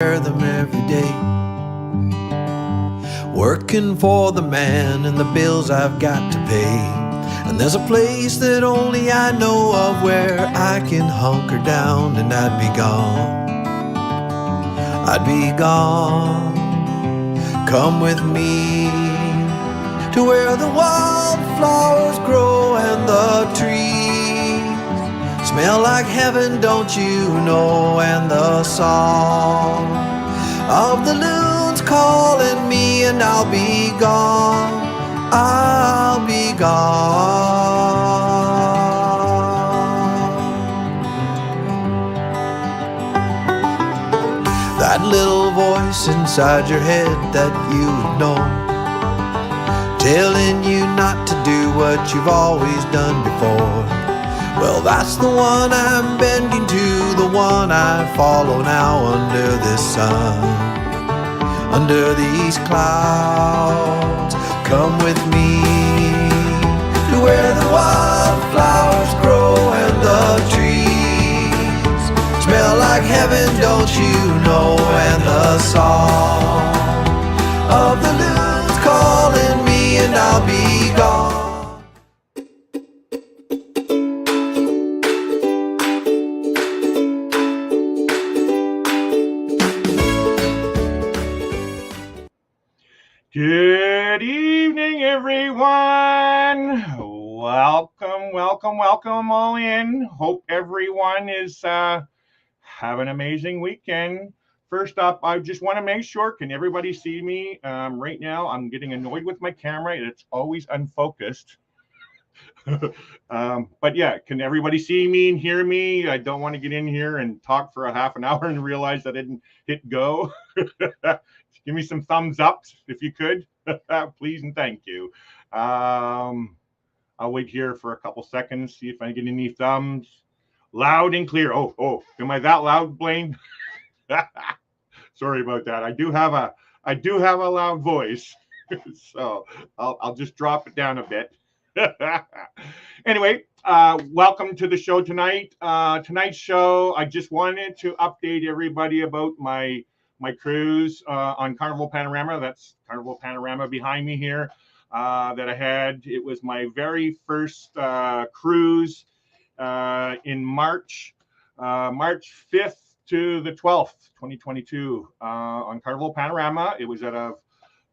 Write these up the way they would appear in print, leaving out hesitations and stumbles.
wear them every day. Working for the man and the bills I've got to pay. And there's a place that only I know of where I can hunker down and I'd be gone. I'd be gone. Come with me to where the wildflowers grow and the trees smell like heaven, don't you know? And the song of the loons calling me, and I'll be gone. I'll be gone. That little voice inside your head that you know, telling you not to do what you've always done before. Well, that's the one I'm bending to, the one I follow now under this sun, under these clouds. Come with me to where the wildflowers grow and the trees smell like heaven, don't you know? And the song of the loons calling me, and I'll be gone. Good evening, everyone. Welcome all in. Hope everyone is have an amazing weekend. First up, I just want to make sure, can everybody see me right now? I'm getting annoyed with my camera. It's always unfocused. But yeah, can everybody see me and hear me? I don't want to get in here and talk for a half an hour and realize I didn't hit go. Give me some thumbs up if you could, please and thank you. I'll wait here for a couple seconds, see if I get any thumbs. Loud and clear. Oh, am I that loud, Blaine? Sorry about that. I do have a loud voice, so I'll just drop it down a bit. Anyway, welcome to the show tonight. Tonight's show, I just wanted to update everybody about my cruise on Carnival Panorama. That's Carnival Panorama behind me here that I had. It was my very first cruise in March 5th to the 12th, 2022 on Carnival Panorama. It was out of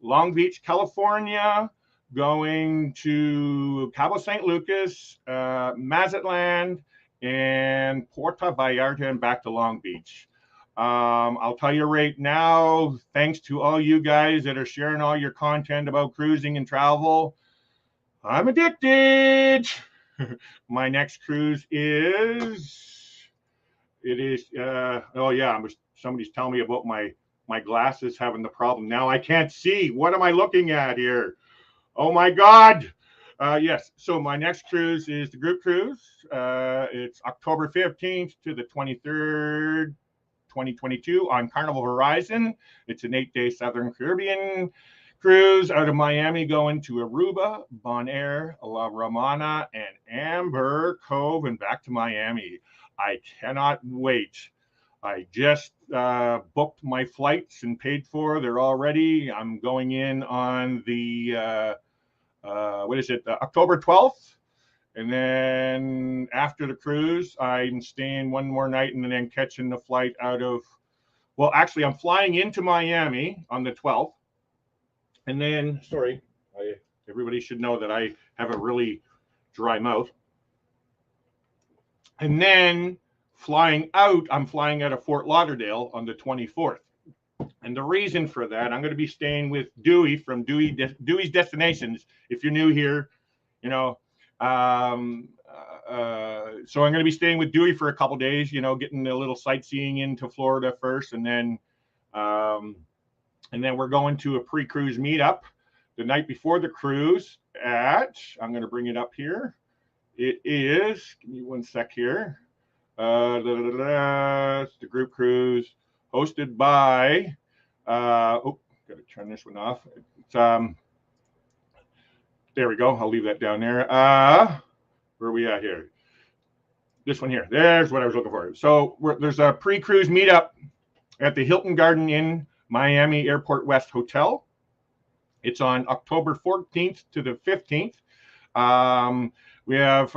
Long Beach, California, going to Cabo San Lucas, Mazatlan, and Puerto Vallarta, and back to Long Beach. I'll tell you right now, thanks to all you guys that are sharing all your content about cruising and travel, I'm addicted. My next cruise somebody's telling me about my glasses having the problem. Now I can't see. What am I looking at here? Oh my God. Yes, so my next cruise is the group cruise. It's October 15th to the 23rd, 2022 on Carnival Horizon. It's an 8-day Southern Caribbean cruise out of Miami going to Aruba, Bonaire, La Romana, and Amber Cove, and back to Miami. I cannot wait. I just booked my flights and paid for. They're all ready. I'm going in on the October 12th. And then after the cruise, I'm staying one more night and then catching the flight out of, well, actually, I'm flying into Miami on the 12th. And then, everybody should know that I have a really dry mouth. And then I'm flying out of Fort Lauderdale on the 24th. And the reason for that, I'm going to be staying with Dewey from Dewey's Destinations. If you're new here, you know, so I'm going to be staying with Dewey for a couple days, getting a little sightseeing into Florida first, and then we're going to a pre-cruise meetup the night before the cruise I'm going to bring it up here. It is, give me one sec here. It's the group cruise hosted by, got to turn this one off. It's, there we go. I'll leave that down there. Where are we at here? This one here. There's what I was looking for. So there's a pre-cruise meetup at the Hilton Garden Inn, Miami Airport West Hotel. It's on October 14th to the 15th. We have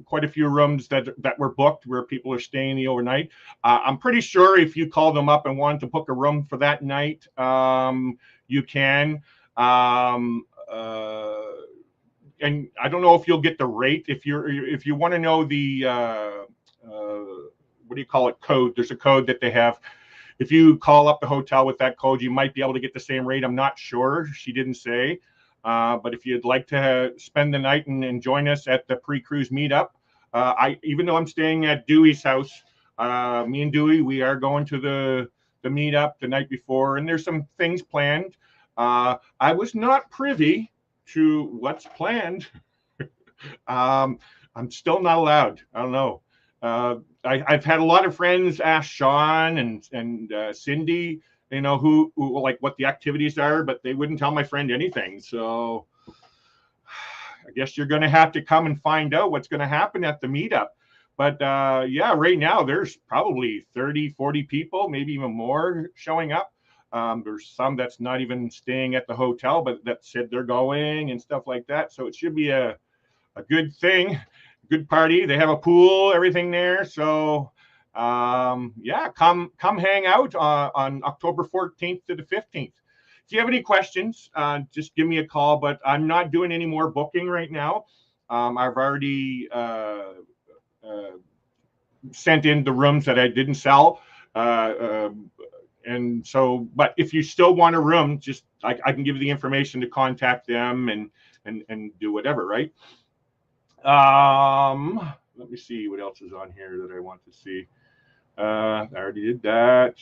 quite a few rooms that were booked where people are staying the overnight. I'm pretty sure if you call them up and want to book a room for that night, you can. And I don't know if you'll get the rate. If you want to know the what do you call it, code, there's a code that they have. If you call up the hotel with that code, you might be able to get the same rate. I'm not sure. She didn't say. But if you'd like to spend the night and join us at the pre-cruise meetup, even though I'm staying at Dewey's house, me and Dewey, we are going to the meetup the night before, and there's some things planned. I was not privy to what's planned. I'm still not allowed. I don't know. I've had a lot of friends ask Sean and Cindy, you know, who like what the activities are, but they wouldn't tell my friend anything. So I guess you're going to have to come and find out what's going to happen at the meetup. But yeah, right now there's probably 30, 40 people, maybe even more showing up. There's some that's not even staying at the hotel, but that said they're going and stuff like that. So it should be a good thing, good party. They have a pool, everything there. So yeah, come hang out on October 14th to the 15th. If you have any questions, just give me a call, but I'm not doing any more booking right now. I've already sent in the rooms that I didn't sell. And so, but if you still want a room, just I can give you the information to contact them and do whatever, right? Let me see what else is on here that I want to see. I already did that.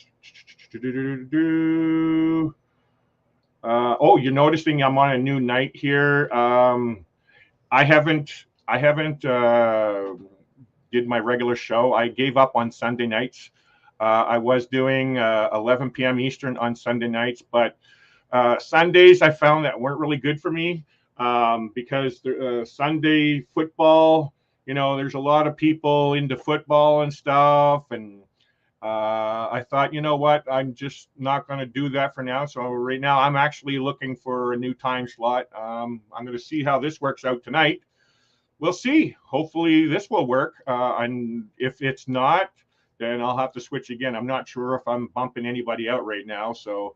Oh, you're noticing I'm on a new night here. I haven't did my regular show. I gave up on Sunday nights. I was doing 11 p.m. Eastern on Sunday nights, but Sundays I found that weren't really good for me because Sunday football, you know, there's a lot of people into football and stuff, and I thought, you know what, I'm just not going to do that for now. So right now I'm actually looking for a new time slot. I'm going to see how this works out tonight. We'll see. Hopefully this will work. And if it's not, then I'll have to switch again. I'm not sure if I'm bumping anybody out right now. So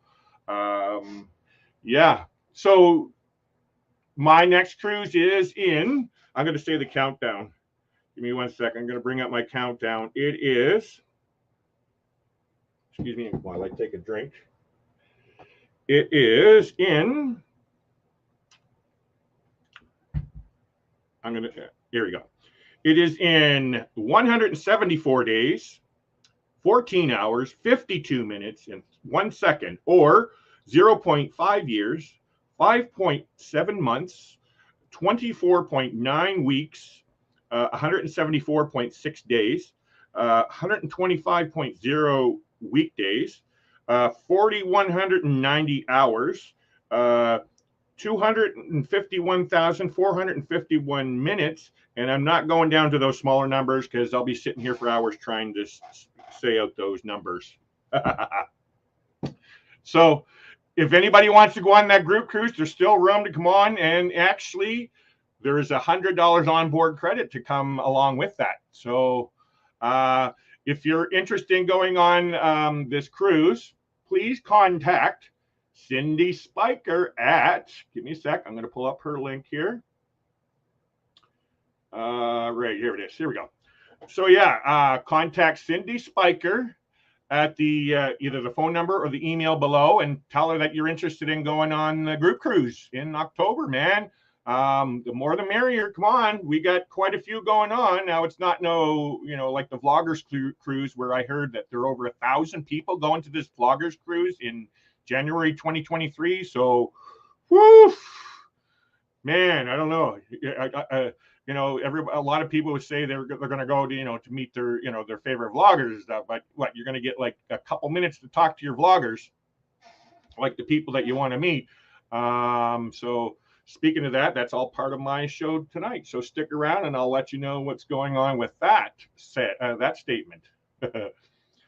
yeah. So my next cruise is in, I'm going to say the countdown. Give me 1 second. I'm going to bring up my countdown. It is, excuse me while I take a drink. It is in, here we go. It is in 174 days, 14 hours, 52 minutes, and 1 second, or 0.5 years, 5.7 months, 24.9 weeks, 174.6 days, 125.0 weekdays, 4,190 hours, 251,451 minutes, and I'm not going down to those smaller numbers because I'll be sitting here for hours trying to say out those numbers. So if anybody wants to go on that group cruise, there's still room to come on, and actually there's $100 onboard credit to come along with that. So if you're interested in going on this cruise, please contact Cindy Spiker at, give me a sec, I'm going to pull up her link here. Right, here it is. Here we go. So yeah, contact Cindy Spiker at the either the phone number or the email below and tell her that you're interested in going on the group cruise in October, man. The more the merrier. Come on, we got quite a few going on. Now it's not like the vloggers cruise where I heard that there are over 1,000 people going to this vloggers cruise in January 2023. So, whoo, man, I don't know. A lot of people would say they're going to go to meet their their favorite vloggers and stuff. But what, you're going to get like a couple minutes to talk to your vloggers, like the people that you want to meet. So speaking of that, that's all part of my show tonight. So stick around and I'll let you know what's going on with that statement.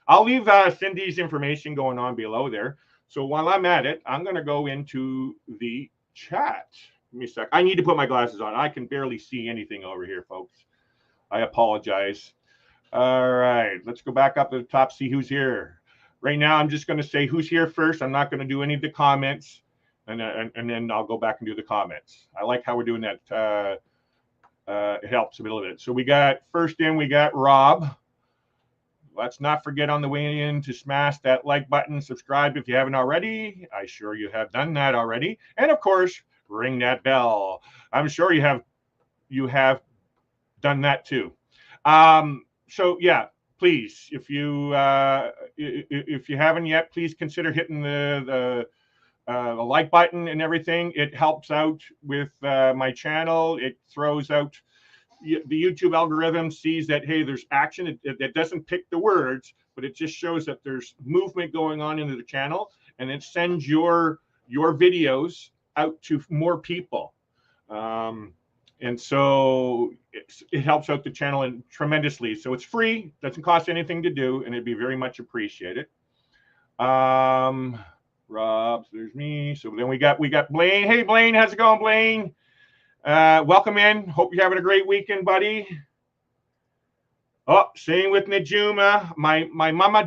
I'll leave Cindy's information going on below there. So while I'm at it, I'm going to go into the chat. Give me a sec. I need to put my glasses on. I can barely see anything over here, folks. I apologize. All right, let's go back up to the top, see who's here. Right now, I'm just going to say who's here first. I'm not going to do any of the comments, and then I'll go back and do the comments. I like how we're doing that. It helps a little bit. So we got first in, we got Rob. Let's not forget on the way in to smash that like button, subscribe if you haven't already. I'm sure you have done that already. And of course, ring that bell. I'm sure you have done that too. So yeah, please, if you haven't yet, please consider hitting the like button and everything. It helps out with my channel. It throws out, the YouTube algorithm sees that, hey, there's action. It doesn't pick the words, but it just shows that there's movement going on into the channel, and it sends your videos out to more people. And so it helps out the channel tremendously. So it's free, doesn't cost anything to do, and it'd be very much appreciated. Rob, so there's me. So then we got Blaine. Hey, Blaine, how's it going, Blaine? Welcome in. Hope you're having a great weekend, buddy. Oh, same with Najuma, my mama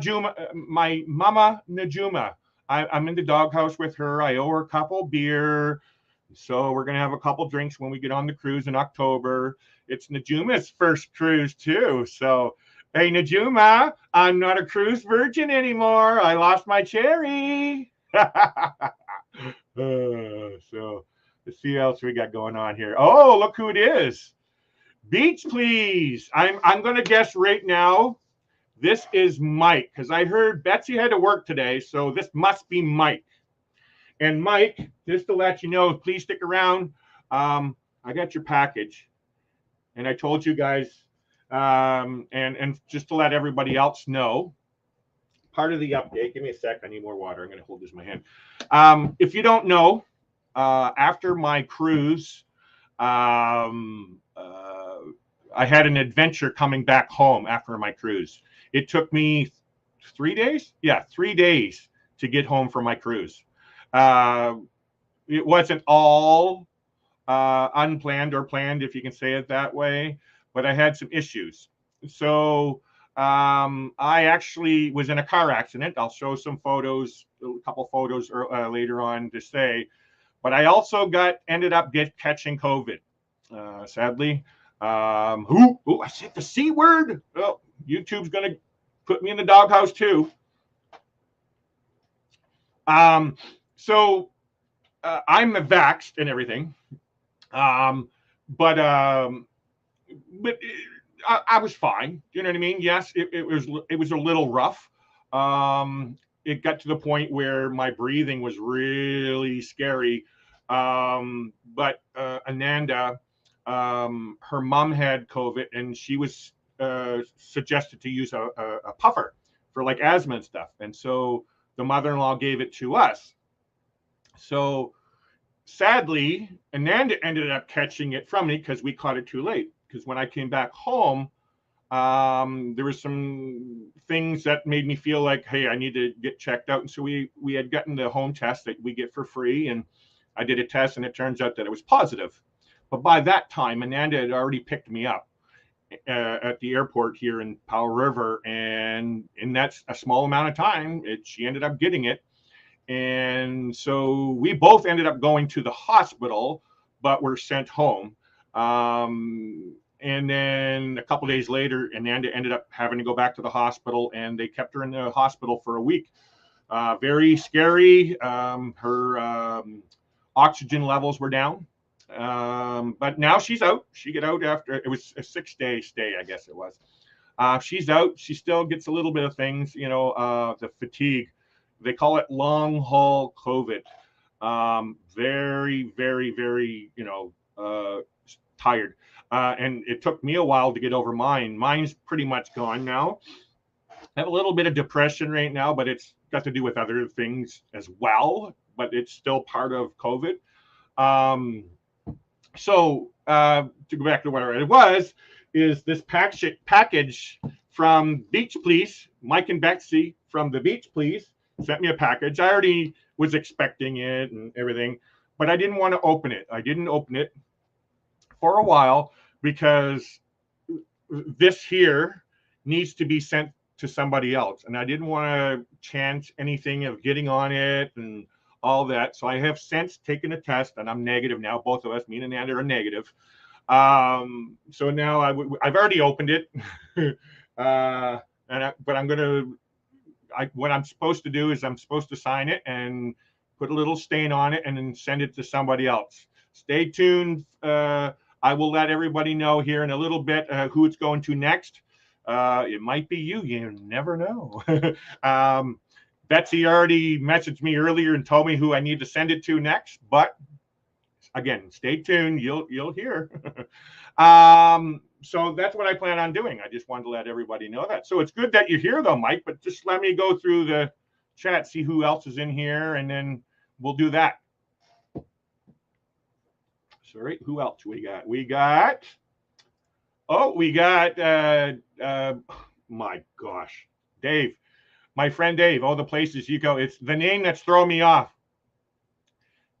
Najuma. I'm in the doghouse with her. I owe her a couple beer. So we're going to have a couple drinks when we get on the cruise in October. It's Najuma's first cruise too. So, hey, Najuma, I'm not a cruise virgin anymore. I lost my cherry. So let's see what else we got going on here. Oh, look who it is. Beach, please. I'm going to guess right now. This is Mike, because I heard Betsy had to work today. So this must be Mike. And Mike, just to let you know, please stick around. I got your package, and I told you guys, and just to let everybody else know, part of the update. Give me a sec. I need more water. I'm going to hold this in my hand. If you don't know, after my cruise, I had an adventure coming back home after my cruise. It took me 3 days. Yeah, 3 days to get home from my cruise. It wasn't all unplanned or planned, if you can say it that way, but I had some issues. So I actually was in a car accident. I'll show some photos, a couple photos later on to say, but I also ended up catching COVID, sadly. I said the C word. Oh, YouTube's going to put me in the doghouse too. So I'm vaxxed and everything, but I was fine. You know what I mean? Yes, it was a little rough. It got to the point where my breathing was really scary. But Ananda, her mom had COVID, and she was suggested to use a puffer for like asthma and stuff, and so the mother-in-law gave it to us. So sadly, Ananda ended up catching it from me because we caught it too late. Because when I came back home, there were some things that made me feel like, hey, I need to get checked out. And so we had gotten the home test that we get for free. And I did a test, and it turns out that it was positive. But by that time, Ananda had already picked me up at the airport here in Powell River, and in that a small amount of time, she ended up getting it. And so we both ended up going to the hospital, but were sent home. And then a couple of days later, Ananda ended up having to go back to the hospital, and they kept her in the hospital for a week. Very scary. Her oxygen levels were down. But now she's out. She got out after, it was a 6-day stay, I guess it was. She's out. She still gets a little bit of things, the fatigue. They call it long haul COVID. Very, very, very, tired. And it took me a while to get over mine. Mine's pretty much gone now. I have a little bit of depression right now, but it's got to do with other things as well, but it's still part of COVID. So to go back to where it was, is this package from Beach Please, Mike and Betsy from the Beach Please sent me a package. I already was expecting it and everything, but I didn't want to open it. I didn't open it for a while because this here needs to be sent to somebody else, and I didn't want to chance anything of getting on it and all that. So I have since taken a test, and I'm negative now. Both of us, me and Ananda, are negative. So now I've already opened it, but I'm gonna. What I'm supposed to do is I'm supposed to sign it and put a little stain on it and then send it to somebody else. Stay tuned. I will let everybody know here in a little bit who it's going to next. It might be you. You never know. Betsy already messaged me earlier and told me who I need to send it to next. But again, stay tuned. You'll hear. So that's what I plan on doing. I just wanted to let everybody know that. So it's good that you're here, though, Mike. But just let me go through the chat, see who else is in here, and then we'll do that. Sorry, who else we got? We got my gosh, Dave, my friend Dave. All the places you go, it's the name that's throwing me off.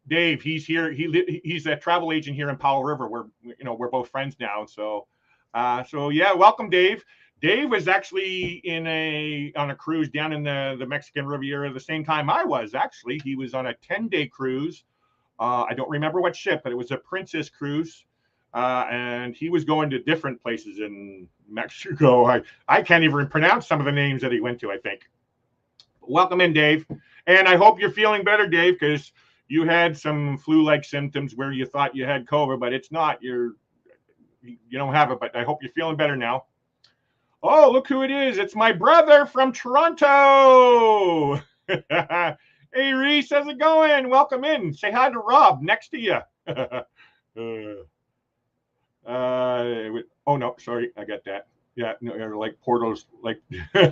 Dave, he's here. He's a travel agent here in Powell River. We're both friends now. So yeah, welcome, Dave. Dave was actually on a cruise down in the Mexican Riviera the same time I was. Actually, he was on a 10-day cruise. I don't remember what ship, but it was a Princess cruise. And he was going to different places in Mexico. I can't even pronounce some of the names that he went to, I think. Welcome in, Dave. And I hope you're feeling better, Dave, because you had some flu-like symptoms where you thought you had COVID, but it's not. You don't have it, but I hope you're feeling better now. Oh, look who it is. It's my brother from Toronto. Hey, Reese, how's it going? Welcome in. Say hi to Rob next to you. Oh, no, sorry. I got that. Yeah, no, like portals, like, yeah.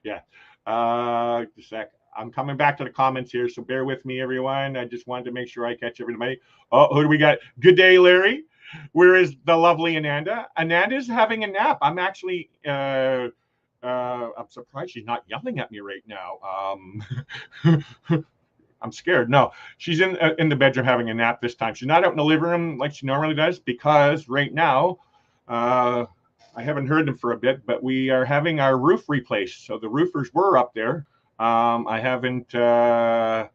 Just a sec. I'm coming back to the comments here, so bear with me, everyone. I just wanted to make sure I catch everybody. Oh, who do we got? Good day, Larry. Where is the lovely Ananda? Ananda's having a nap. I'm actually, I'm surprised she's not yelling at me right now. I'm scared. No, she's in the bedroom having a nap this time. She's not out in the living room like she normally does because right now, I haven't heard them for a bit, but we are having our roof replaced. So the roofers were up there. I haven't heard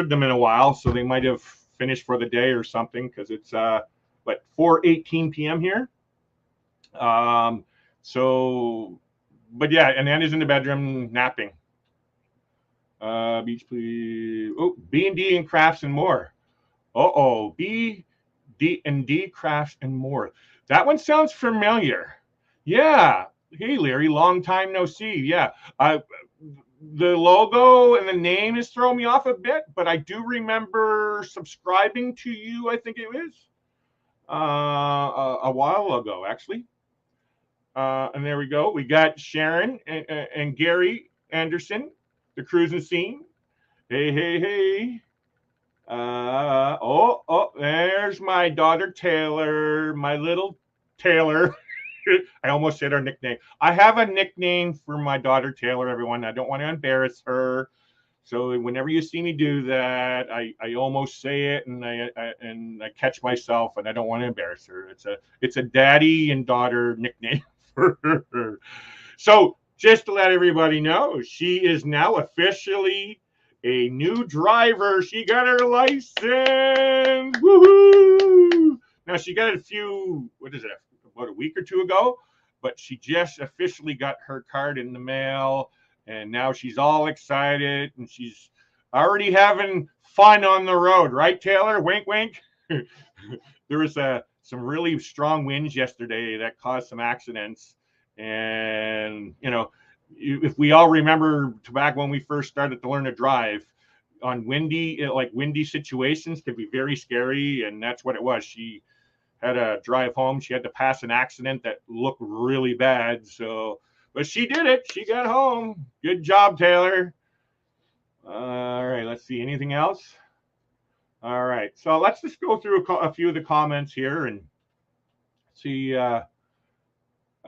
them in a while, so they might have finished for the day or something because it's 4:18 p.m. here. So, but yeah, and Anna's in the bedroom napping. Beach, please. Oh, B&D and Crafts and More. B&D Crafts and More. That one sounds familiar. Yeah. Hey, Larry, long time no see. Yeah. The logo and the name has thrown me off a bit, but I do remember subscribing to you, I think it was, a while ago, actually. And there we go. We got Sharon and Gary Anderson, the cruising scene. Hey. There's my daughter, Taylor, my little Taylor. I almost said her nickname. I have a nickname for my daughter, Taylor, everyone. I don't want to embarrass her. So whenever you see me do that, I almost say it and I catch myself and I don't want to embarrass her. It's a daddy and daughter nickname for her. So just to let everybody know, she is now officially a new driver. She got her license. Woohoo! Now she got it about a week or two ago, but she just officially got her card in the mail, and now she's all excited, and she's already having fun on the road, right, Taylor? Wink, wink. There was some really strong winds yesterday that caused some accidents, and if we all remember back when we first started to learn to drive, on windy situations can be very scary, and that's what it was. She had a drive home. She had to pass an accident that looked really bad. So, but she did it. She got home. Good job, Taylor. All right. Let's see. Anything else? All right. So let's just go through a few of the comments here and see.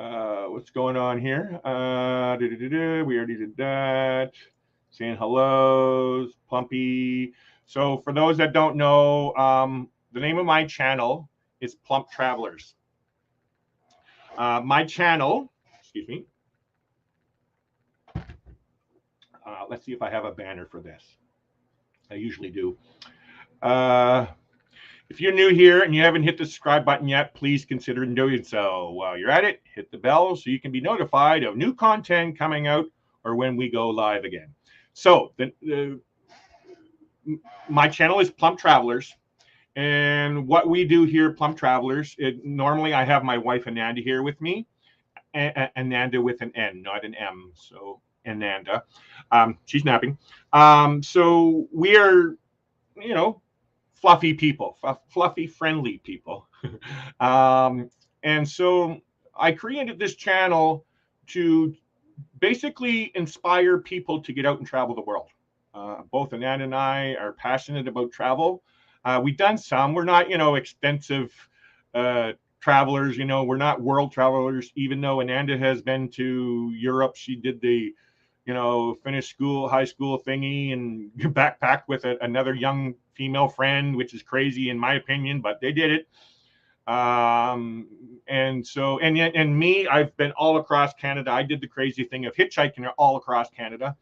What's going on here? We already did that. Saying hellos, Plumpy. So for those that don't know, the name of my channel is Plump Travelers. My channel, excuse me. Let's see if I have a banner for this. I usually do. If you're new here and you haven't hit the subscribe button yet, please consider doing so. While you're at it, hit the bell so you can be notified of new content coming out or when we go live again. So my channel is Plump Travelers. And what we do here, Plump Travelers, normally I have my wife Ananda here with me. Ananda with an N, not an M. So Ananda. She's napping. So we are, you know, fluffy people, fluffy, friendly people. And so I created this channel to basically inspire people to get out and travel the world. Both Ananda and I are passionate about travel. We've done some. We're not, you know, extensive travelers. You know, we're not world travelers. Even though Ananda has been to Europe, she did the, you know, finished school, high school thingy, and backpacked with another young female friend, which is crazy in my opinion, but they did it. And so, and me, I've been all across Canada. I did the crazy thing of hitchhiking all across Canada,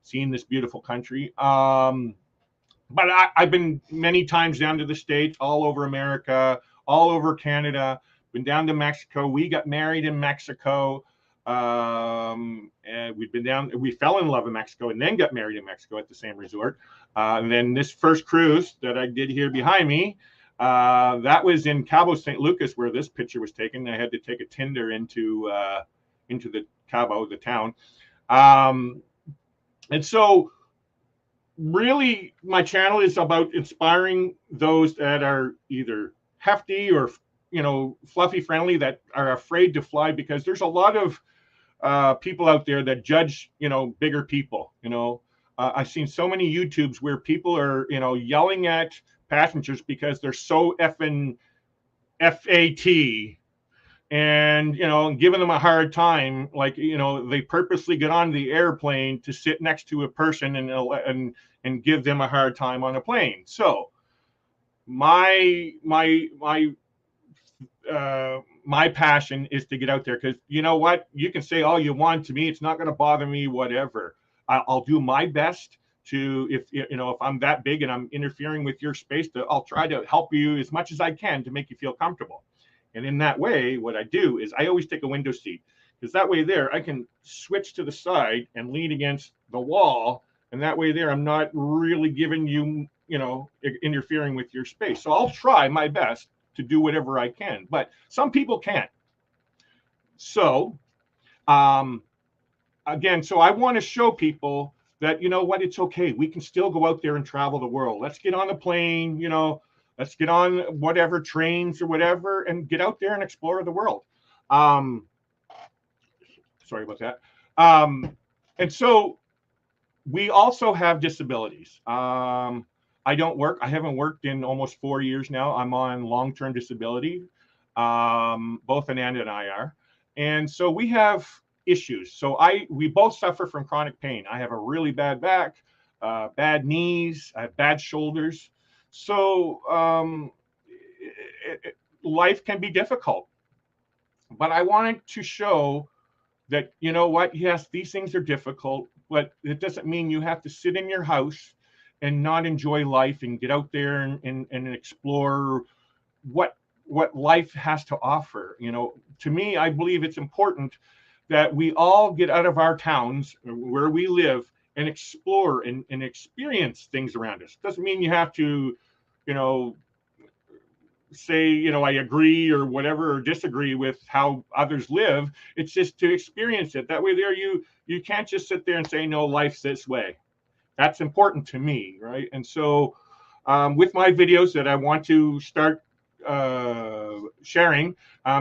seeing this beautiful country. But I've been many times down to the States, all over America, all over Canada, been down to Mexico. We got married in Mexico. And we've been down, we fell in love in Mexico and then got married in Mexico at the same resort. And then this first cruise that I did here behind me, that was in Cabo St. Lucas, where this picture was taken. I had to take a Tinder into the Cabo, the town. And so really my channel is about inspiring those that are either hefty or, you know, fluffy friendly, that are afraid to fly, because there's a lot of people out there that judge, you know, bigger people. You know, I've seen so many YouTubes where people are, you know, yelling at passengers because they're so effing FAT, and, you know, giving them a hard time. Like, you know, they purposely get on the airplane to sit next to a person and give them a hard time on a plane. So my passion is to get out there, because you know what, you can say all you want to me, it's not going to bother me, whatever. I'll do my best to, if you know, if I'm that big and I'm interfering with your space, I'll try to help you as much as I can to make you feel comfortable. And in that way, what I do is I always take a window seat, because that way there I can switch to the side and lean against the wall, and that way there I'm not really giving you, you know, interfering with your space. So I'll try my best to do whatever I can, but some people can't. So again, so I want to show people that, you know what, it's okay. We can still go out there and travel the world. Let's get on a plane, you know, let's get on whatever trains or whatever and get out there and explore the world. Sorry about that. And so we also have disabilities. I don't work. I haven't worked in almost 4 years now. I'm on long-term disability. Both Ananda and I are. And so we have issues. So we both suffer from chronic pain. I have a really bad back, bad knees, I have bad shoulders. So life can be difficult. But I wanted to show that, you know what, yes, these things are difficult, but it doesn't mean you have to sit in your house and not enjoy life and get out there and explore what life has to offer. You know, to me, I believe it's important that we all get out of our towns where we live and explore and experience things around us. Doesn't mean you have to, you know, say, you know, I agree or whatever, or disagree with how others live. It's just to experience it. That way there you can't just sit there and say, no, life's this way. That's important to me, right? And so with my videos that I want to start sharing,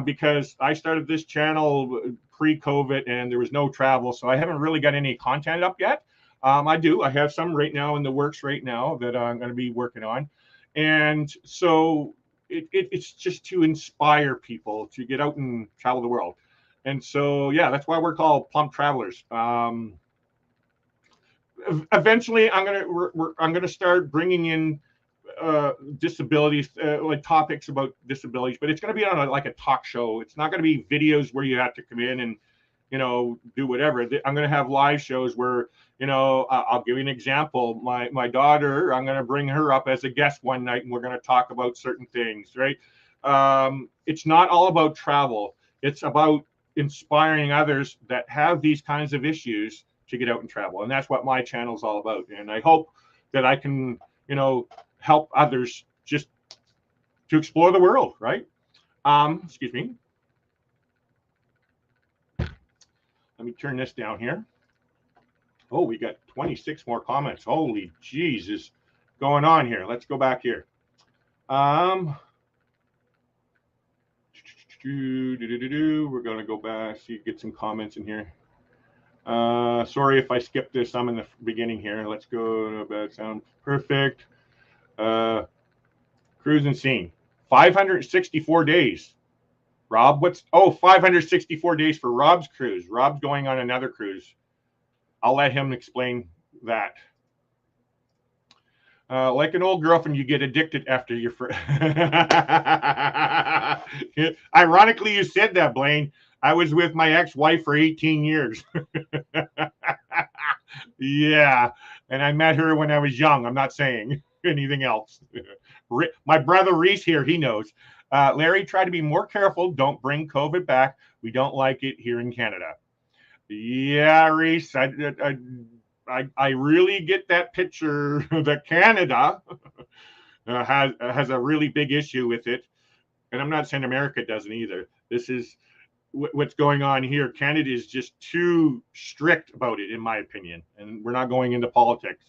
because I started this channel pre-COVID and there was no travel, so I haven't really got any content up yet. I have some right now in the works right now that I'm going to be working on. And so it's just to inspire people to get out and travel the world. And so, yeah, that's why we're called Plump Travelers. Eventually, I'm gonna start bringing in disabilities, like topics about disabilities, but it's going to be on like a talk show. It's not going to be videos where you have to come in and, you know, do whatever. I'm going to have live shows where, you know, I'll give you an example. My daughter, I'm going to bring her up as a guest one night, and we're going to talk about certain things, right? It's not all about travel. It's about inspiring others that have these kinds of issues to get out and travel. And that's what my channel is all about. And I hope that I can, you know, help others just to explore the world, right? Excuse me. Let me turn this down here. Oh, we got 26 more comments. Holy Jesus, going on here. Let's go back here. We're going to go back, see, get some comments in here. Sorry if I skipped this. Some in the beginning here. Let's go to bad sound. Perfect. Cruise and scene. 564 days. Rob, 564 days for Rob's cruise. Rob's going on another cruise. I'll let him explain that. Like an old girlfriend, you get addicted after your first. Ironically, you said that, Blaine. I was with my ex-wife for 18 years. Yeah, and I met her when I was young. I'm not saying anything else. My brother Reese here, he knows. Larry, try to be more careful. Don't bring COVID back. We don't like it here in Canada. Yeah, Reese, I really get that picture that Canada has a really big issue with it. And I'm not saying America doesn't either. This is what's going on here. Canada is just too strict about it, in my opinion. And we're not going into politics.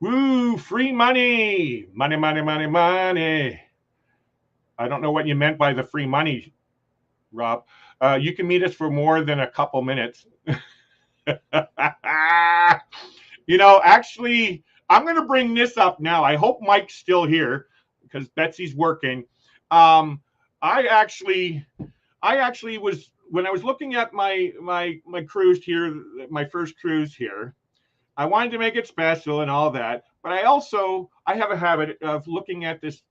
Woo, free money. Money, money, money, money. I don't know what you meant by the free money, Rob. You can meet us for more than a couple minutes. You know, actually, I'm going to bring this up now. I hope Mike's still here because Betsy's working. I actually was, when I was looking at my cruise here, my first cruise here, I wanted to make it special and all that. But I have a habit of looking at this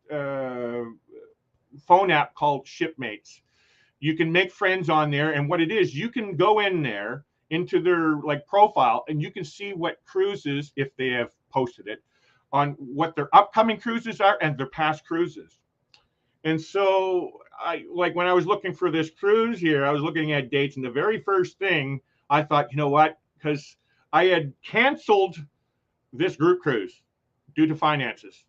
phone app called Shipmates. You can make friends on there, and what it is, you can go in there into their like profile, and you can see what cruises, if they have posted it, on what their upcoming cruises are and their past cruises. And so I, like, when I was looking for this cruise here, I was looking at dates, and the very first thing I thought, you know what, because I had canceled this group cruise due to finances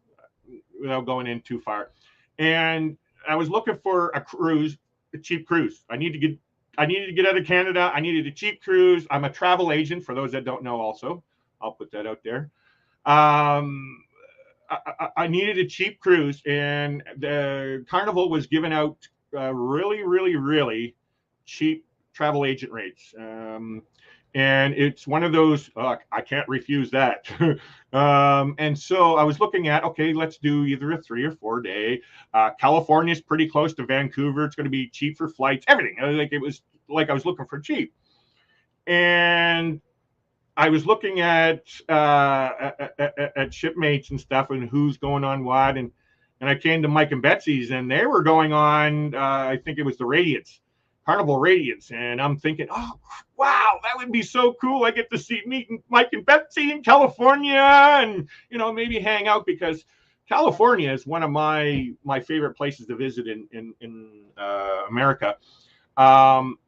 without going in too far. And I was looking for a cruise, a cheap cruise. I needed to get out of Canada. I needed a cheap cruise. I'm a travel agent, for those that don't know also. I'll put that out there. I needed a cheap cruise, and the Carnival was giving out really, really, really cheap travel agent rates. And it's one of those, I can't refuse that. And so I was looking at, okay, let's do either a 3 or 4 day. California is pretty close to Vancouver. It's going to be cheap for flights, everything. Like, it was like I was looking for cheap. And I was looking at Shipmates and stuff and who's going on what. And I came to Mike and Betsy's, and they were going on, I think it was the Radiance. Carnival Radiance, and I'm thinking, oh wow, that would be so cool. I get to meet Mike and Betsy in California, and you know, maybe hang out, because California is one of my favorite places to visit in America. And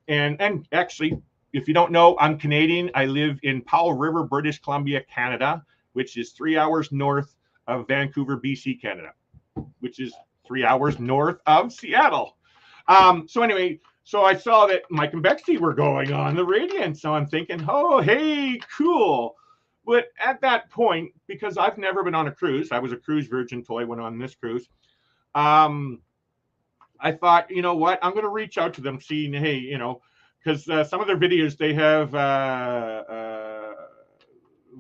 actually, if you don't know, I'm Canadian. I live in Powell River, British Columbia, Canada, which is 3 hours north of Vancouver, BC, Canada, which is 3 hours north of Seattle. So anyway. So I saw that Mike and Betsy were going on the Radiance. So I'm thinking, oh, hey, cool. But at that point, because I've never been on a cruise, I was a cruise virgin until I went on this cruise. I thought, you know what, I'm going to reach out to them, seeing, hey, you know, because some of their videos, they have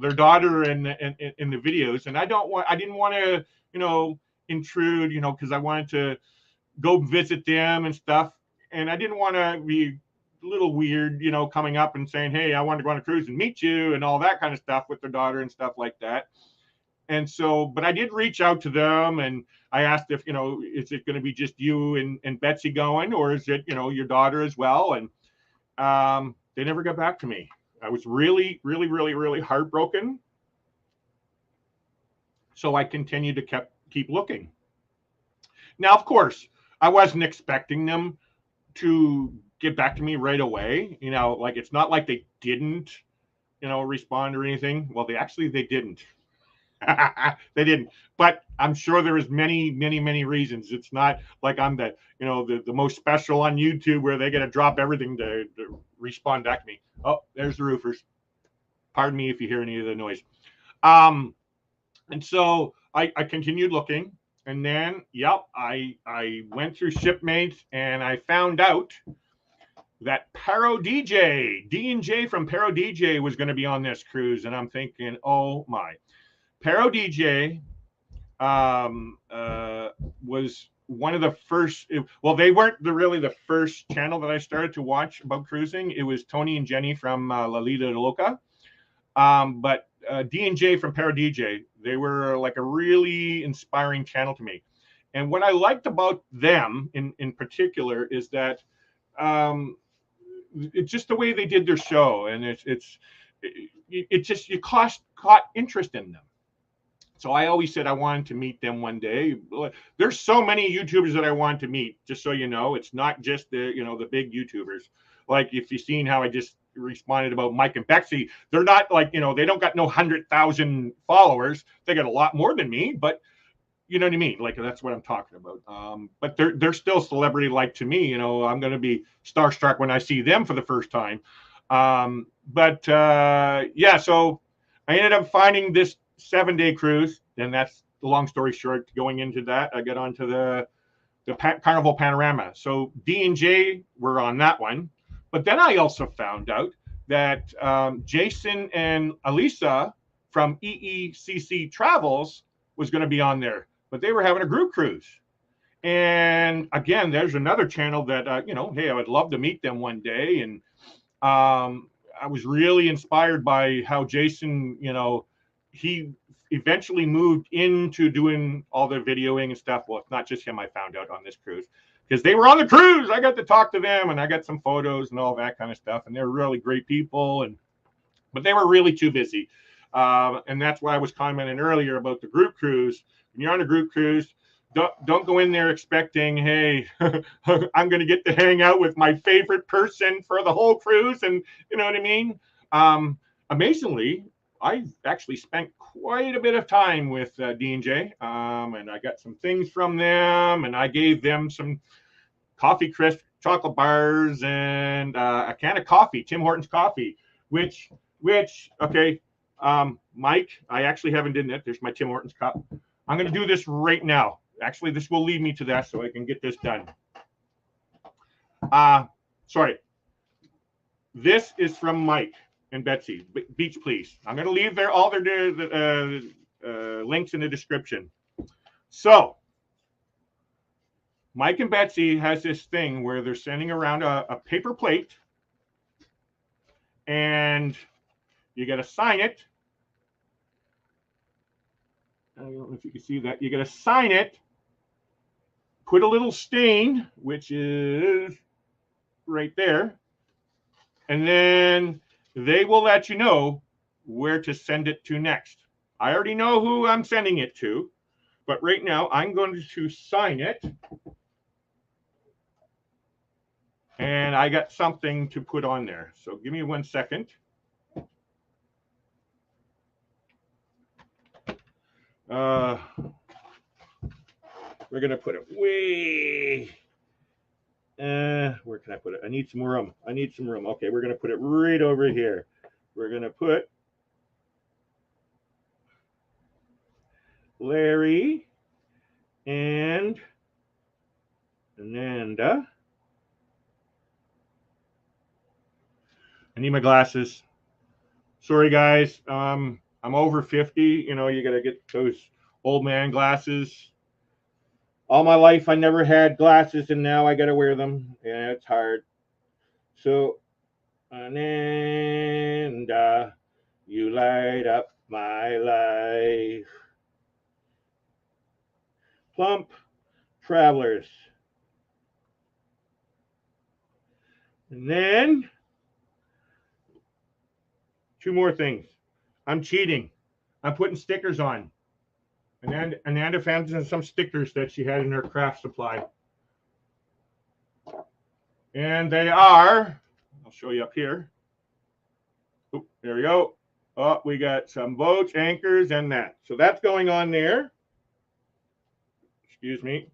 their daughter in the videos. And I didn't want to, you know, intrude, you know, because I wanted to go visit them and stuff. and I didn't want to be a little weird, you know, coming up and saying, hey, I want to go on a cruise and meet you and all that kind of stuff with their daughter and stuff like that. And so, but I did reach out to them and I asked if, you know, is it going to be just you and Betsy going, or is it, you know, your daughter as well? And they never got back to me. I was really, really, really, really heartbroken. So I continued to keep looking. Now, of course, I wasn't expecting them to get back to me right away. You know, like, it's not like they didn't, you know, respond or anything. Well, they didn't. They didn't. But I'm sure there is many, many, many reasons. It's not like I'm the, you know, the most special on YouTube where they got to drop everything to respond back to me. Oh, there's the roofers. Pardon me if you hear any of the noise. And so I continued looking, and then, yep, I went through Shipmates, and I found out that Paro DJ, D&J from Paro DJ was going to be on this cruise, and I'm thinking, oh my. Paro DJ was one of the first, well, they weren't really the first channel that I started to watch about cruising. It was Tony and Jenny from La Lida Loca. But D&J from Paro DJ, they were like a really inspiring channel to me. And what I liked about them in particular is that it's just the way they did their show, and it just, you caught interest in them. So I always said I wanted to meet them one day. There's so many YouTubers that I want to meet, just so you know. It's not just the, you know, the big YouTubers. Like, if you've seen how I just responded about Mike and Betsy, they're not like, you know, they don't got no 100,000 followers. They got a lot more than me, but you know what I mean? Like, that's what I'm talking about. But they're still celebrity like to me. You know, I'm going to be starstruck when I see them for the first time. Yeah, so I ended up finding this 7-day cruise, and that's the long story short. Going into that, I got onto the Carnival Panorama. So D&J were on that one, but then I also found out that Jason and Elisa from EECC Travels was going to be on there, but they were having a group cruise. And again, there's another channel that you know, hey, I would love to meet them one day. And I was really inspired by how Jason, you know, he eventually moved into doing all the videoing and stuff. Well, it's not just him, I found out on this cruise, because they were on the cruise. I got to talk to them, and I got some photos and all that kind of stuff. And they're really great people, but they were really too busy. And that's why I was commenting earlier about the group cruise. When you're on a group cruise, don't go in there expecting, hey, I'm going to get to hang out with my favorite person for the whole cruise. And you know what I mean? Amazingly, I actually spent quite a bit of time with D&J, and I got some things from them, and I gave them some coffee crisp chocolate bars and a can of coffee, Tim Hortons coffee, which okay, Mike, I actually haven't done it. There's my Tim Hortons cup. I'm going to do this right now. Actually, this will lead me to that, so I can get this done. Sorry. This is from Mike and Betsy, Beach Please. I'm going to leave all their links in the description. So, Mike and Betsy has this thing where they're sending around a paper plate, and you got to sign it. I don't know if you can see that. You got to sign it, put a little stain, which is right there, and then they will let you know where to send it to next. I already know who I'm sending it to, but right now I'm going to sign it. And I got something to put on there. So give me 1 second. We're going to put it way... where can I put it? I need some room. Okay, we're going to put it right over here. We're going to put Larry and Ananda. I need my glasses. Sorry, guys. I'm over 50. You know, you got to get those old man glasses. All my life, I never had glasses, and now I got to wear them. Yeah, it's hard. So, Ananda, you light up my life. Plump Travelers. And then, two more things. I'm cheating. I'm putting stickers on. And Ananda found some stickers that she had in her craft supply. And they are, I'll show you up here. Oh, there we go. Oh, we got some boats, anchors, and that. So that's going on there. Excuse me.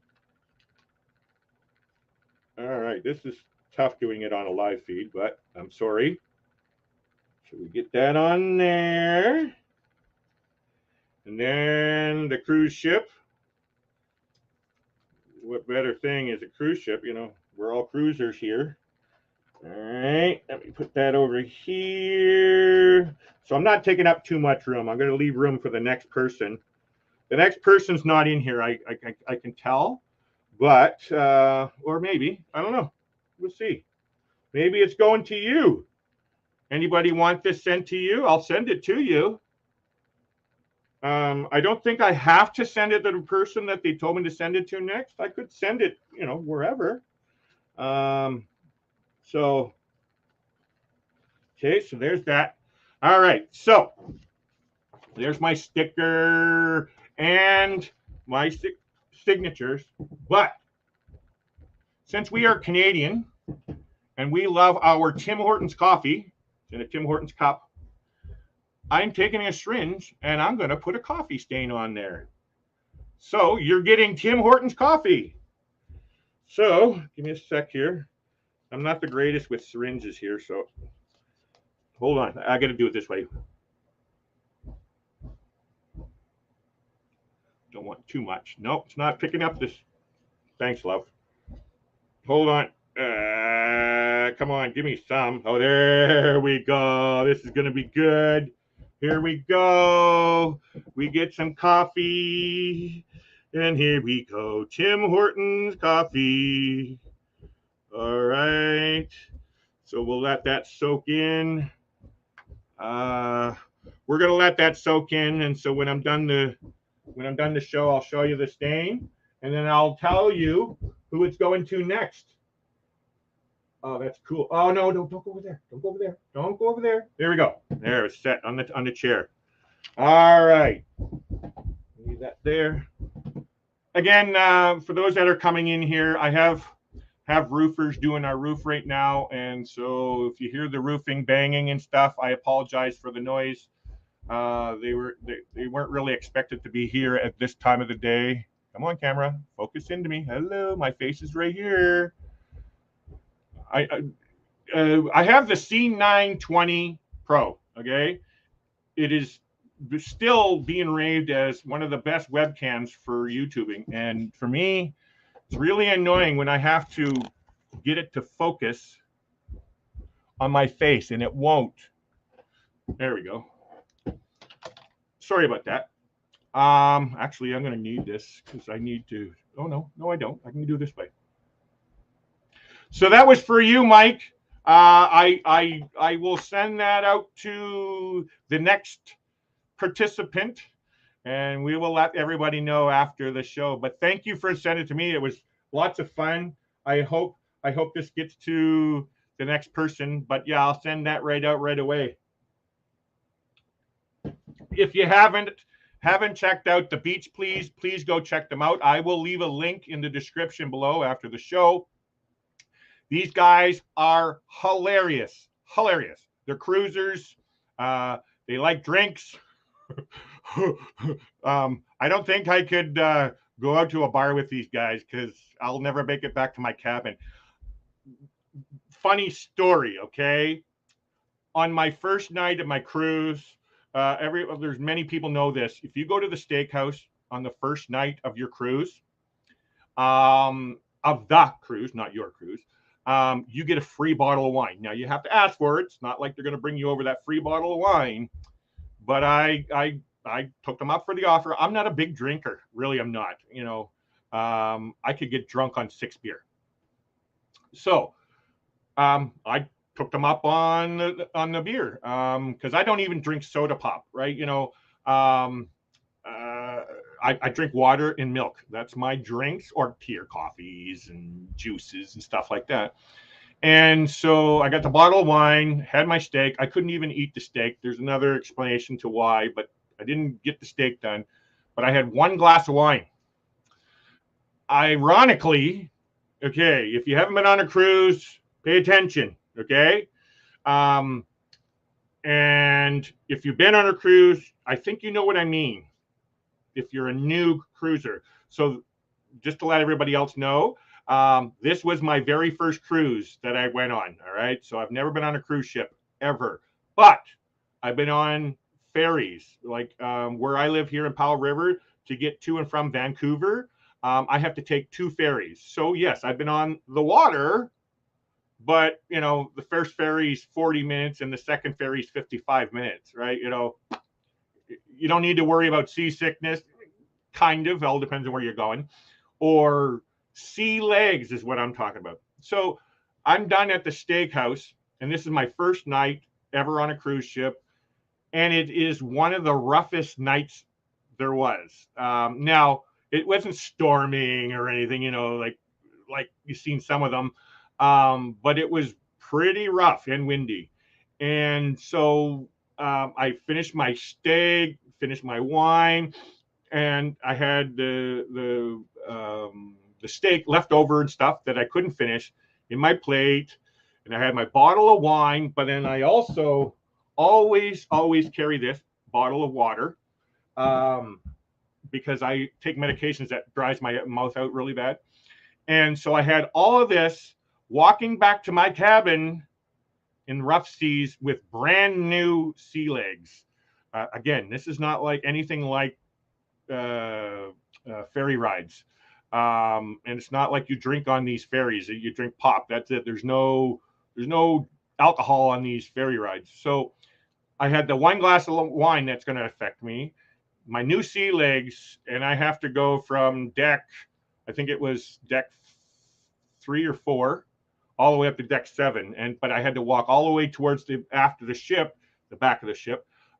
All right, this is tough doing it on a live feed, but I'm sorry. So we get that on there. And then the cruise ship. What better thing is a cruise ship? You know, we're all cruisers here. All right, let me put that over here. So I'm not taking up too much room. I'm going to leave room for the next person. The next person's not in here, I can tell. But, or maybe, I don't know. We'll see. Maybe it's going to you. Anybody want this sent to you? I'll send it to you. I don't think I have to send it to the person that they told me to send it to next. I could send it, you know, wherever. So, okay, so there's that. All right, so there's my sticker and my signatures. But since we are Canadian and we love our Tim Hortons coffee in a Tim Hortons cup, I'm taking a syringe and I'm going to put a coffee stain on there. So you're getting Tim Hortons coffee. So give me a sec here. I'm not the greatest with syringes here, so hold on. I got to do it this way. Don't want too much. Nope, it's not picking up this. Thanks, love. Hold on. Come on, give me some. Oh, there we go. This is going to be good. Here we go. We get some coffee. And here we go. Tim Hortons coffee. All right. So we'll let that soak in. We're going to let that soak in. And so when I'm done the show, I'll show you the stain. And then I'll tell you who it's going to next. Oh, that's cool. Oh, no, don't go over there. Don't go over there. Don't go over there. There we go. There, it's set on the chair. All right. Leave that there. Again, for those that are coming in here, I have roofers doing our roof right now. And so if you hear the roofing banging and stuff, I apologize for the noise. They weren't really expected to be here at this time of the day. Come on, camera. Focus into me. Hello, my face is right here. I have the C920 Pro, okay? It is still being raved as one of the best webcams for YouTubing. And for me, it's really annoying when I have to get it to focus on my face, and it won't. There we go. Sorry about that. Actually, I'm going to need this because I need to. Oh, no, I don't. I can do it this way. So that was for you, Mike. I will send that out to the next participant, and we will let everybody know after the show. But thank you for sending it to me. It was lots of fun. I hope this gets to the next person. But yeah, I'll send that right out right away. If you haven't checked out the beach, please go check them out. I will leave a link in the description below after the show. These guys are hilarious. They're cruisers. They like drinks. I don't think I could go out to a bar with these guys because I'll never make it back to my cabin. Funny story, okay? On my first night of my cruise, there's many people know this. If you go to the steakhouse on the first night of your cruise, of the cruise, not your cruise, you get a free bottle of wine. Now you have to ask for it. It's not like they're going to bring you over that free bottle of wine. But I took them up for the offer. I'm not a big drinker, really. I'm not. You know, I could get drunk on 6 beer. So I took them up on the beer because I don't even drink soda pop, right? You know, I drink water and milk. That's my drinks, or tea or coffees and juices and stuff like that. And so I got the bottle of wine, had my steak. I couldn't even eat the steak. There's another explanation to why, but I didn't get the steak done. But I had 1 glass of wine. Ironically, okay, if you haven't been on a cruise, pay attention, okay? And if you've been on a cruise, I think you know what I mean if you're a new cruiser. So just to let everybody else know, this was my very first cruise that I went on, all right? So I've never been on a cruise ship, ever. But I've been on ferries, like where I live here in Powell River, to get to and from Vancouver. I have to take 2 ferries. So yes, I've been on the water, but you know, the first ferry is 40 minutes and the second ferry is 55 minutes, right? You know, you don't need to worry about seasickness, kind of, all depends on where you're going, or sea legs is what I'm talking about. So I'm done at the steakhouse, and this is my first night ever on a cruise ship, and it is one of the roughest nights there was. Now, it wasn't storming or anything, you know, like you've seen some of them, but it was pretty rough and windy. And so I finished my steak, finished my wine, and I had the steak left over and stuff that I couldn't finish in my plate, and I had my bottle of wine. But then I also always carry this bottle of water, because I take medications that dries my mouth out really bad. And so I had all of this walking back to my cabin in rough seas with brand new sea legs. Again, this is not like anything like ferry rides. And it's not like you drink on these ferries. You drink pop. That's it. There's no alcohol on these ferry rides. So I had the 1 glass of wine that's going to affect me, my new sea legs, and I have to go from deck, I think it was deck 3 or 4, all the way up to deck 7. But I had to walk all the way towards the back of the ship,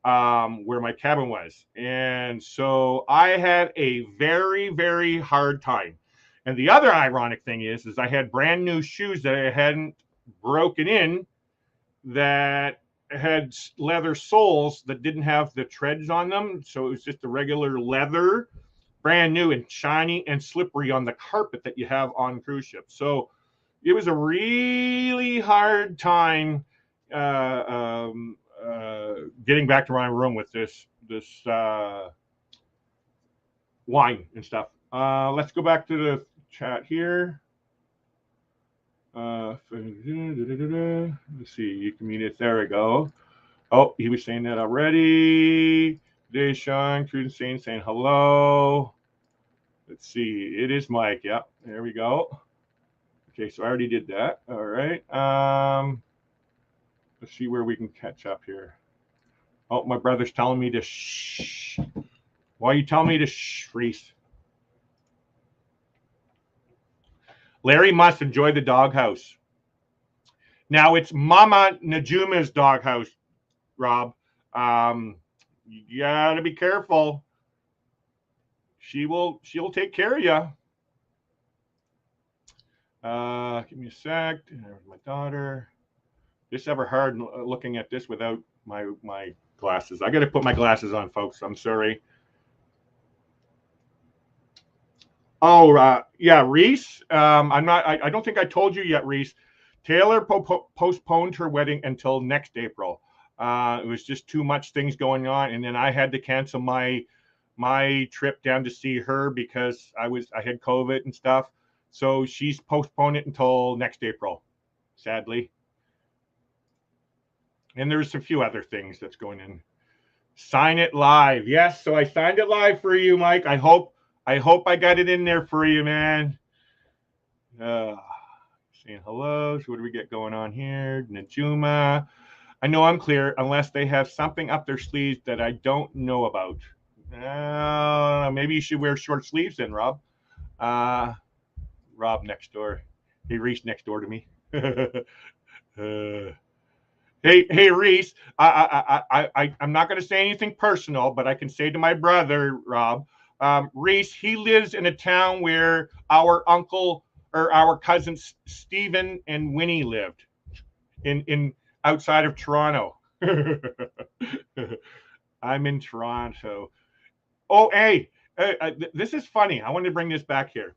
where my cabin was. And so I had a very, very hard time. And the other ironic thing is I had brand new shoes that I hadn't broken in, that had leather soles that didn't have the treads on them. So it was just a regular leather, brand new and shiny and slippery on the carpet that you have on cruise ships. So it was a really hard time getting back to my room with this wine and stuff. Let's go back to the chat here. Let's see, you can meet it. There we go. Oh, he was saying that already. Today, Sean, Crude saying hello. Let's see, it is Mike. Yep, there we go. Okay, so I already did that. All right. Let's see where we can catch up here. Oh, my brother's telling me to shh. Why are you telling me to shh, Reese? Larry must enjoy the doghouse. Now it's Mama Najuma's doghouse, Rob. You gotta be careful. She'll take care of you. Give me a sec. There's my daughter. It's ever hard looking at this without my glasses. I got to put my glasses on, folks. I'm sorry. Oh, yeah, Reese. I don't think I told you yet, Reese. Taylor postponed her wedding until next April. It was just too much things going on, and then I had to cancel my trip down to see her because I had COVID and stuff. So she's postponed it until next April, sadly. And there's a few other things that's going in. Sign it live. Yes, so I signed it live for you, Mike. I hope I got it in there for you, man. Saying hello. So what do we get going on here? Najuma. I know I'm clear unless they have something up their sleeves that I don't know about. Maybe you should wear short sleeves then, Rob. Rob next door. Hey, Reese next door to me. Hey, Reese. I'm not going to say anything personal, but I can say to my brother, Rob, Reese, he lives in a town where our uncle or our cousins Stephen and Winnie lived in outside of Toronto. I'm in Toronto. Oh, hey, this is funny. I wanted to bring this back here.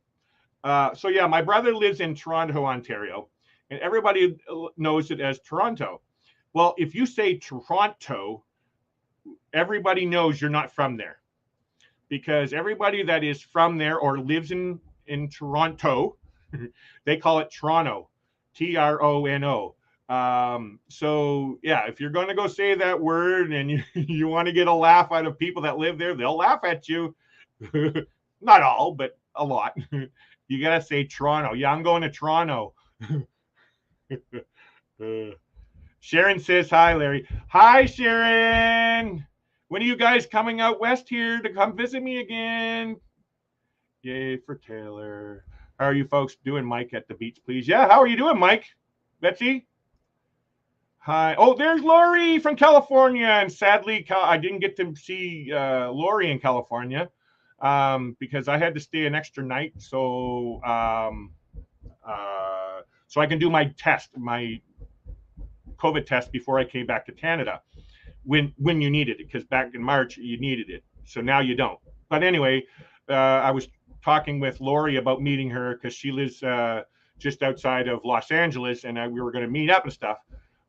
So yeah, my brother lives in Toronto, Ontario, and everybody knows it as Toronto. Well, if you say Toronto, everybody knows you're not from there, because everybody that is from there or lives in Toronto, they call it Toronto, Trono. So yeah, if you're going to go say that word and you want to get a laugh out of people that live there, they'll laugh at you. Not all, but a lot. You got to say Toronto. Yeah, I'm going to Toronto. Sharon says hi, Larry. Hi, Sharon. When are you guys coming out west here to come visit me again? Yay for Taylor. How are you folks doing, Mike, at the beach, please? Yeah, how are you doing, Mike? Betsy? Hi. Oh, there's Lori from California. And sadly, I didn't get to see Lori in California because I had to stay an extra night. So I can do my test, my COVID test before I came back to Canada when you needed it, because back in March you needed it. So now you don't. But anyway, I was talking with Lori about meeting her because she lives just outside of Los Angeles, and we were going to meet up and stuff.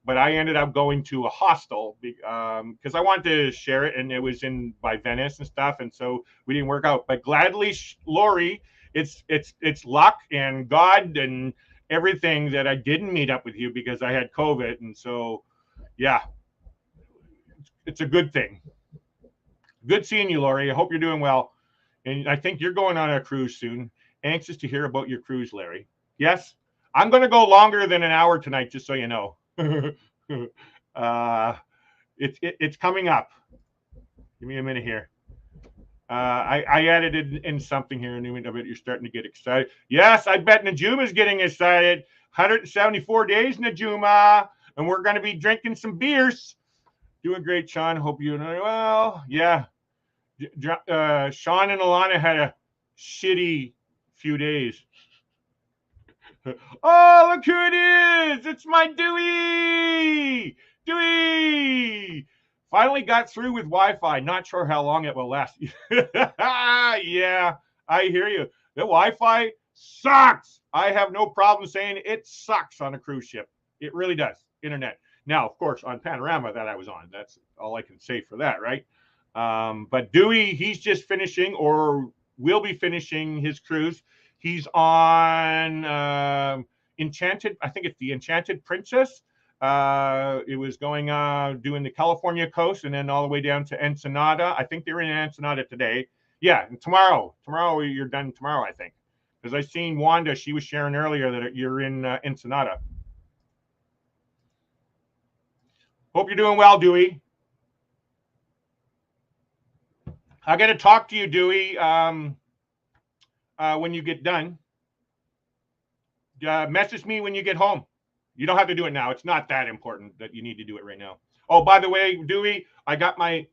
But I ended up going to a hostel because I wanted to share it, and it was in by Venice and stuff, and so we didn't work out. But gladly, Lori, it's luck and God and everything that I didn't meet up with you because I had COVID. And so, yeah, it's a good thing. Good seeing you, Lori. I hope you're doing well. And I think you're going on a cruise soon. Anxious to hear about your cruise, Larry. Yes, I'm going to go longer than an hour tonight, just so you know. It's coming up. Give me a minute here. I added in something here, and I bet you're starting to get excited. Yes, I bet Najuma's getting excited. 174 days, Najuma, and we're going to be drinking some beers. Doing great, Sean. Hope you're doing well. Yeah. Sean and Alana had a shitty few days. Oh, look who it is. It's my Dewey. Dewey. Finally got through with Wi-Fi. Not sure how long it will last. Yeah, I hear you. The Wi-Fi sucks. I have no problem saying it sucks on a cruise ship. It really does. Internet. Now, of course, on Panorama that I was on. That's all I can say for that, right? But Dewey, he's just finishing or will be finishing his cruise. He's on Enchanted. I think it's the Enchanted Princess. It was going doing the California coast and then all the way down to Ensenada. I think they're in Ensenada today. Yeah, and tomorrow you're done tomorrow, I think. Because I seen Wanda, she was sharing earlier that you're in Ensenada. Hope you're doing well, Dewey. I got to talk to you, Dewey, when you get done. Message me when you get home. You don't have to do it now. It's not that important that you need to do it right now. Oh, by the way, Dewey, I got my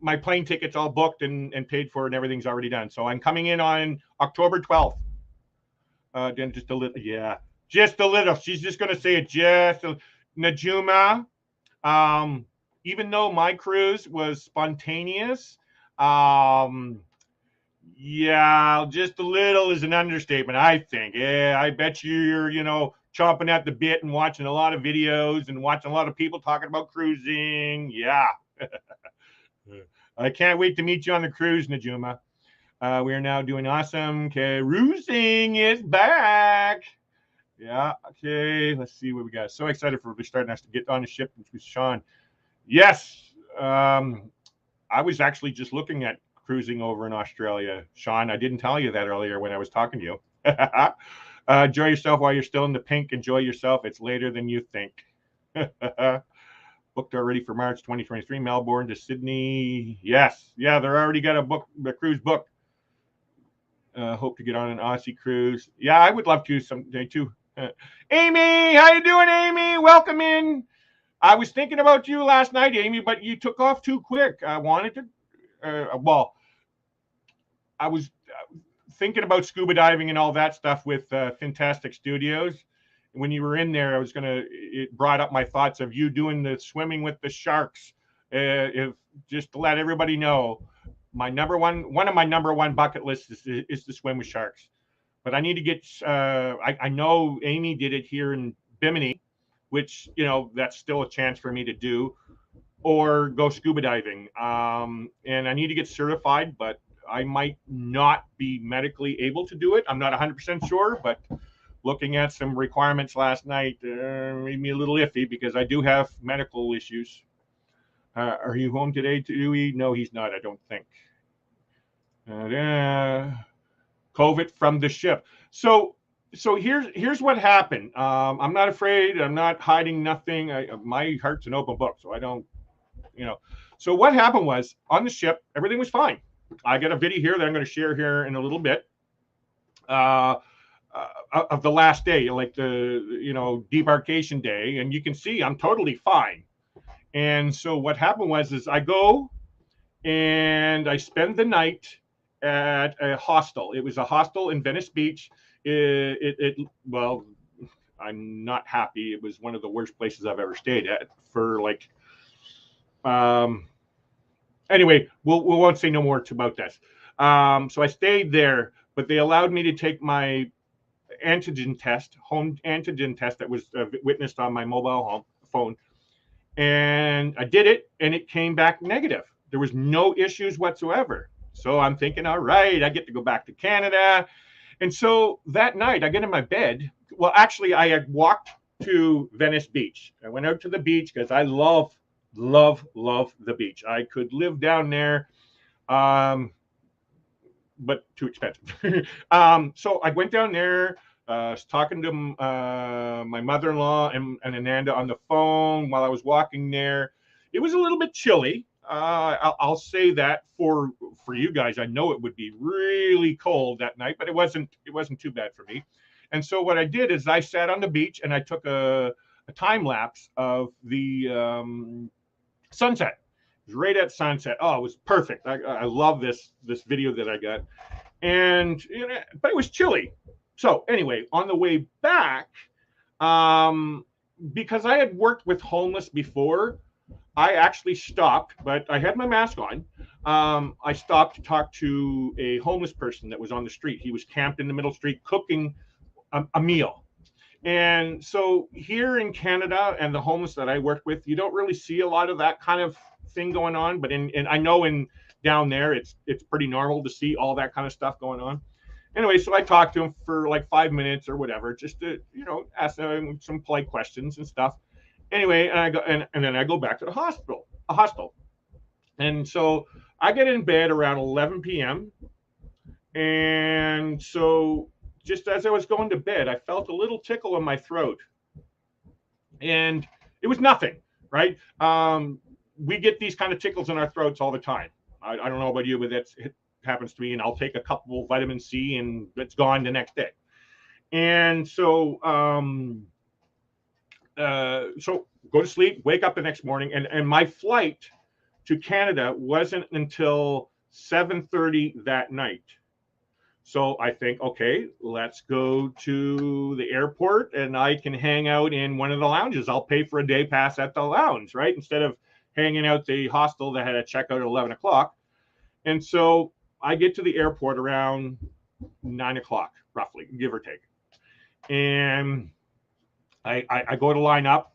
my plane tickets all booked and paid for, and everything's already done. So I'm coming in on October 12th. Then just a little, yeah, just a little. She's just gonna say it just a, Najuma. Even though my cruise was spontaneous, yeah, just a little is an understatement, I think. Yeah, I bet you're, chomping at the bit and watching a lot of videos and watching a lot of people talking about cruising. Yeah. I can't wait to meet you on the cruise, Najuma. We are now doing awesome. Cruising is back. Yeah. Okay. Let's see what we got. So excited for starting us to get on the ship with Sean. Yes. I was actually just looking at cruising over in Australia. Sean, I didn't tell you that earlier when I was talking to you. Enjoy yourself while you're still in the pink. Enjoy yourself. It's later than you think. booked already for March 2023, Melbourne to Sydney. Yes, yeah, they're already got a cruise booked. Hope to get on an Aussie cruise. Yeah, I would love to someday too. Amy, how you doing, Amy? Welcome in. I was thinking about you last night, Amy, but you took off too quick. I wanted to, I was thinking about scuba diving and all that stuff with Fantastic Studios. When you were in there, it brought up my thoughts of you doing the swimming with the sharks. If just to let everybody know, one of my number one bucket lists is to swim with sharks. But I need to get, I know Amy did it here in Bimini, which, that's still a chance for me to do, or go scuba diving. And I need to get certified, but I might not be medically able to do it. I'm not 100% sure, but looking at some requirements last night made me a little iffy because I do have medical issues. Are you home today, Dewey? No, he's not, I don't think. COVID from the ship. So here's what happened. I'm not afraid. I'm not hiding nothing. My heart's an open book, so I don't, So what happened was on the ship, everything was fine. I got a video here that I'm going to share here in a little bit of the last day, like the debarkation day, and you can see I'm totally fine. And so what happened was I go and I spend the night at a hostel. It was a hostel in Venice Beach. Well, I'm not happy. It was one of the worst places I've ever stayed at for like. Anyway, we won't say no more about this. So I stayed there, but they allowed me to take my antigen test, home antigen test that was witnessed on my mobile phone. And I did it, and it came back negative. There was no issues whatsoever. So I'm thinking, all right, I get to go back to Canada. And so that night, I get in my bed. Well, actually, I had walked to Venice Beach. I went out to the beach because I love the beach. I could live down there, but too expensive. So I went down there, was talking to my mother-in-law and Ananda on the phone while I was walking there. It was a little bit chilly. I'll say that for you guys. I know it would be really cold that night, but it wasn't too bad for me. And so what I did is I sat on the beach and I took a time lapse of the sunset. It was right at sunset. Oh, it was perfect. I love this video that I got. And but it was chilly. So anyway, on the way back, because I had worked with homeless before, I actually stopped, but I had my mask on. I stopped to talk to a homeless person that was on the street. He was camped in the middle street cooking a meal. And so here in Canada and the homeless that I work with, you don't really see a lot of that kind of thing going on. But I know down there, it's pretty normal to see all that kind of stuff going on. Anyway, so I talked to him for like 5 minutes or whatever, just to, ask him some polite questions and stuff. Anyway, and I go and then I go back to the hostel. And so I get in bed around 11 p.m. And so just as I was going to bed, I felt a little tickle in my throat. And it was nothing, right? We get these kind of tickles in our throats all the time. I don't know about you, but it happens to me. And I'll take a couple of vitamin C and it's gone the next day. And so, so go to sleep, wake up the next morning. And my flight to Canada wasn't until 7:30 that night. So I think, okay, let's go to the airport and I can hang out in one of the lounges. I'll pay for a day pass at the lounge, right? Instead of hanging out the hostel that had a checkout at 11 o'clock. And so I get to the airport around 9 o'clock, roughly, give or take. And I go to line up.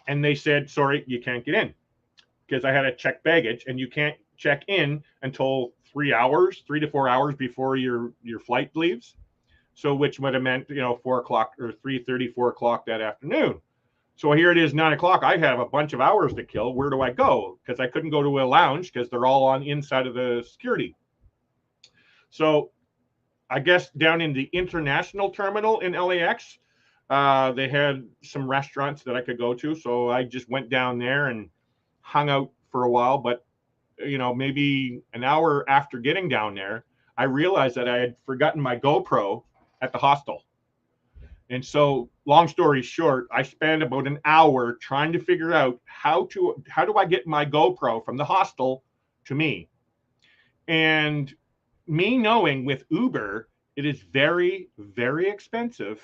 And they said, sorry, you can't get in. Because I had to check baggage and you can't check in until 3 to 4 hours before your flight leaves. So which would have meant, 4 o'clock or 3:30, 4 o'clock that afternoon. So here it is, 9 o'clock. I have a bunch of hours to kill. Where do I go? Because I couldn't go to a lounge because they're all on inside of the security. So I guess down in the international terminal in LAX, They had some restaurants that I could go to, so I just went down there and hung out for a while. But maybe an hour after getting down there, I realized that I had forgotten my GoPro at the hostel. And so, long story short, I spent about an hour trying to figure out how do I get my GoPro from the hostel to me. And me knowing with Uber, it is very, very expensive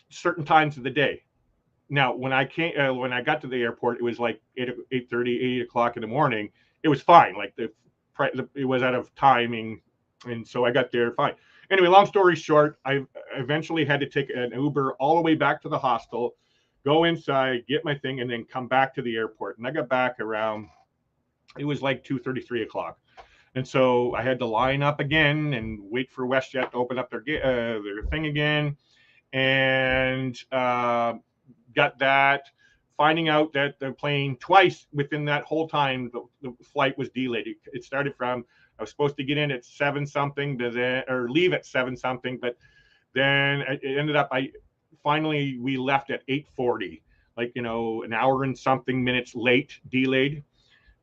certain times of the day. Now, when I got to the airport, it was like 8:30, 8 o'clock in the morning. It was fine. Like it was out of timing, and so I got there fine. Anyway, long story short, I eventually had to take an Uber all the way back to the hostel, go inside, get my thing, and then come back to the airport. And I got back around, it was like 2:30, 3 o'clock. And so I had to line up again and wait for WestJet to open up their thing again. And got that, finding out that the plane twice within that whole time, the flight was delayed. It started from, I was supposed to get in at 7 something, or leave at 7 something, but then it ended up, we left at 8:40, like, an hour and something minutes late, delayed.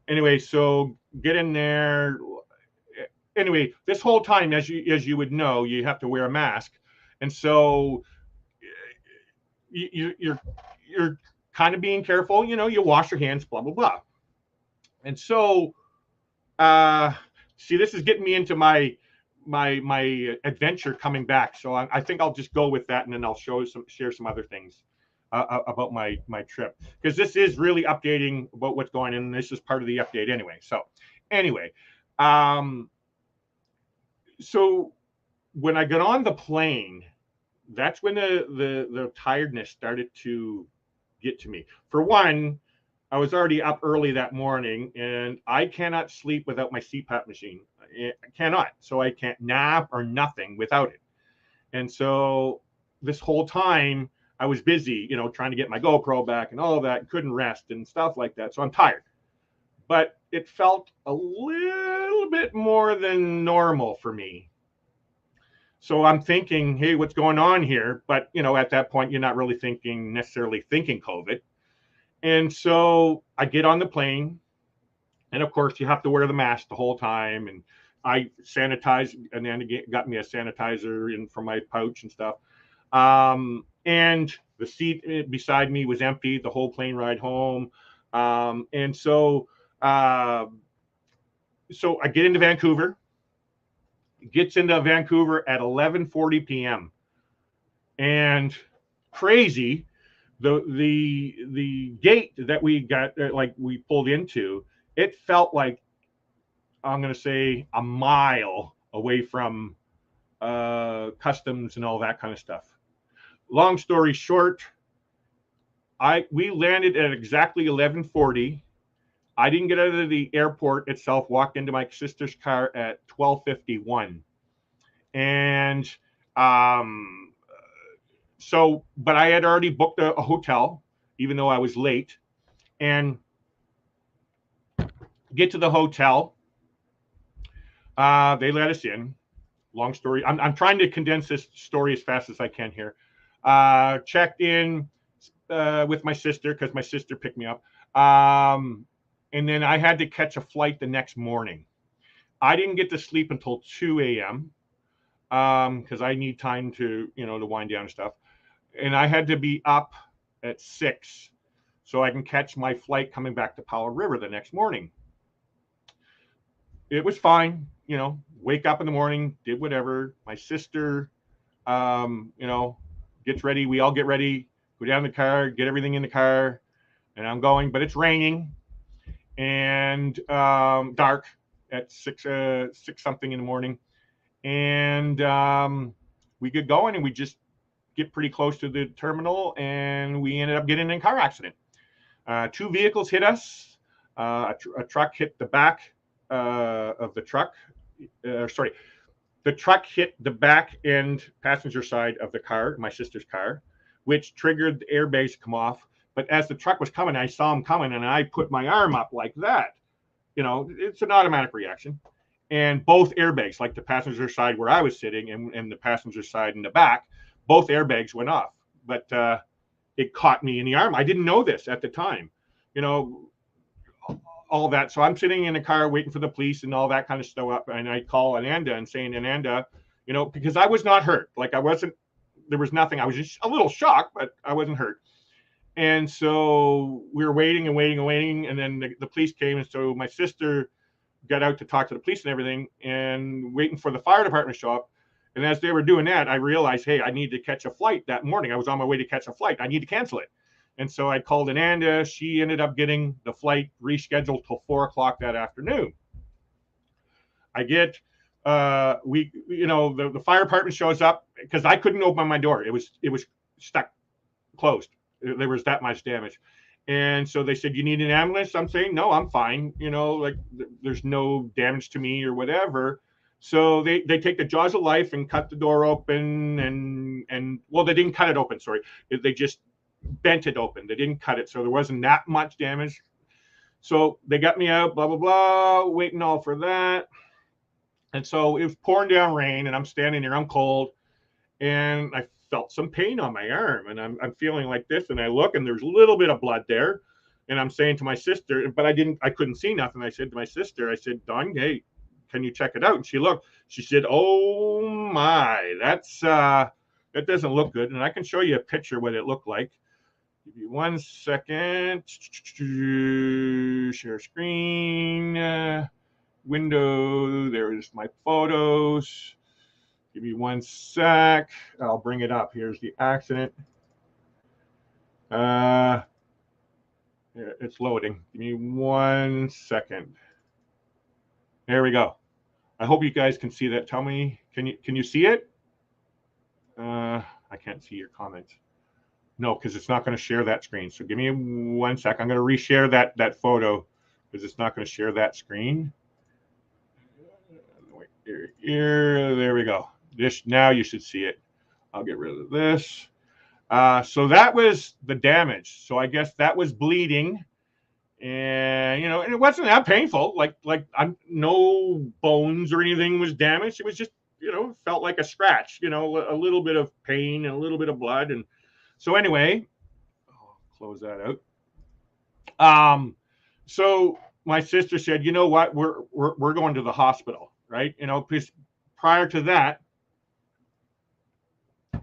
Anyway, so get in there. Anyway, this whole time, as you would know, you have to wear a mask. And so you're kind of being careful, you wash your hands, blah, blah, blah. And so, see, this is getting me into my adventure coming back. So I think I'll just go with that, and then I'll share some other things about my trip, because this is really updating about what's going on, and this is part of the update anyway. So anyway, so when I got on the plane, that's when the tiredness started to get to me. For one, I was already up early that morning, and I cannot sleep without my CPAP machine. I cannot. So I can't nap or nothing without it. And so this whole time I was busy, trying to get my GoPro back and all of that, couldn't rest and stuff like that. So I'm tired. But it felt a little bit more than normal for me. So I'm thinking, hey, what's going on here? But, at that point, you're not really necessarily thinking COVID. And so I get on the plane, and of course you have to wear the mask the whole time. And I sanitized, and then got me a sanitizer from my pouch and stuff. And the seat beside me was empty the whole plane ride home. And so I get into Vancouver. Gets into Vancouver at 11:40 p.m. and crazy, the gate that we got, we pulled into, it felt like, I'm going to say, a mile away from customs and all that kind of stuff. Long story short, we landed at exactly 11:40. I didn't get out of the airport itself, walked into my sister's car at 12:51. And but I had already booked a hotel, even though I was late. And get to the hotel. They let us in. Long story. I'm trying to condense this story as fast as I can here. Checked in with my sister, because my sister picked me up. And then I had to catch a flight the next morning. I didn't get to sleep until 2 a.m. Because I need time to, to wind down and stuff. And I had to be up at 6 so I can catch my flight coming back to Powell River the next morning. It was fine, wake up in the morning, did whatever. My sister, gets ready. We all get ready, go down the car, get everything in the car, and I'm going, but it's raining and dark at 6 something in the morning. And we get going, and we just get pretty close to the terminal, and we ended up getting in a car accident. 2 vehicles hit us. A truck hit the back of the truck. The truck hit the back end passenger side of the car, my sister's car, which triggered the airbags to come off. But as the truck was coming, I saw him coming, and I put my arm up like that. It's an automatic reaction. And both airbags, like the passenger side where I was sitting and the passenger side in the back, both airbags went off, but it caught me in the arm. I didn't know this at the time, you know, all that. So I'm sitting in a car waiting for the police and all that kind of stuff up. And I call Ananda and saying, Ananda, you know, because I was not hurt. Like I wasn't, there was nothing. I was just a little shocked, but I wasn't hurt. And so we were waiting and waiting and waiting. And then the police came. And so my sister got out to talk to the police and everything and waiting for the fire department to show up. And as they were doing that, I realized, hey, I need to catch a flight that morning. I was on my way to catch a flight. I need to cancel it. And so I called Ananda. She ended up getting the flight rescheduled till 4 o'clock that afternoon. I get, the fire department shows up because I couldn't open my door. It was stuck, closed. There was that much damage. And so they said, you need an ambulance? I'm saying, no, I'm fine. You know, like there's no damage to me or whatever. So they take the jaws of life and cut the door open and well, they didn't cut it open. Sorry. They just bent it open. They didn't cut it. So there wasn't that much damage. So they got me out, blah, blah, blah, waiting all for that. And so it was pouring down rain and I'm standing there, I'm cold. And I felt some pain on my arm and I'm feeling like this. And I look and there's a little bit of blood there. And I'm saying to my sister, but I couldn't see nothing. I said to my sister, I said, Dawn, hey, can you check it out? And she looked, she said, oh my, that doesn't look good. And I can show you a picture what it looked like. Give me 1 second. Share screen, window. There's my photos. Give me 1 sec. I'll bring it up. Here's the accident. It's loading. Give me 1 second. There we go. I hope you guys can see that. Tell me, can you see it? I can't see your comments. No, because it's not going to share that screen. So give me 1 sec. I'm going to reshare that photo because it's not going to share that screen. Here, there we go. This now you should see it. I'll get rid of this. So that was the damage. So I guess that was bleeding, and and it wasn't that painful. Like no bones or anything was damaged. It was just felt like a scratch. A little bit of pain and a little bit of blood. And so anyway, I'll close that out. So my sister said, you know what, we're going to the hospital, right? Because prior to that,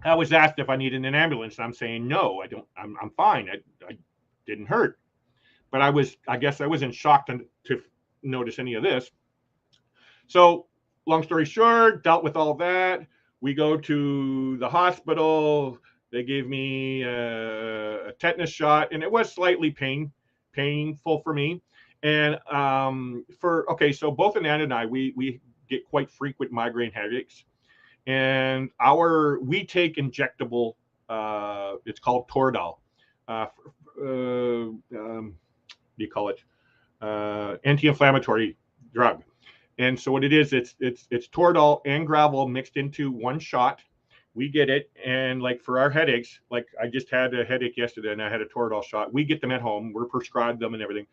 I was asked if I needed an ambulance. And I'm saying, no, I don't, I'm fine. I didn't hurt, but I guess I was in shock to notice any of this. So long story short, dealt with all that. We go to the hospital. They gave me a tetanus shot, and it was slightly painful for me. And so both Ananda and I, we get quite frequent migraine headaches, and we take injectable. It's called Toradol. What do you call it? Anti-inflammatory drug. And so what it is, it's Toradol and gravel mixed into one shot. We get it, and like for our headaches, like I just had a headache yesterday and I had a Toradol shot. We get them at home. We're prescribed them and everything.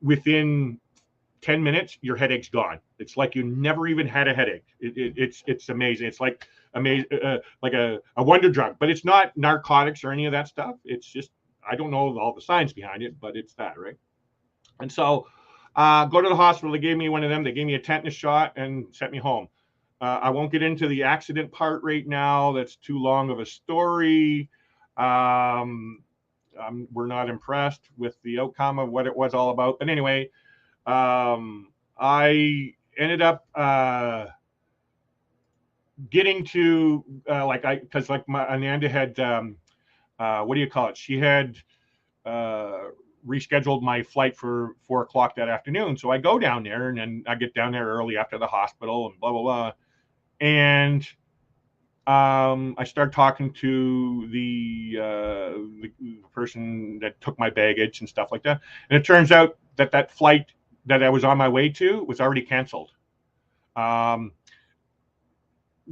Within 10 minutes, your headache's gone. It's like you never even had a headache. It's amazing. It's like like a wonder drug, but it's not narcotics or any of that stuff. It's just, I don't know all the science behind it, but it's that, right? And so go to the hospital. They gave me one of them. They gave me a tetanus shot and sent me home. I won't get into the accident part right now. That's too long of a story. We're not impressed with the outcome of what it was all about. But anyway, I ended up getting to because my Ananda had what do you call it? She had rescheduled my flight for 4 o'clock that afternoon. So I go down there, and then I get down there early after the hospital and blah blah blah. And I start talking to the person that took my baggage and stuff like that. And it turns out that flight that I was on my way to was already canceled. For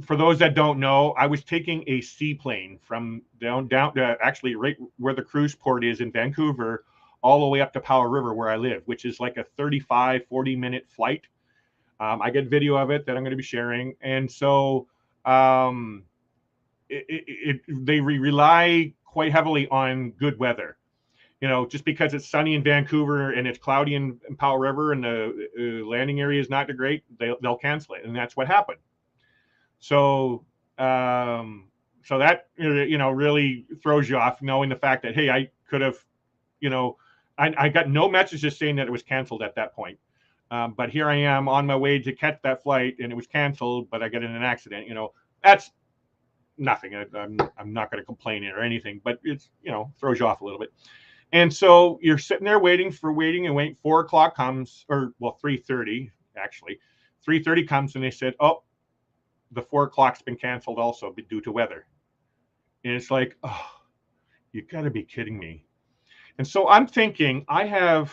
those that don't know, I was taking a seaplane from down to actually right where the cruise port is in Vancouver, all the way up to Powell River where I live, which is like a 35-40 minute flight. I get video of it that I'm going to be sharing. And so they rely quite heavily on good weather. Just because it's sunny in Vancouver and it's cloudy in Powell River and the landing area is not great, they'll cancel it, and that's what happened. So that really throws you off, knowing the fact that, hey, I could have, I got no messages saying that it was canceled at that point. But here I am on my way to catch that flight, and it was canceled, but I got in an accident. That's nothing. I'm not going to complain or anything, but it's, throws you off a little bit. And so you're sitting there waiting. 4 o'clock comes, or 3:30 actually. 3:30 comes, and they said, oh, the 4 o'clock's been canceled also due to weather. And it's like, oh, you got to be kidding me. And so I'm thinking, I have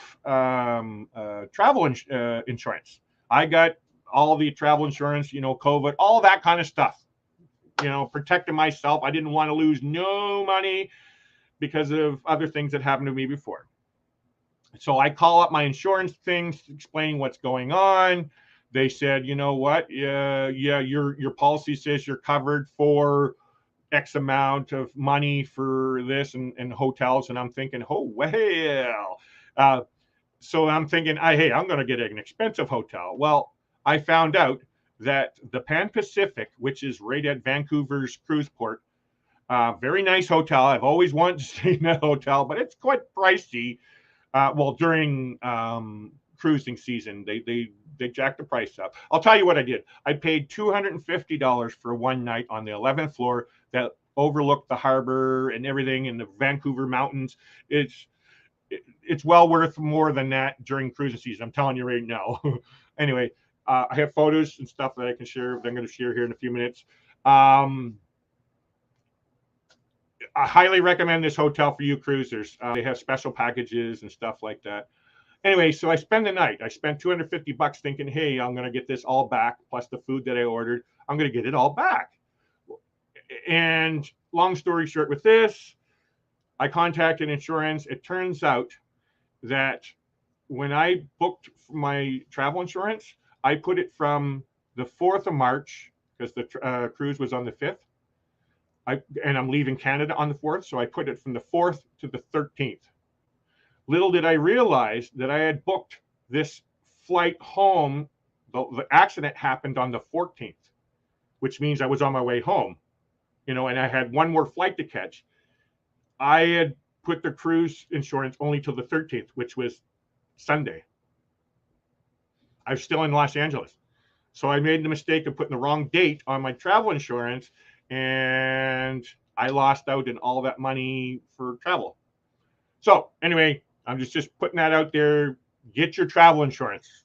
travel insurance. I got all the travel insurance, COVID, all that kind of stuff, protecting myself. I didn't want to lose no money because of other things that happened to me before. So I call up my insurance things, explaining what's going on. They said, you know what? Yeah, your policy says you're covered for X amount of money for this and hotels. And I'm thinking, oh, well. So I'm thinking, hey, I'm going to get an expensive hotel. Well, I found out that the Pan Pacific, which is right at Vancouver's cruise port, very nice hotel. I've always wanted to stay in that hotel, but it's quite pricey. During cruising season, they jacked the price up. I'll tell you what I did. I paid $250 for one night on the 11th floor that overlooked the harbor and everything in the Vancouver mountains. It's well worth more than that during cruising season. I'm telling you right now. Anyway, I have photos and stuff that I can share. That I'm going to share here in a few minutes. I highly recommend this hotel for you cruisers. They have special packages and stuff like that. Anyway, so I spend the night. I spent $250 thinking, hey, I'm going to get this all back, plus the food that I ordered. I'm going to get it all back. And long story short with this, I contacted insurance. It turns out that when I booked my travel insurance, I put it from the 4th of March, because the cruise was on the 5th. And I'm leaving Canada on the 4th, so I put it from the 4th to the 13th. Little did I realize that I had booked this flight home. The accident happened on the 14th, which means I was on my way home, and I had one more flight to catch. I had put the cruise insurance only till the 13th, which was Sunday. I was still in Los Angeles. So I made the mistake of putting the wrong date on my travel insurance, and I lost out in all that money for travel. So anyway, I'm just putting that out there. Get your travel insurance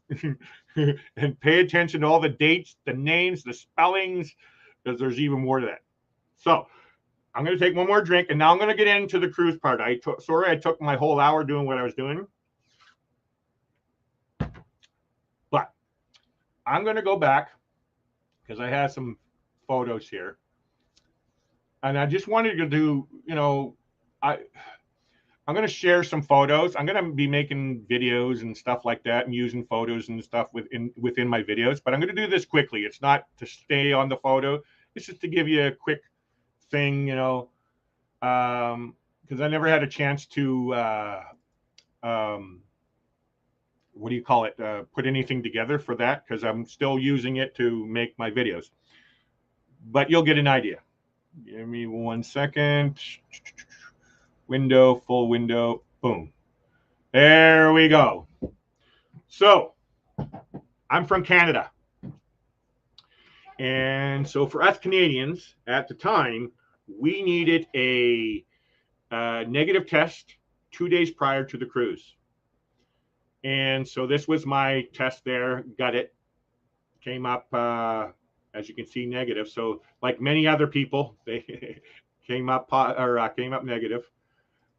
and pay attention to all the dates, the names, the spellings, because there's even more to that. So I'm going to take one more drink, and now I'm going to get into the cruise part. I took my whole hour doing what I was doing. But I'm going to go back because I have some photos here. And I just wanted to do, I'm going to share some photos. I'm going to be making videos and stuff like that and using photos and stuff within my videos. But I'm going to do this quickly. It's not to stay on the photo. It's just to give you a quick thing, because I never had a chance to, put anything together for that, because I'm still using it to make my videos. But you'll get an idea. Give me 1 second. Window, full window, boom. There we go. So I'm from Canada. And so for us Canadians at the time, we needed a negative test 2 days prior to the cruise. And so this was my test there, got it, came up, as you can see, negative. So like many other people, they came up negative.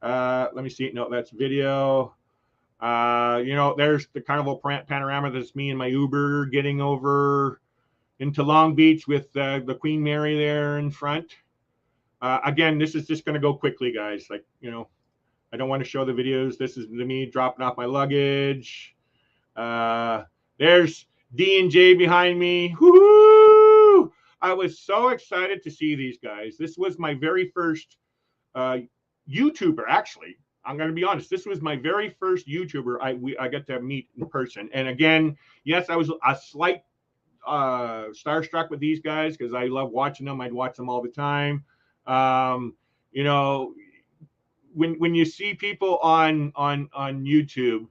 Let me see. No, that's video. There's the Carnival Panorama. That's me and my Uber getting over into Long Beach with the Queen Mary there in front. Again, this is just going to go quickly, guys. Like, I don't want to show the videos. This is me dropping off my luggage. There's D&J behind me. Woo-hoo! I was so excited to see these guys. This was my very first YouTuber, actually. I'm going to be honest. This was my very first YouTuber I got to meet in person. And again, yes, I was a slight starstruck with these guys because I love watching them. I'd watch them all the time. You know, when you see people on YouTube,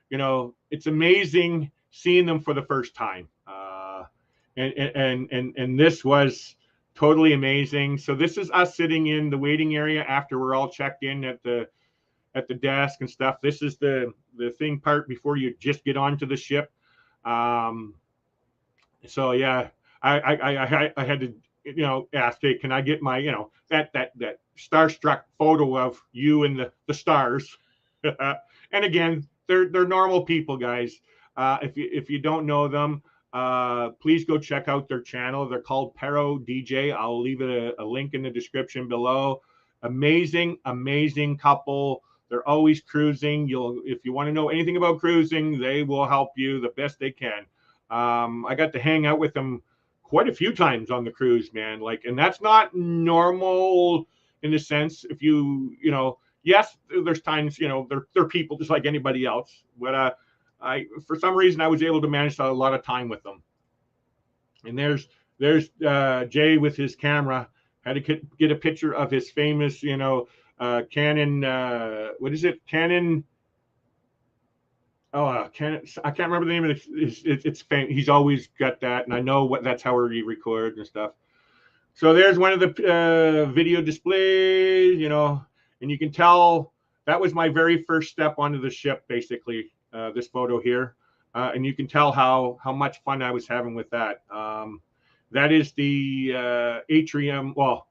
you know, it's amazing seeing them for the first time. And this was totally amazing. So this is us sitting in the waiting area after we're all checked in at the desk and stuff. This is the thing part before you just get onto the ship. So yeah, I had to, you know, ask, hey, can I get my, you know, that starstruck photo of you and the stars? And again, they're normal people, guys. If you don't know them, please go check out their channel. They're called Pero DJ. I'll leave it a link in the description below. Amazing couple. They're always cruising. If you want to know anything about cruising, they will help you the best they can. I got to hang out with them quite a few times on the cruise, man. Like, and that's not normal in the sense, if you know, yes, there's times, you know, they're people just like anybody else. But for some reason, I was able to manage a lot of time with them. And there's Jay with his camera. Had to get a picture of his famous, you know, Canon. What is it? Canon. Oh, Canon. I can't remember the name of it. It's famous. He's always got that, and I know that's how he records and stuff. So there's one of the video displays, you know, and you can tell that was my very first step onto the ship, basically. This photo here, and you can tell how much fun I was having with that. That is the atrium. Well,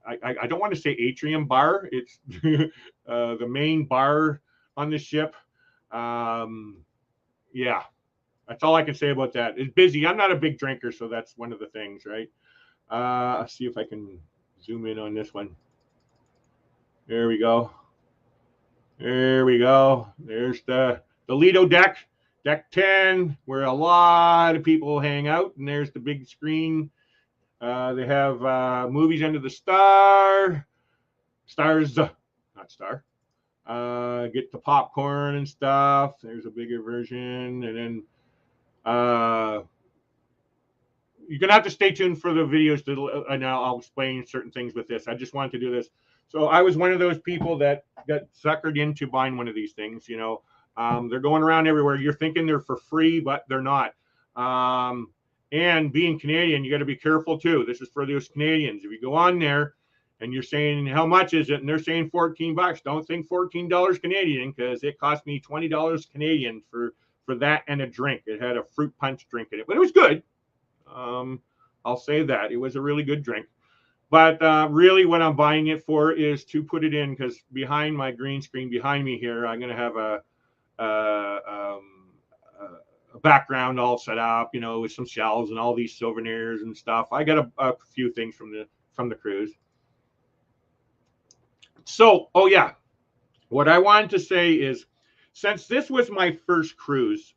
I don't want to say atrium bar. It's the main bar on the ship. Yeah, that's all I can say about that. It's busy. I'm not a big drinker, so that's one of the things, right? Let's see if I can zoom in on this one. There we go. There we go. There's the LOTO deck, deck 10, where a lot of people hang out. And there's the big screen. They have movies under the stars, not star. Get the popcorn and stuff. There's a bigger version. And then you're going to have to stay tuned for the videos, and I'll explain certain things with this. I just wanted to do this. So I was one of those people that got suckered into buying one of these things. You know, they're going around everywhere. You're thinking they're for free, but they're not. And being Canadian, you got to be careful too. This is for those Canadians. If you go on there and you're saying, how much is it? And they're saying $14. Don't think $14 Canadian, because it cost me $20 Canadian for that and a drink. It had a fruit punch drink in it, but it was good. I'll say that. It was a really good drink. But really what I'm buying it for is to put it in, because behind my green screen behind me here, I'm going to have a background all set up, you know, with some shelves and all these souvenirs and stuff. I got a few things from the cruise. So, oh yeah, what I wanted to say is, since this was my first cruise,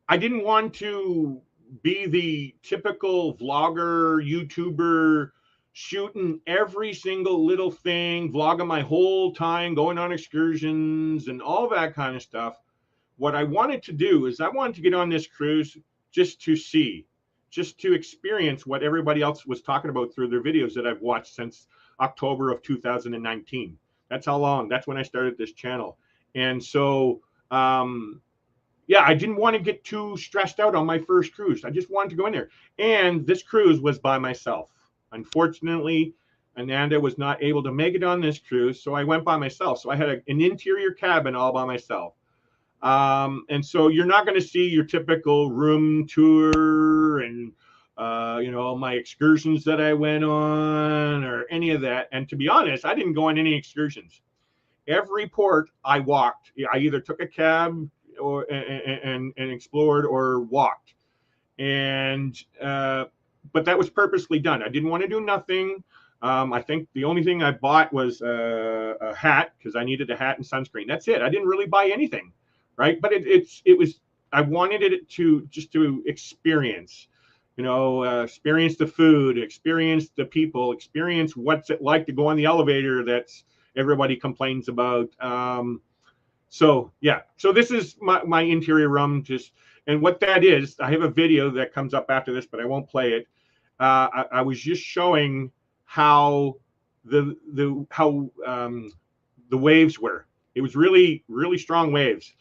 I didn't want to be the typical vlogger, YouTuber, shooting every single little thing, vlogging my whole time, going on excursions and all that kind of stuff. What I wanted to do is I wanted to get on this cruise just to see, just to experience what everybody else was talking about through their videos that I've watched since October of 2019. That's how long. That's when I started this channel. And so, yeah, I didn't want to get too stressed out on my first cruise. I just wanted to go in there. And this cruise was by myself. Unfortunately, Ananda was not able to make it on this cruise, so I went by myself. So I had an interior cabin all by myself. And so you're not going to see your typical room tour and, you know, my excursions that I went on or any of that. And to be honest, I didn't go on any excursions. Every port I walked. I either took a cab or and explored or walked. And but that was purposely done. I didn't want to do nothing. I think the only thing I bought was a hat, because I needed a hat and sunscreen. That's it. I didn't really buy anything, right? But it was, I wanted it to just to experience. you know, experience the food, experience the people, experience what's it like to go on the elevator that's everybody complains about. So yeah, so this is my interior room. Just, and what that is, I have a video that comes up after this, but I won't play it. I was just showing how the waves were. It was really, really strong waves,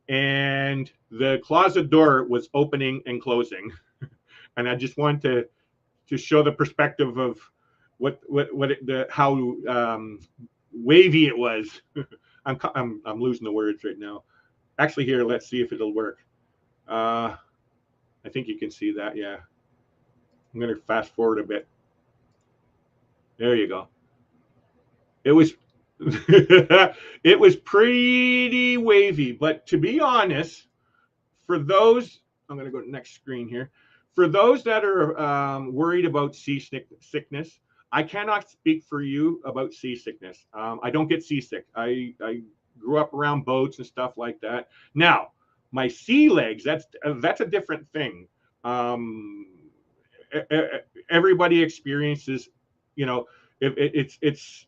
and the closet door was opening and closing. And I just wanted to show the perspective of how wavy it was. I'm losing the words right now. Actually, here, let's see if it'll work. I think you can see that. Yeah, I'm going to fast forward a bit. There you go. It was it was pretty wavy, but to be honest, for those, I'm going to go to the next screen here. For those that are worried about seasickness, I cannot speak for you about seasickness. I don't get seasick. I grew up around boats and stuff like that. Now, my sea legs, that's a different thing. Everybody experiences, you know, it's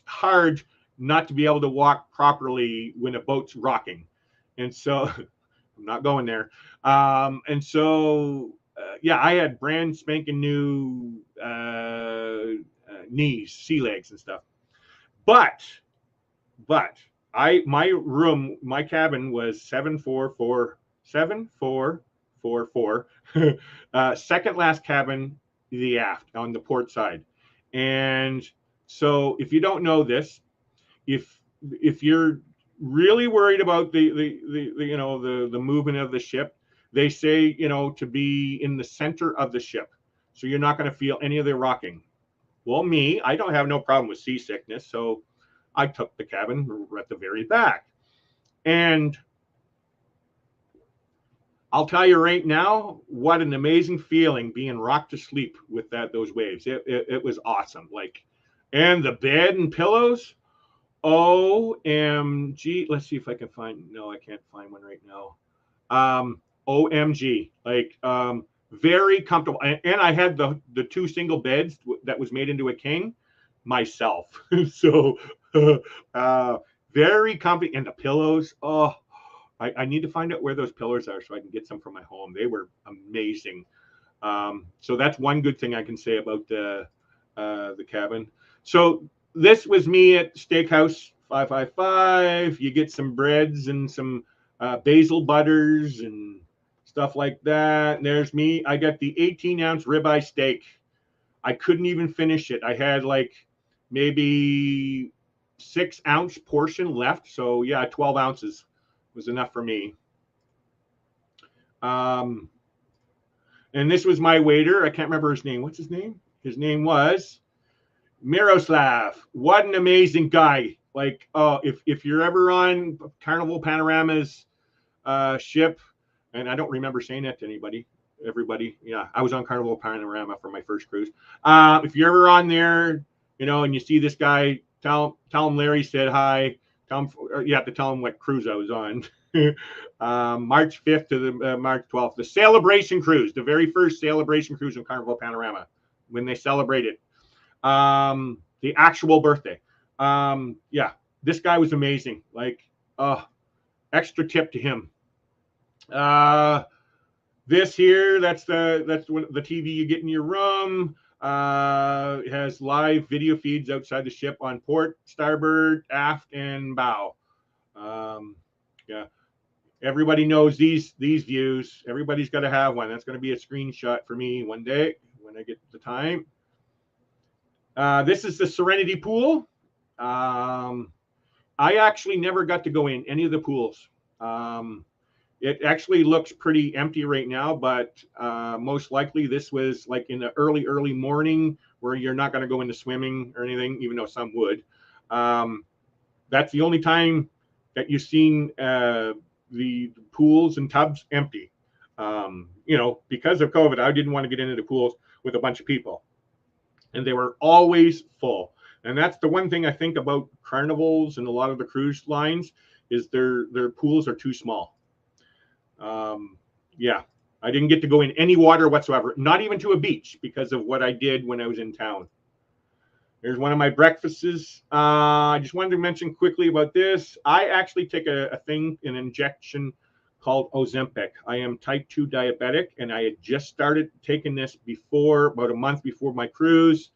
hard not to be able to walk properly when a boat's rocking, and so I'm not going there. And so yeah, I had brand spanking new knees, sea legs, and stuff. But my cabin was 7444, second last cabin, the aft on the port side. And so if you don't know this, if you're really worried about the movement of the ship, they say, you know, to be in the center of the ship, so you're not going to feel any of the rocking. Well, I don't have no problem with seasickness, so I took the cabin at the very back. And I'll tell you right now, what an amazing feeling being rocked to sleep with those waves. It was awesome. Like, and the bed and pillows, OMG. Let's see if I can find, no, I can't find one right now. OMG, like, very comfortable. And I had the two single beds that was made into a king myself. So very comfy. And the pillows, oh, I need to find out where those pillows are so I can get some from my home. They were amazing. So that's one good thing I can say about the cabin. So this was me at Steakhouse 555. You get some breads and some basil butters and stuff like that. And there's me. I got the 18-ounce ribeye steak. I couldn't even finish it. I had like maybe 6-ounce portion left. So yeah, 12 ounces was enough for me. And this was my waiter. I can't remember his name. What's his name? His name was Miroslav. What an amazing guy. Like, oh, if you're ever on Carnival Panorama's ship, and I don't remember saying that to everybody. Yeah, I was on Carnival Panorama for my first cruise. If you're ever on there, you know, and you see this guy, tell him Larry said hi. You have to tell him what cruise I was on. March 5th to the March 12th, the celebration cruise, the very first celebration cruise on Carnival Panorama, when they celebrated the actual birthday. Yeah, this guy was amazing. Like, extra tip to him. This here, that's the TV you get in your room. It has live video feeds outside the ship on port, starboard, aft, and bow. Yeah, everybody knows these views. Everybody's got to have one. That's going to be a screenshot for me one day when I get the time. This is the Serenity pool. I actually never got to go in any of the pools. It actually looks pretty empty right now, but most likely this was like in the early morning where you're not going to go into swimming or anything, even though some would. That's the only time that you've seen the pools and tubs empty. You know, because of COVID, I didn't want to get into the pools with a bunch of people, and they were always full. And that's the one thing I think about Carnivals and a lot of the cruise lines is their pools are too small. Yeah. I didn't get to go in any water whatsoever, not even to a beach, because of what I did when I was in town. Here's one of my breakfasts. I just wanted to mention quickly about this. I actually take an injection called Ozempic. I am type 2 diabetic, and I had just started taking this about a month before my cruise.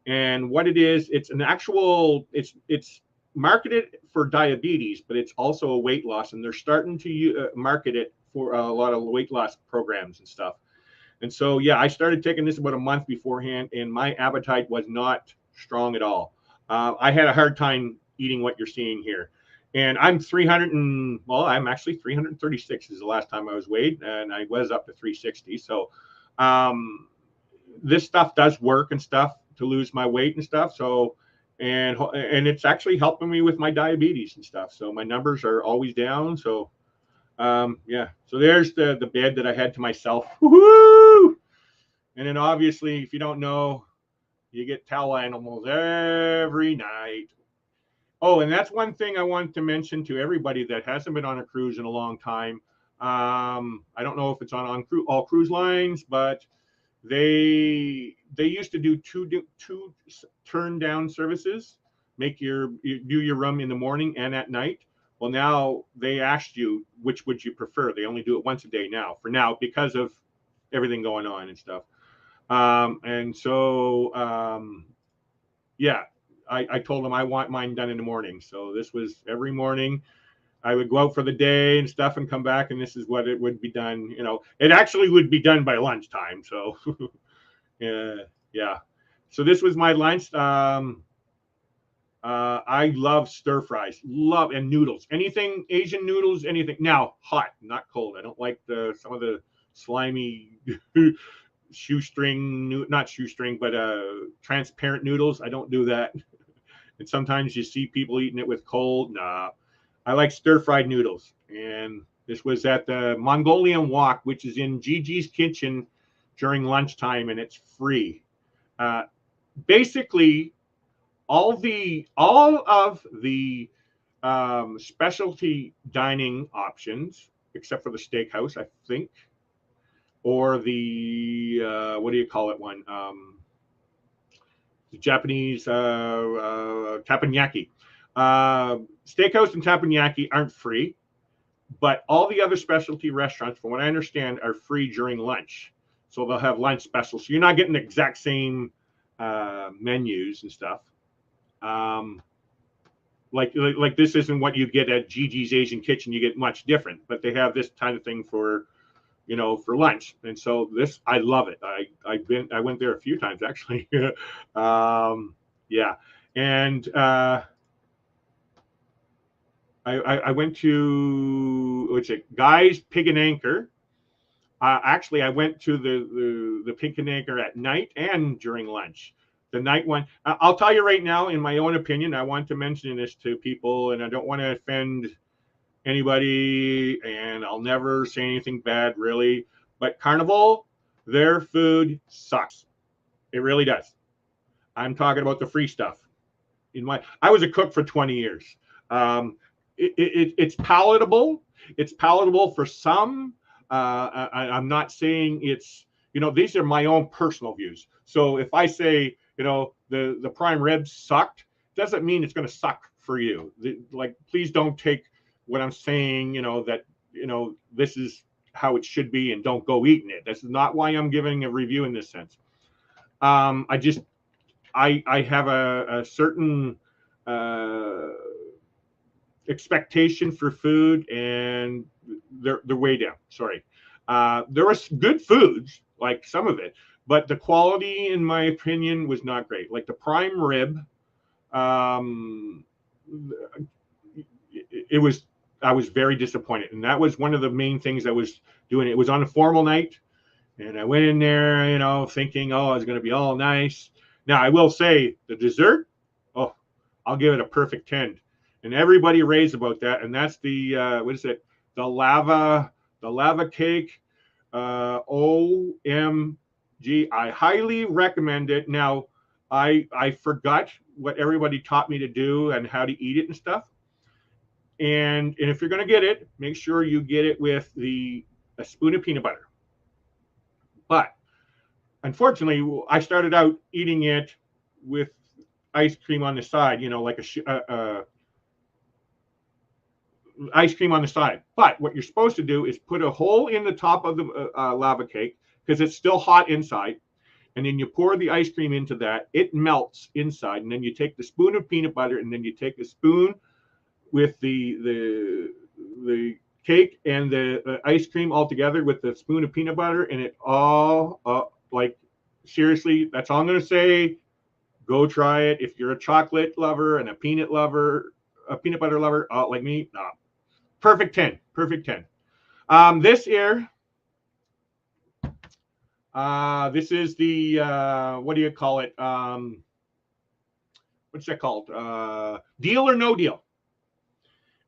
And what it is, it's an actual, it's marketed for diabetes, but it's also a weight loss, and they're starting to market it for a lot of weight loss programs and stuff. And so, yeah, I started taking this about a month beforehand, and my appetite was not strong at all. I had a hard time eating what you're seeing here. And I'm I'm actually 336 is the last time I was weighed, and I was up to 360. So this stuff does work and stuff to lose my weight and stuff. So, and it's actually helping me with my diabetes and stuff. So my numbers are always down. So, yeah. So there's the bed that I had to myself. Woo-hoo! And then obviously, if you don't know, you get towel animals every night. Oh, and that's one thing I wanted to mention to everybody that hasn't been on a cruise in a long time. I don't know if it's on all cruise lines, but they used to do two turn down services, do your room in the morning and at night. Well, now they asked you which would you prefer. They only do it once a day now because of everything going on and stuff. And so yeah, I told them I want mine done in the morning. So this was every morning. I would go out for the day and stuff and come back, and this is what it would be done. You know, it actually would be done by lunchtime. So, yeah. So this was my lunch. I love stir fries, and noodles, anything Asian noodles, anything. Now, hot, not cold. I don't like some of the slimy transparent noodles. I don't do that. And sometimes you see people eating it with cold. Nah, I like stir-fried noodles. And this was at the Mongolian Wok, which is in Gigi's Kitchen during lunchtime, and it's free. Basically, all of the specialty dining options, except for the steakhouse, I think, or the what do you call it one? The Japanese teppanyaki. Steakhouse and teppanyaki aren't free, but all the other specialty restaurants, from what I understand, are free during lunch. So they'll have lunch specials. So you're not getting the exact same menus and stuff. Like this isn't what you get at Gigi's Asian Kitchen. You get much different, but they have this kind of thing for lunch. And so this, I love it. I went there a few times actually. Yeah. And I went to, what's it, Guy's Pig and Anchor. Actually, I went to the Pig and Anchor at night and during lunch. The night one, I'll tell you right now, in my own opinion, I want to mention this to people, and I don't want to offend anybody, and I'll never say anything bad, really. But Carnival, their food sucks. It really does. I'm talking about the free stuff. I was a cook for 20 years. It's palatable. It's palatable for some. I'm not saying it's, these are my own personal views. So if I say, the prime ribs sucked, doesn't mean it's going to suck for you. Please don't take what I'm saying, that, this is how it should be and don't go eating it. That's not why I'm giving a review in this sense. I have a certain expectation for food, and they're way down. Sorry. There was good foods, like some of it, but the quality, in my opinion, was not great. Like the prime rib, I was very disappointed. And that was one of the main things I was doing. It was on a formal night, and I went in there, thinking, oh, it's going to be all nice. Now, I will say the dessert, oh, I'll give it a perfect 10. And everybody raves about that. And that's the, what is it? The lava cake. OMG. I highly recommend it. Now, I forgot what everybody taught me to do and how to eat it and stuff. And if you're going to get it, make sure you get it with a spoon of peanut butter. But unfortunately, I started out eating it with ice cream on the side, you know, like ice cream on the side. But what you're supposed to do is put a hole in the top of the lava cake because it's still hot inside. And then you pour the ice cream into that. It melts inside. And then you take the spoon of peanut butter, and then you take the spoon with the cake and the ice cream all together with the spoon of peanut butter, and it all like seriously, that's all I'm going to say. Go try it if you're a chocolate lover and a peanut butter lover like me. No. Perfect 10. Perfect 10. This here, this is the what do you call it? What's that called? Deal or no deal.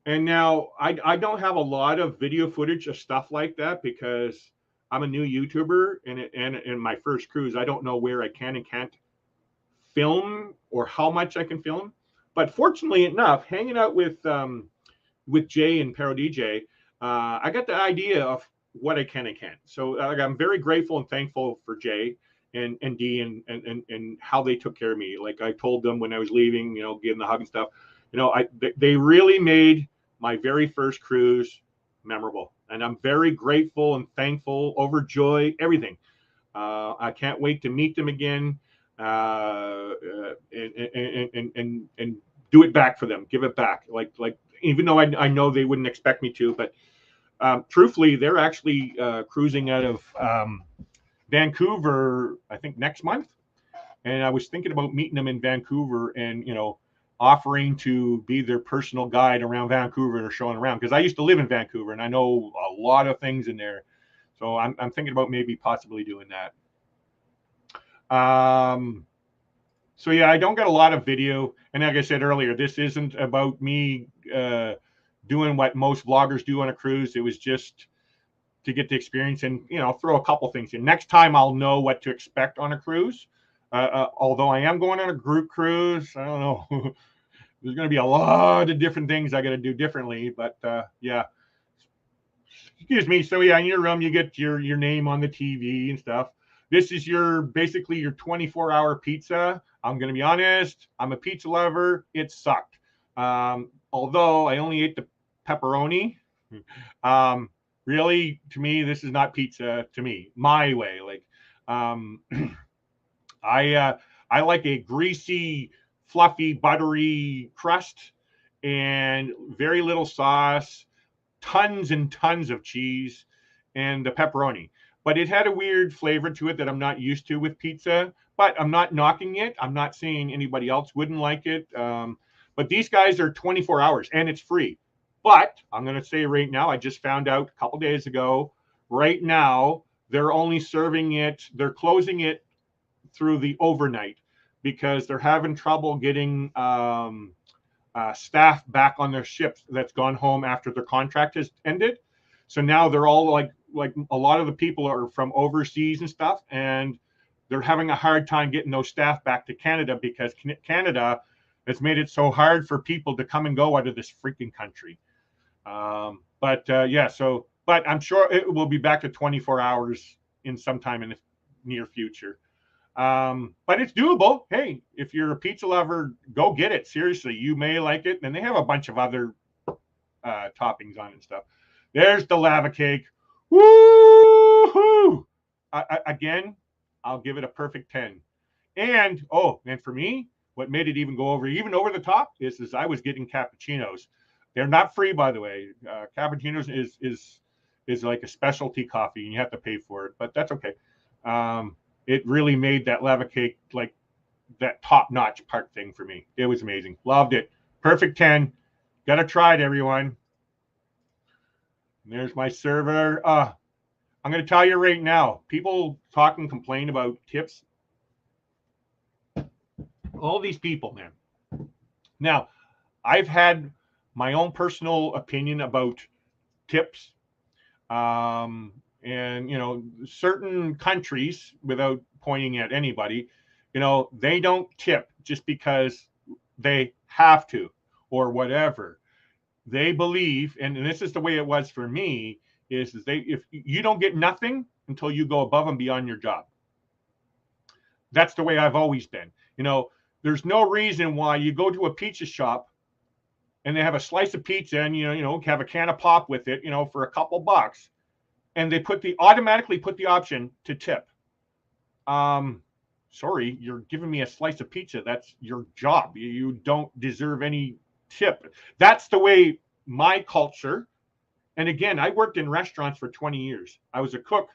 And now I don't have a lot of video footage of stuff like that because I'm a new YouTuber and my first cruise. I don't know where I can and can't film or how much I can film. But fortunately enough, hanging out with Jay and Pero DJ, I got the idea of what I can and can't. So I'm very grateful and thankful for Jay and D and how they took care of me. Like I told them when I was leaving, you know, giving the hug and stuff. You know, they really made my very first cruise memorable, and I'm very grateful and thankful, overjoyed, everything. I can't wait to meet them again and do it back for them, give it back. Like even though I know they wouldn't expect me to, but truthfully, they're actually cruising out of Vancouver, I think next month. And I was thinking about meeting them in Vancouver and, you know, offering to be their personal guide around Vancouver or showing around. Because I used to live in Vancouver and I know a lot of things in there. So I'm thinking about maybe possibly doing that. So yeah, I don't get a lot of video. And like I said earlier, this isn't about me doing what most vloggers do on a cruise. It was just to get the experience and, you know, throw a couple things in. Next time I'll know what to expect on a cruise. Although I am going on a group cruise, I don't know. There's going to be a lot of different things I got to do differently, but yeah. Excuse me. So yeah, in your room, you get your name on the TV and stuff. This is basically your 24-hour pizza. I'm going to be honest. I'm a pizza lover. It sucked. Although I only ate the pepperoni. Really, to me, this is not pizza to me, my way. Like, I like a greasy, fluffy, buttery crust and very little sauce, tons and tons of cheese, and the pepperoni. But it had a weird flavor to it that I'm not used to with pizza. But I'm not knocking it. I'm not saying anybody else wouldn't like it. But these guys are 24 hours and it's free. But I'm going to say right now, I just found out a couple days ago, right now, they're only serving it, they're closing it through the overnight because they're having trouble getting staff back on their ships that's gone home after their contract has ended. So now they're all like a lot of the people are from overseas and stuff, and they're having a hard time getting those staff back to Canada because Canada has made it so hard for people to come and go out of this freaking country. Yeah, so, but I'm sure it will be back to 24 hours in some time in the near future. But it's doable. Hey, if you're a pizza lover, go get it. Seriously, you may like it. And they have a bunch of other toppings on it and stuff. There's the lava cake. Woo-hoo! Again, I'll give it a perfect 10. And for me, what made it even go over the top is I was getting cappuccinos. They're not free, by the way. Cappuccinos is like a specialty coffee, and you have to pay for it, but that's okay. It really made that lava cake like that top-notch part thing for me. It was amazing. Loved it. Perfect 10. Gotta try it, everyone. And there's my server. I'm going to tell you right now, people talk and complain about tips. All these people, man. Now, I've had my own personal opinion about tips. And, you know, certain countries, without pointing at anybody, you know, they don't tip just because they have to or whatever. They believe, and this is the way it was for me, is if you don't get nothing until you go above and beyond your job. That's the way I've always been. You know, there's no reason why you go to a pizza shop and they have a slice of pizza and you know have a can of pop with it, you know, for a couple bucks, and they automatically put the option to tip. Sorry, you're giving me a slice of pizza. That's your job. You don't deserve any tip. That's the way my culture. And again, I worked in restaurants for 20 years. I was a cook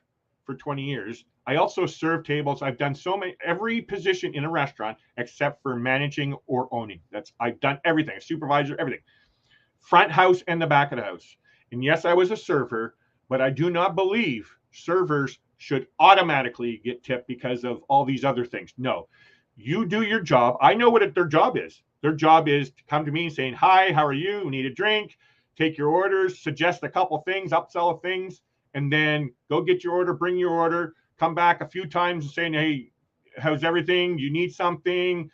for 20 years. I also served tables. I've done every position in a restaurant except for managing or owning. I've done everything, a supervisor, everything. Front house and the back of the house. And yes, I was a server, but I do not believe servers should automatically get tipped because of all these other things. No, you do your job. I know what their job is. Their job is to come to me and saying, hi, how are you? Need a drink? Take your orders, suggest a couple things, upsell things, and then go get your order, bring your order, come back a few times and saying, hey, how's everything? You need something?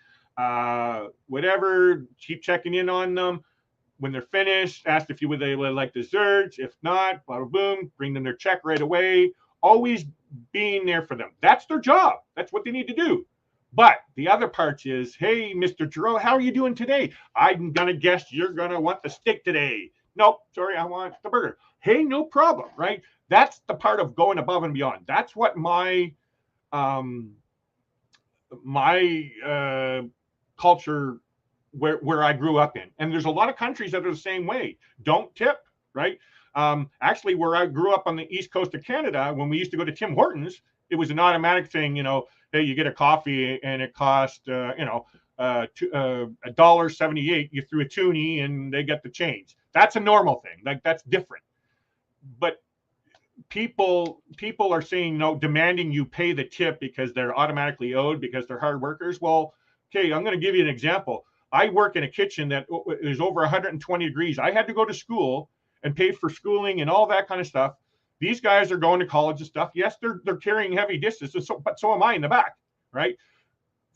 Whatever, keep checking in on them. When they're finished, ask if they would like desserts. If not, blah, blah, boom, bring them their check right away. Always being there for them. That's their job. That's what they need to do. But the other part is, hey, Mr. Giroux, how are you doing today? I'm going to guess you're going to want the steak today. Nope, sorry, I want the burger. Hey, no problem, right? That's the part of going above and beyond. That's what my culture where I grew up in. And there's a lot of countries that are the same way. Don't tip, right? Actually, where I grew up on the east coast of Canada, when we used to go to Tim Hortons, it was an automatic thing, you know, hey, you get a coffee and it cost, $1.78. You threw a toonie and they get the change. That's a normal thing. Like, that's different. But people are saying, no, demanding you pay the tip because they're automatically owed because they're hard workers. Well, okay, I'm going to give you an example. I work in a kitchen that is over 120 degrees. I had to go to school and pay for schooling and all that kind of stuff. These guys are going to college and stuff. Yes, they're carrying heavy dishes, but so am I in the back, right?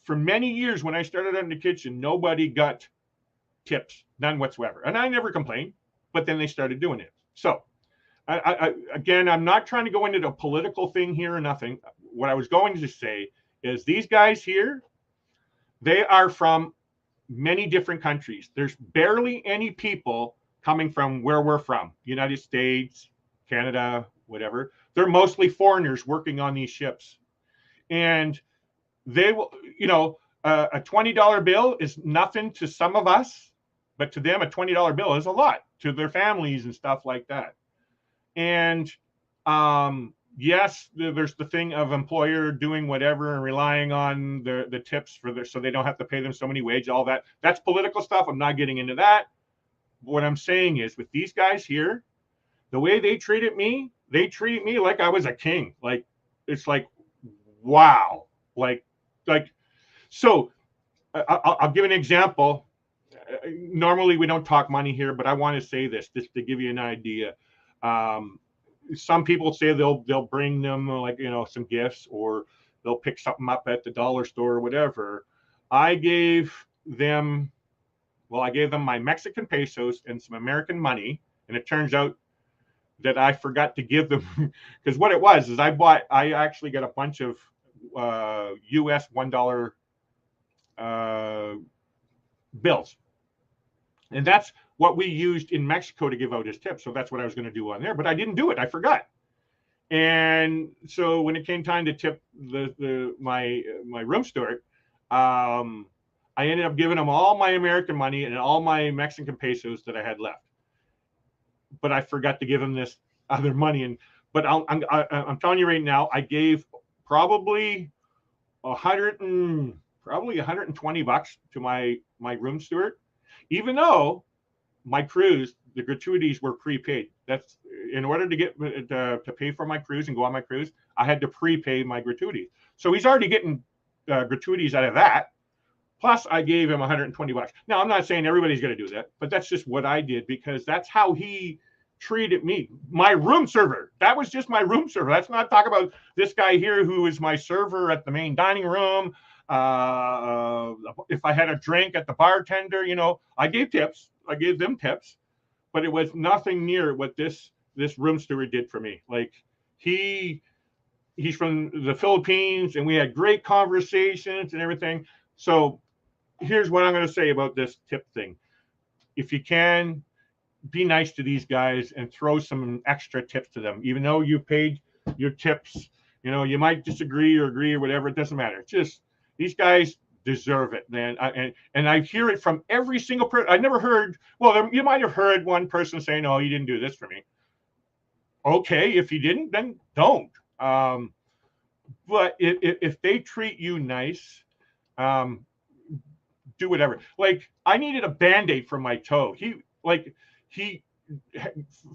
For many years when I started in the kitchen, nobody got tips, none whatsoever. And I never complained, but then they started doing it. So again, I'm not trying to go into the political thing here or nothing. What I was going to say is these guys here, they are from many different countries. There's barely any people coming from where we're from, United States, Canada, whatever. They're mostly foreigners working on these ships. And they will, a $20 bill is nothing to some of us, but to them, a $20 bill is a lot to their families and stuff like that. And yes, there's the thing of employer doing whatever and relying on the tips so they don't have to pay them so many wages, all that. That's political stuff. I'm not getting into that. What I'm saying is with these guys here, the way they treated me like I was a king. Like, it's like, wow. So I'll give an example. Normally we don't talk money here, but I want to say this just to give you an idea. Some people say they'll bring them some gifts, or they'll pick something up at the dollar store or whatever. I gave them my Mexican pesos and some American money, and it turns out that I forgot to give them because what it was is I actually got a bunch of US $1 bills, and that's what we used in Mexico to give out as tips. So that's what I was going to do on there, but I didn't do it. I forgot. And so when it came time to tip my room steward, I ended up giving them all my American money and all my Mexican pesos that I had left. But I forgot to give them this other money. But I'm telling you right now, I gave probably $120 to my room steward, even though my cruise, the gratuities were prepaid. That's in order to get to pay for my cruise and go on my cruise, I had to prepay my gratuities. So he's already getting gratuities out of that. Plus, I gave him $120. Now, I'm not saying everybody's going to do that, but that's just what I did because that's how he treated me. My room server. That was just my room server. Let's not talk about this guy here who is my server at the main dining room. If I had a drink at the bartender, I gave tips. I gave them tips, but it was nothing near what this this room steward did for me. Like he's from the Philippines, and we had great conversations and everything. So here's what I'm going to say about this tip thing. If you can, be nice to these guys and throw some extra tips to them, even though you paid your tips. You know, you might disagree or agree or whatever. It doesn't matter. It's just these guys deserve it, man. And I hear it from every single person. I never heard. Well, you might have heard one person say, "No, you didn't do this for me." Okay, if you didn't, then don't. But if they treat you nice, do whatever. Like I needed a Band-Aid for my toe. He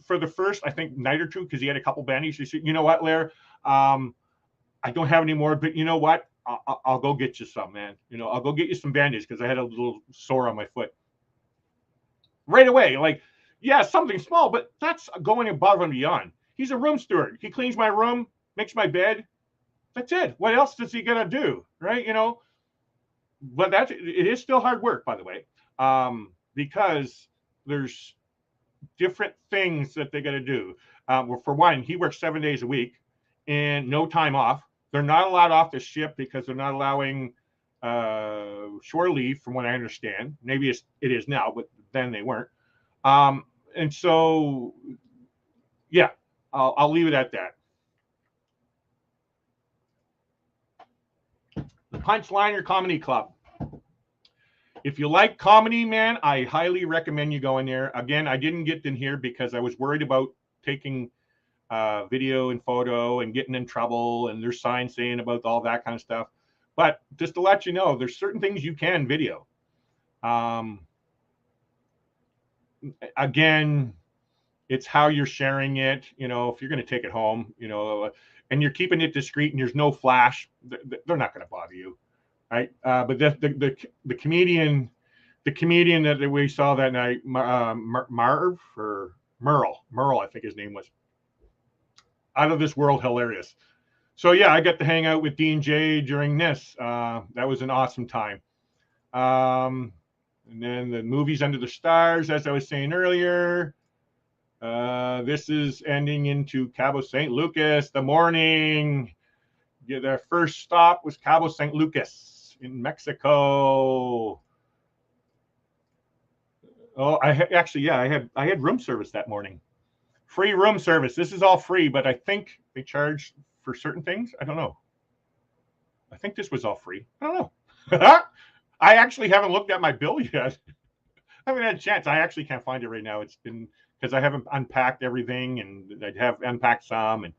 for the first, I think, night or two, because he had a couple Band-Aids. He said, "You know what, Lair? I don't have any more, but you know what? I'll go get you some, man. You know, I'll go get you some Band-Aids because I had a little sore on my foot." Right away, like, yeah, something small, but that's going above and beyond. He's a room steward. He cleans my room, makes my bed. That's it. What else does he gonna do, right? You know, but it is still hard work, by the way, because there's different things that they got to do. Well, for one, he works 7 days a week and no time off. They're not allowed off the ship because they're not allowing shore leave, from what I understand. Maybe it is now, but then they weren't. And so, yeah, I'll leave it at that. The Punchliner Comedy Club. If you like comedy, man, I highly recommend you go in there. Again, I didn't get in here because I was worried about taking video and photo and getting in trouble, and there's signs saying about all that kind of stuff. But just to let you know, there's certain things you can video. Again, it's how you're sharing it. You know, if you're going to take it home, you know, and you're keeping it discreet and there's no flash, they're not going to bother you, right? But the comedian that we saw that night, Merle, I think his name was, out of this world hilarious. So yeah, I got to hang out with D&J during this. That was an awesome time. And then the movies Under the Stars, as I was saying earlier. This is ending into Cabo St. Lucas. The morning. Yeah, their first stop was Cabo St. Lucas in Mexico. Oh, I had room service that morning. Free room service. This is all free, but I think they charge for certain things. I don't know. I think this was all free. I don't know. I actually haven't looked at my bill yet. I haven't had a chance. I actually can't find it right now. It's been because I haven't unpacked everything, and I have unpacked some.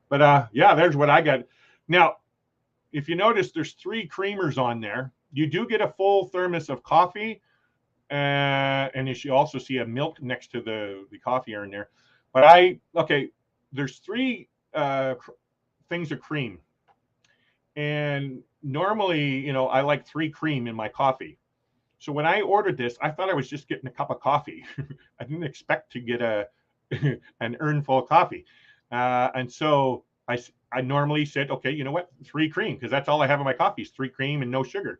But yeah, there's what I got. Now, if you notice, there's 3 creamers on there. You do get a full thermos of coffee, and you should also see a milk next to the coffee urn there. But there's 3 things of cream, and normally, you know, I like 3 cream in my coffee. So when I ordered this, I thought I was just getting a cup of coffee. I didn't expect to get an urn full of coffee, and so I normally said, okay, you know what, 3 cream, because that's all I have in my coffee is 3 cream and no sugar.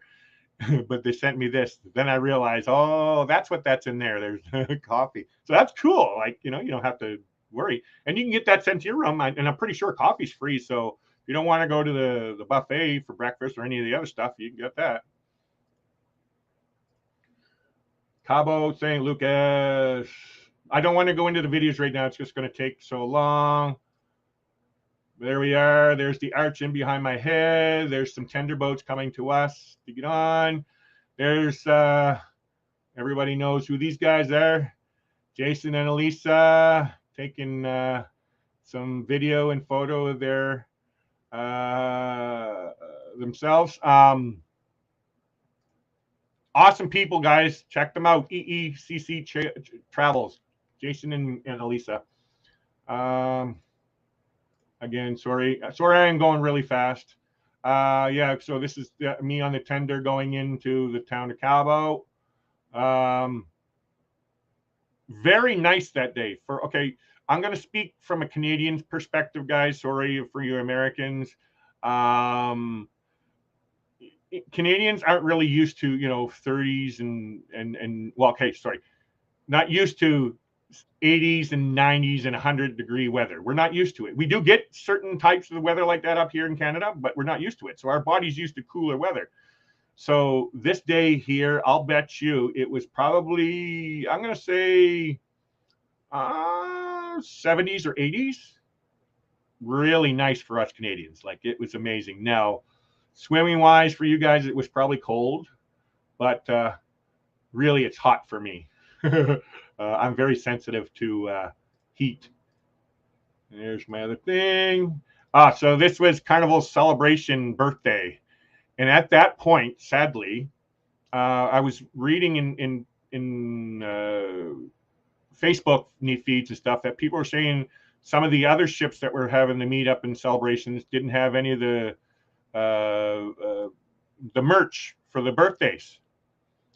But they sent me this. Then I realized, oh, that's that's in there. There's coffee. So that's cool. Like, you know, you don't have to worry. And you can get that sent to your room. And I'm pretty sure coffee's free. So if you don't want to go to the buffet for breakfast or any of the other stuff, you can get that. Cabo St. Lucas. I don't want to go into the videos right now. It's just going to take so long. There we are. There's the arch in behind my head. There's some tender boats coming to us to get on. There's everybody knows who these guys are. Jason and Elisa taking some video and photo of their themselves. Awesome people, guys. Check them out. EECC Travels. Jason and Elisa. Again, sorry, I'm going really fast. Yeah, so this is me on the tender going into the town of Cabo. Very nice that day. I'm going to speak from a Canadian perspective, guys. Sorry for you Americans. Canadians aren't really used to, you know, 30s and well, okay, sorry, not used to 80s and 90s and 100-degree weather. We're not used to it. We do get certain types of weather like that up here in Canada, but we're not used to it. So our body's used to cooler weather. So this day here, I'll bet you it was probably, I'm going to say 70s or 80s. Really nice for us Canadians. Like, it was amazing. Now, swimming wise for you guys, it was probably cold, but really it's hot for me. I'm very sensitive to heat. There's my other thing. So this was Carnival Celebration birthday. And at that point, sadly, I was reading in Facebook feeds and stuff that people were saying some of the other ships that were having the meetup and celebrations didn't have any of the merch for the birthdays,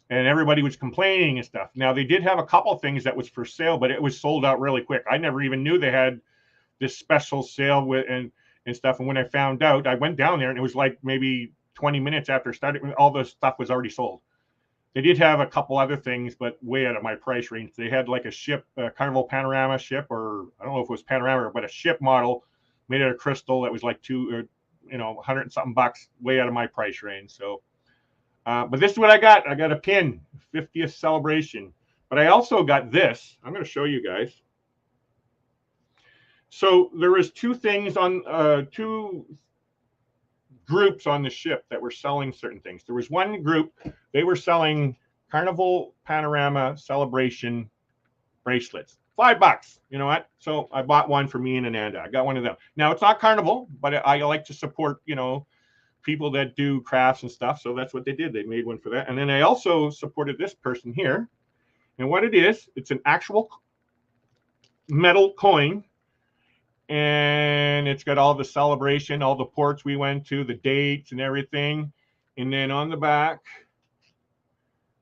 and everybody was complaining and stuff. Now, they did have a couple things that was for sale, but it was sold out really quick. I never even knew they had this special sale with and stuff. And when I found out, I went down there, and it was like maybe 20 minutes after starting, all the stuff was already sold. They did have a couple other things, but way out of my price range. They had like a ship, a Carnival Panorama ship, or I don't know if it was Panorama, but a ship model made out of crystal that was like $100 and something bucks, way out of my price range. So, but this is what I got. I got a pin, 50th celebration. But I also got this. I'm going to show you guys. So there was two things on two groups on the ship that were selling certain things. There was one group, they were selling Carnival Panorama Celebration bracelets. $5. You know what? So I bought one for me and Ananda. I got one of them. Now, it's not Carnival, but I like to support, people that do crafts and stuff. So that's what they did. They made one for that. And then I also supported this person here. And what it is, it's an actual metal coin. And it's got all the celebration, all the ports we went to, the dates and everything. And then on the back,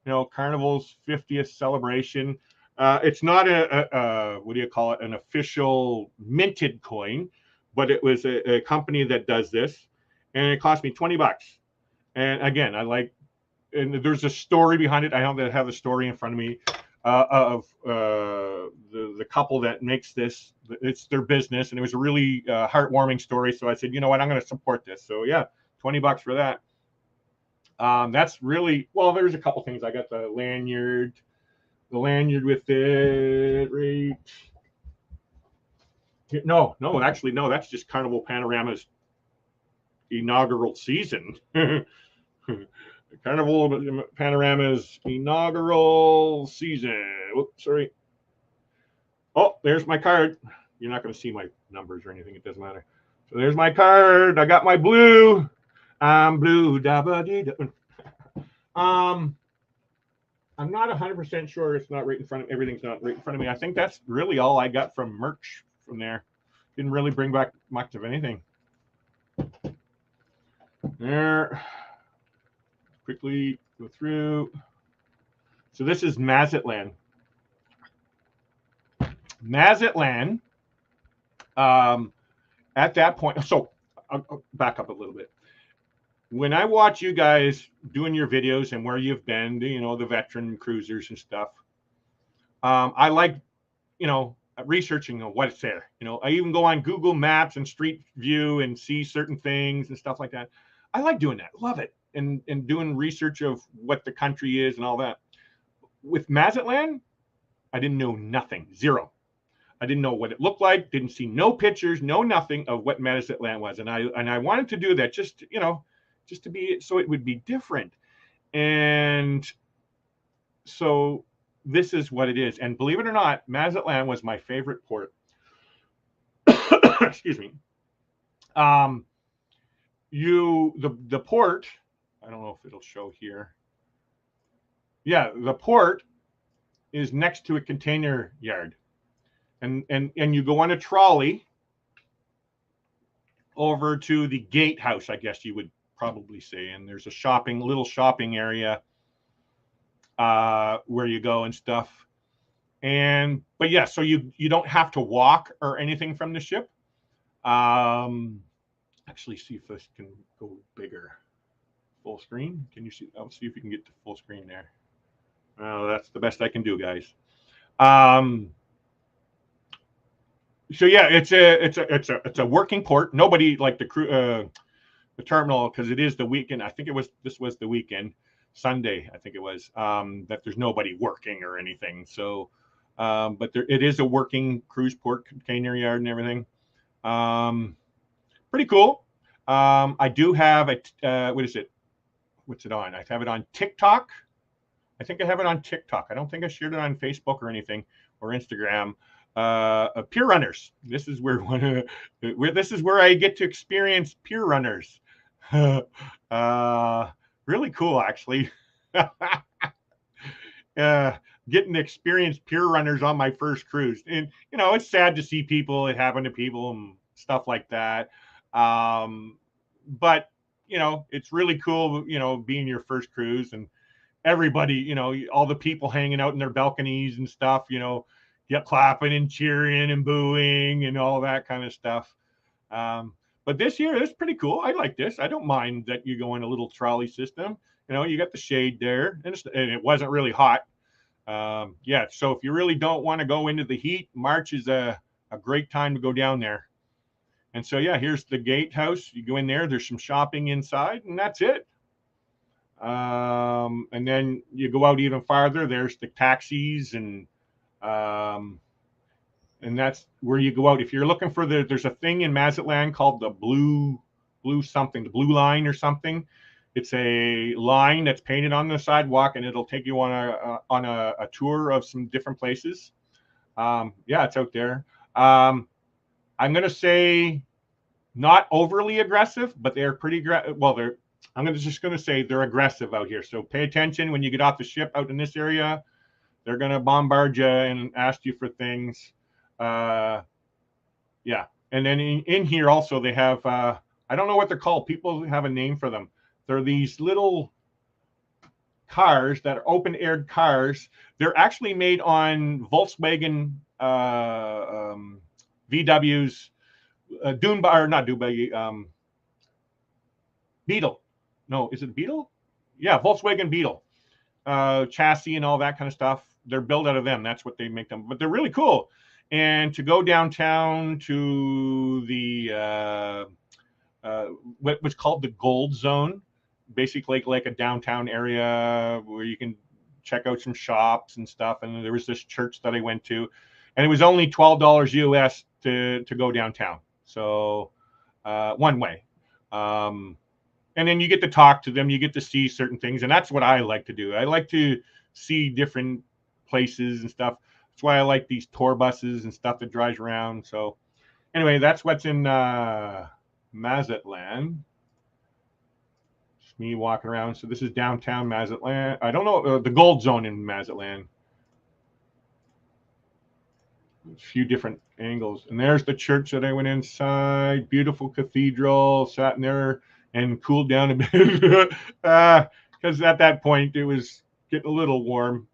Carnival's 50th celebration. It's not what do you call it, an official minted coin, but it was a company that does this. And it cost me $20. And again, and there's a story behind it. I don't have the story in front of me. Of the couple that makes this. It's their business, and it was a really heartwarming story. So I said, you know what, I'm going to support this. So yeah, $20 for that. That's really, well, there's a couple things. I got the lanyard with it, right? No, actually, no, that's just Carnival Panorama's inaugural season. Carnival Panorama's inaugural season. Whoops, sorry. Oh, there's my card. You're not going to see my numbers or anything. It doesn't matter. So there's my card. I got my blue. I'm blue. I'm not 100% sure. It's not right in front of everything's not right in front of me. I think that's really all I got from merch from there. Didn't really bring back much of anything. There. Quickly go through. So this is Mazatlan. Mazatlan, at that point, so I'll back up a little bit. When I watch you guys doing your videos and where you've been, the veteran cruisers and stuff, I like, researching what's there. I even go on Google Maps and Street View and see certain things and stuff like that. I like doing that. Love it. And doing research of what the country is and all that. With Mazatlan, I didn't know nothing. Zero. I didn't know what it looked like. Didn't see no pictures, no nothing of what Mazatlan was. And I wanted to do that just to be, so it would be different. And so this is what it is. And believe it or not, Mazatlan was my favorite port. Excuse me. The port, I don't know if it'll show here. Yeah, the port is next to a container yard. And you go on a trolley over to the gatehouse, I guess you would probably say. And there's a little shopping area where you go and stuff. But yeah, so you don't have to walk or anything from the ship. Actually, see if this can go bigger. Full screen. Can you see? I'll see if you can get to full screen there. That's the best I can do, guys. So yeah, it's a working port. Nobody like the terminal, because it is the weekend. I think this was the weekend, Sunday. I think it was that there's nobody working or anything. So, but it is a working cruise port, container yard, and everything. Pretty cool. I do have what is it? What's it on? I have it on TikTok. I think I have it on TikTok. I don't think I shared it on Facebook or anything, or Instagram. Pier runners. This is where this is where I get to experience pier runners. Really cool, actually. Getting to experience pier runners on my first cruise, and it's sad to see people, it happen to people and stuff like that. But it's really cool, being your first cruise, and everybody, all the people hanging out in their balconies and stuff, get clapping and cheering and booing and all that kind of stuff. But this year it's pretty cool. I like this. I don't mind that you go in a little trolley system. You got the shade there, and it wasn't really hot. Yeah, so if you really don't want to go into the heat, March is a great time to go down there. And so yeah, here's the gatehouse. You go in there. There's some shopping inside, and that's it. And then you go out even farther. There's the taxis, and that's where you go out. If you're looking for there's a thing in Mazatlan called the blue line or something. It's a line that's painted on the sidewalk, and it'll take you on a tour of some different places. Yeah, it's out there. I'm gonna say not overly aggressive, but they're pretty I'm just going to say they're aggressive out here. So pay attention when you get off the ship out in this area. They're going to bombard you and ask you for things. Yeah. And then in here also they have, I don't know what they're called. People have a name for them. They're these little cars that are open-aired cars. They're actually made on Volkswagen VW's Beetle. No, is it Beetle? Yeah, Volkswagen Beetle chassis and all that kind of stuff. They're built out of them. That's what they make them. But they're really cool. And to go downtown to the what was called the Gold Zone, basically like a downtown area where you can check out some shops and stuff. And there was this church that I went to, and it was only $12 US to go downtown. So one way. And then you get to talk to them, you get to see certain things, and that's what I like to do. I like to see different places and stuff. That's why I like these tour buses and stuff that drives around. So anyway, that's what's in Mazatlan. Just me walking around. So this is downtown Mazatlan. I don't know, the Gold Zone in Mazatlan. A few different angles. And there's the church that I went inside. Beautiful cathedral. Sat in there and cooled down a bit because at that point it was getting a little warm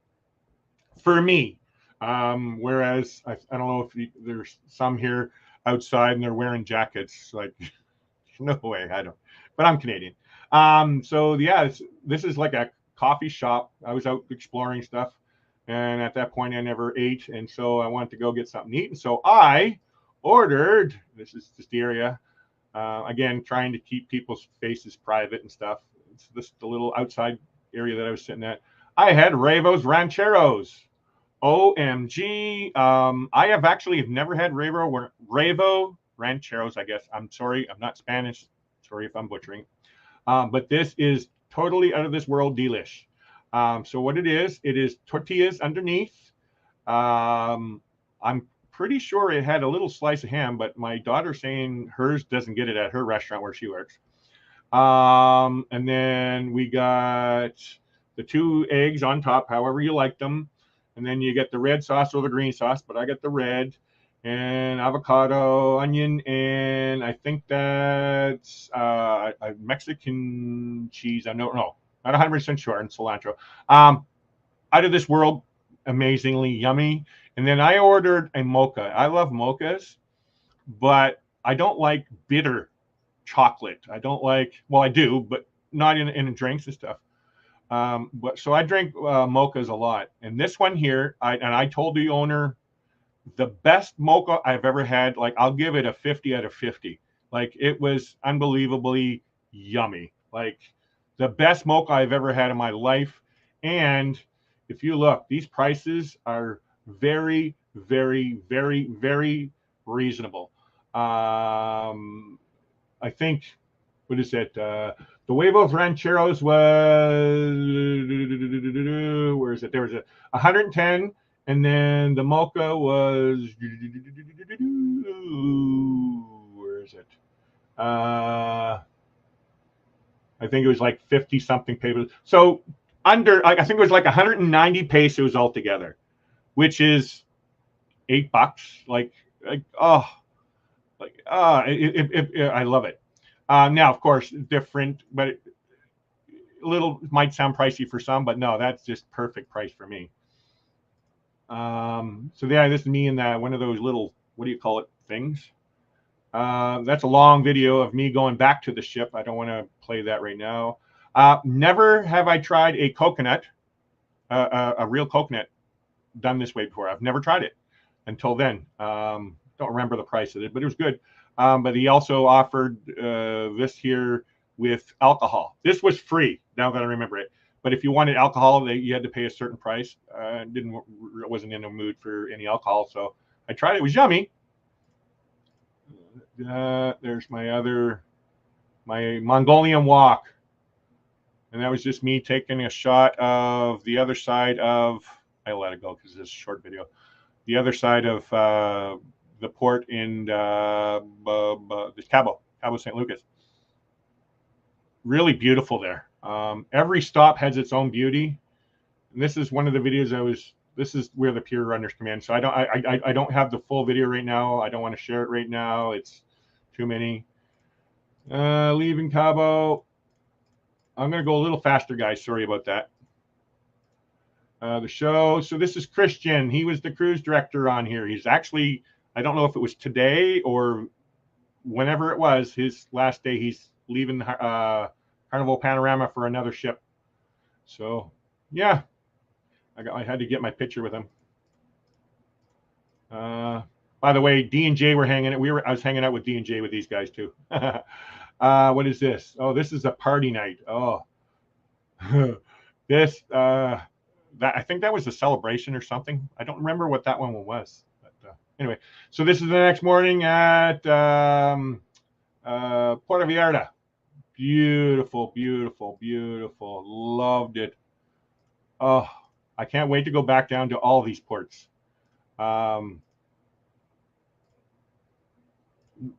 for me. Whereas I don't know if there's some here outside and they're wearing jackets. Like, no way, I don't. But I'm Canadian. So yeah, this is like a coffee shop. I was out exploring stuff, and at that point I never ate, and so I wanted to go get something to eat. And so I ordered. This is just the area. Again, trying to keep people's faces private and stuff. It's just the little outside area that I was sitting at. I had Ravo's Rancheros. OMG. I have never had Ravo Rancheros, I guess. I'm sorry, I'm not Spanish. Sorry if I'm butchering. But this is totally out of this world delish. So what it is tortillas underneath. I'm pretty sure it had a little slice of ham, but my daughter's saying hers doesn't get it at her restaurant where she works. And then we got the 2 eggs on top, however you like them. And then you get the red sauce or the green sauce, but I got the red, and avocado, onion, and I think that's a Mexican cheese. I don't know, not 100% sure, and cilantro. Out of this world, amazingly yummy. And then I ordered a mocha. I love mochas, but I don't like bitter chocolate. I don't like, well, I do, but not in drinks and stuff. But so I drink mochas a lot. And this one here, I told the owner the best mocha I've ever had. Like, I'll give it a 50 out of 50. Like, it was unbelievably yummy. Like, the best mocha I've ever had in my life. And if you look, these prices are very, very, very, very reasonable. I think, what is it? The Huevos Rancheros was, where is it? There was a 110, and then the mocha was, where is it? I think it was like 50 something pesos. So under, I think it was like 190 pesos altogether, which is $8. Like oh, I love it. Now, of course, different, but a little might sound pricey for some, but no, that's just perfect price for me. So yeah, this is me in that one of those little, what do you call it, things. That's a long video of me going back to the ship. I don't want to play that right now. Never have I tried a coconut, a real coconut done this way before. I've never tried it until then. Don't remember the price of it, but it was good. But he also offered this here with alcohol. This was free, now that I remember it. But if you wanted alcohol, you had to pay a certain price. Wasn't in a mood for any alcohol, so I tried it. It was yummy. There's my Mongolian walk. And that was just me taking a shot of the other side of, I let it go because it's a short video. The other side of the port in Cabo St. Lucas. Really beautiful there. Every stop has its own beauty. And this is one of the videos this is where the pier runners come in. So I don't have the full video right now. I don't want to share it right now. It's too many. Leaving Cabo. I'm going to go a little faster, guys. Sorry about that. The show. So this is Christian. He was the cruise director on here. He's actually, I don't know if it was today or whenever it was, his last day. He's leaving Carnival Panorama for another ship. So, yeah. I had to get my picture with him. By the way, D and J were hanging. I was hanging out with D and J with these guys too. What is this? Oh, this is a party night. Oh, this. That I think that was a celebration or something. I don't remember what that one was. But anyway, so this is the next morning at Puerto Vallarta. Beautiful, beautiful, beautiful. Loved it. Oh, I can't wait to go back down to all these ports.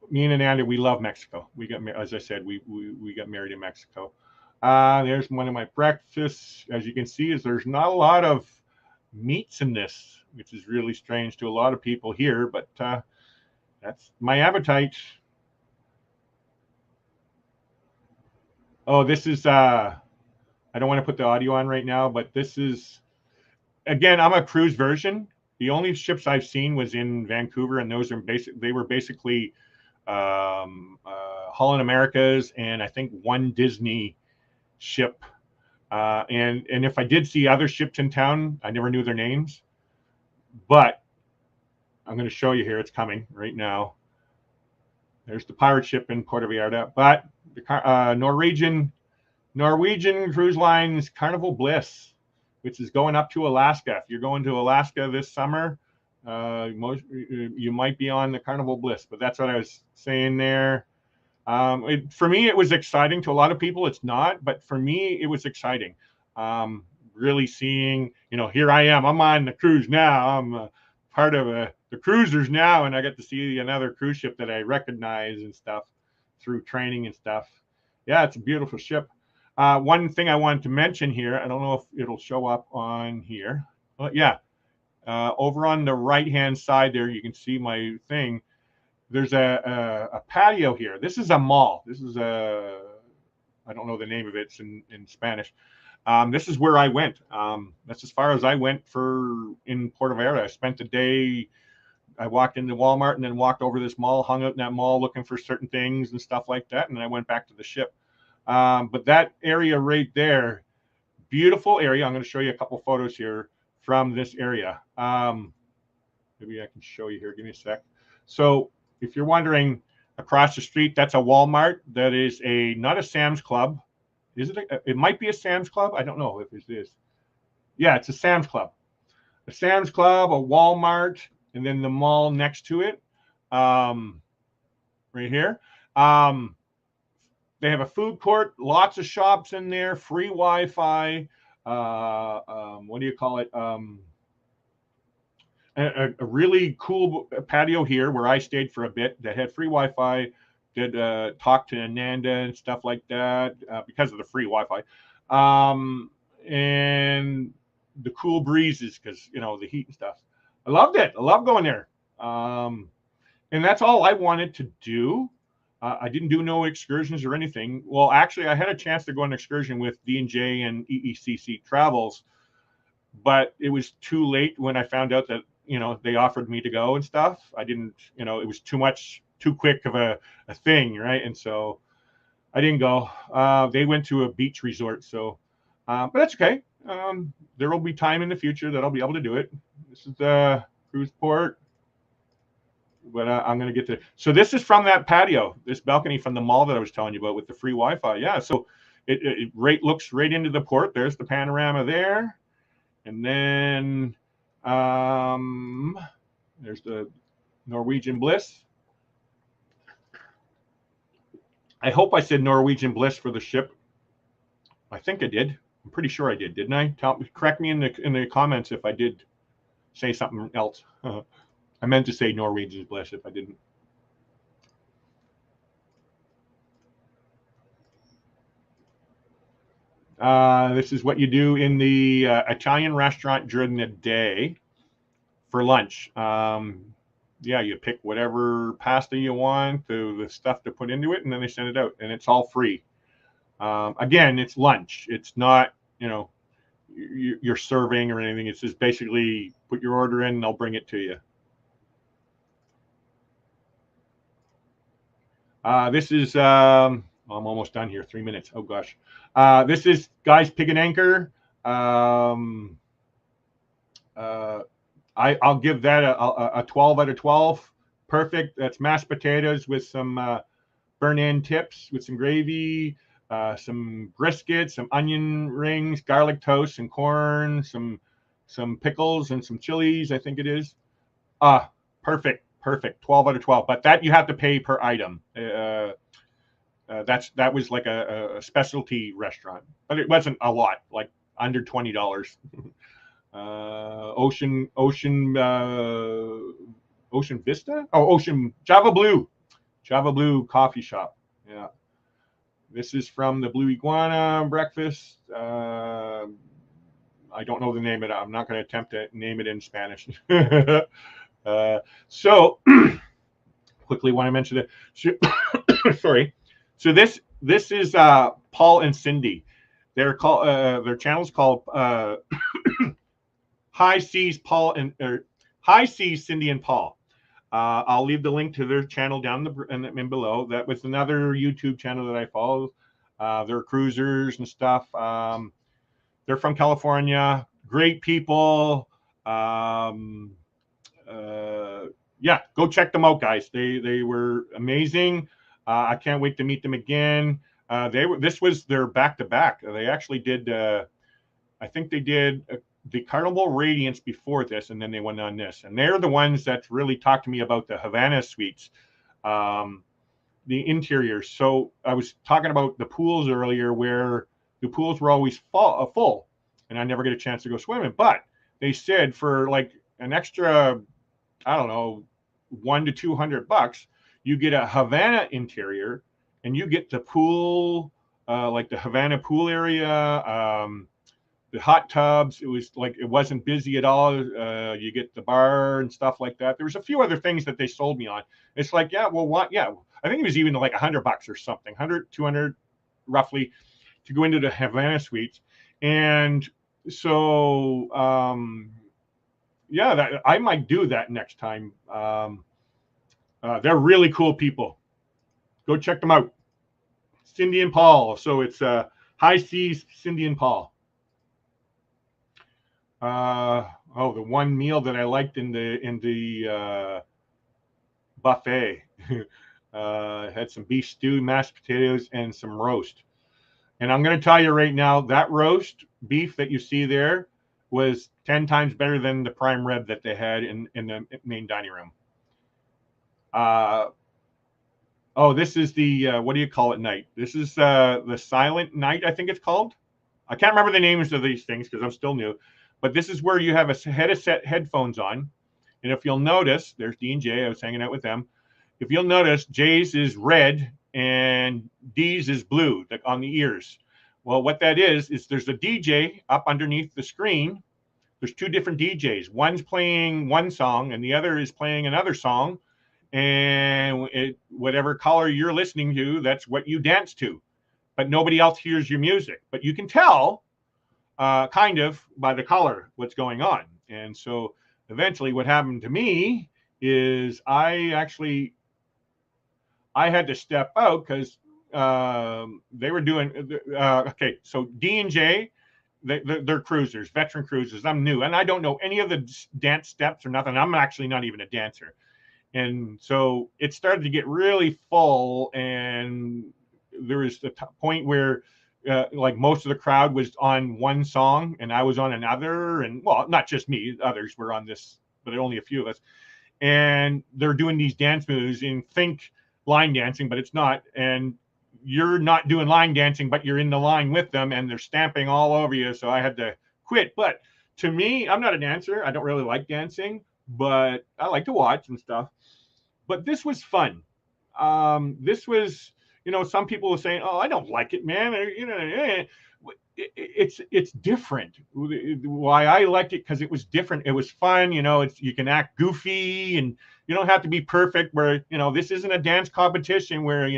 Me and Ananda, we love Mexico. We got, as I said, we got married in Mexico. There's one of my breakfasts. As you can see, there's not a lot of meats in this, which is really strange to a lot of people here, but that's my appetite. Oh, this is, I don't want to put the audio on right now, but this is, again, I'm a cruise version. The only ships I've seen was in Vancouver, and those are they were basically Holland Americas and I think one Disney ship. And if I did see other ships in town, I never knew their names. But I'm going to show you here. It's coming right now. There's the pirate ship in Puerto Vallarta. But the Norwegian Cruise Line's Carnival Bliss, which is going up to Alaska. If you're going to Alaska this summer, you might be on the Carnival Bliss. But that's what I was saying there. For me, it was exciting. To a lot of people, it's not. But for me, it was exciting. Really seeing, here I am. I'm on the cruise now. I'm part of the cruisers now, and I get to see another cruise ship that I recognize and stuff through training and stuff. Yeah, it's a beautiful ship. One thing I wanted to mention here, I don't know if it'll show up on here. Yeah, over on the right-hand side there, you can see my thing. There's a patio here. This is a mall. This is I don't know the name of it. It's in Spanish. This is where I went. That's as far as I went in Puerto Vallarta. I spent the day. I walked into Walmart and then walked over this mall, hung out in that mall looking for certain things and stuff like that. And then I went back to the ship. But that area right there, beautiful area. I'm going to show you a couple photos here from this area. It maybe I can show you here. Give me a sec. So if you're wondering, across the street, that's a Walmart. That is not a Sam's Club. Is it? It might be a Sam's Club. I don't know if it is. Yeah, it's a Sam's Club. A Sam's Club, a Walmart, and then the mall next to it, right here. They have a food court, lots of shops in there, free Wi-Fi. What do you call it? A really cool patio here where I stayed for a bit that had free Wi-Fi. Did talk to Ananda and stuff like that because of the free Wi-Fi, and the cool breezes because the heat and stuff. I loved it. I love going there, and that's all I wanted to do. I didn't do no excursions or anything. Well, actually, I had a chance to go on an excursion with D&J and EECC Travels, but it was too late when I found out that they offered me to go and stuff. I didn't, it was too quick of a thing, right? And so I didn't go. They went to a beach resort, so but that's okay. There will be time in the future that I'll be able to do it. This is the cruise port. But I'm going to get to. So this is from that patio, this balcony from the mall that I was telling you about with the free Wi-Fi. Yeah, so it looks right into the port. There's the panorama there, and then there's the Norwegian Bliss. I hope I said Norwegian Bliss for the ship. I think I did. I'm pretty sure I did, didn't I? Correct me in the comments if I did say something else. I meant to say Norwegian Bliss if I didn't. This is what you do in the Italian restaurant during the day for lunch. Yeah, you pick whatever pasta you want, the stuff to put into it, and then they send it out, and it's all free. Again, it's lunch. It's not, you're serving or anything. It's just basically put your order in, and they'll bring it to you. This is, I'm almost done here, 3 minutes. Oh gosh. This is Guy's Pig and Anchor. I'll give that a 12 out of 12. Perfect. That's mashed potatoes with some burn-in tips with some gravy, some brisket, some onion rings, garlic toast, and corn, some pickles and some chilies, I think it is. Perfect. 12 out of 12. But that you have to pay per item. That was like a specialty restaurant, but it wasn't a lot, like under $20. Ocean Vista? Oh, Java Blue coffee shop. Yeah. This is from the Blue Iguana breakfast. I don't know the name of it. I'm not going to attempt to name it in Spanish. So quickly want to mention it. Sorry. So this is Paul and Cindy. They're called their channel's called High Seas Cindy and Paul. I'll leave the link to their channel down in below. That was another YouTube channel that I follow. They're cruisers and stuff. They're from California. Great people. Yeah, go check them out, guys. They were amazing. I can't wait to meet them again. This was their back-to-back. They actually did. I think they did the Carnival Radiance before this, and then they went on this. And they're the ones that really talked to me about the Havana Suites, the interiors. So I was talking about the pools earlier, where the pools were always full, and I never get a chance to go swimming. But they said for like an extra, I don't know, $100 to $200, you get a Havana interior, and you get the pool, like the Havana pool area, the hot tubs. It was like, it wasn't busy at all. You get the bar and stuff like that. There was a few other things that they sold me on. It's like, yeah, well, what? Yeah, I think it was even like $100 or something, 100, 200 roughly, to go into the Havana Suites. And so, yeah, I might do that next time. They're really cool people. Go check them out. Cindy and Paul. So it's High Seas Cindy and Paul. the one meal that I liked in the buffet. Had some beef stew, mashed potatoes, and some roast. And I'm going to tell you right now, that roast beef that you see there was 10 times better than the prime rib that they had in the main dining room. This is the, what do you call it, night? This is the silent night, I think it's called. I can't remember the names of these things because I'm still new. But this is where you have a set headphones on. And if you'll notice, there's D and J. I was hanging out with them. If you'll notice, J's is red and D's is blue on the ears. Well, what that is there's a DJ up underneath the screen. There's two different DJs. One's playing one song and the other is playing another song. And whatever color you're listening to, that's what you dance to. But nobody else hears your music. But you can tell kind of by the color what's going on. And so eventually what happened to me is I had to step out because they were doing okay. So D and J, they're cruisers, veteran cruisers. I'm new and I don't know any of the dance steps or nothing. I'm actually not even a dancer. And so it started to get really full, and there was the point where like most of the crowd was on one song and I was on another, and well, not just me, others were on this, but only a few of us. And they're doing these dance moves and think line dancing, but it's not. And you're not doing line dancing, but you're in the line with them and they're stamping all over you. So I had to quit. But to me, I'm not a dancer. I don't really like dancing, but I like to watch and stuff. But this was fun. This was, some people were saying, "Oh, I don't like it, man." It's different. Why I liked it because it was different. It was fun. You can act goofy and you don't have to be perfect. Where this isn't a dance competition where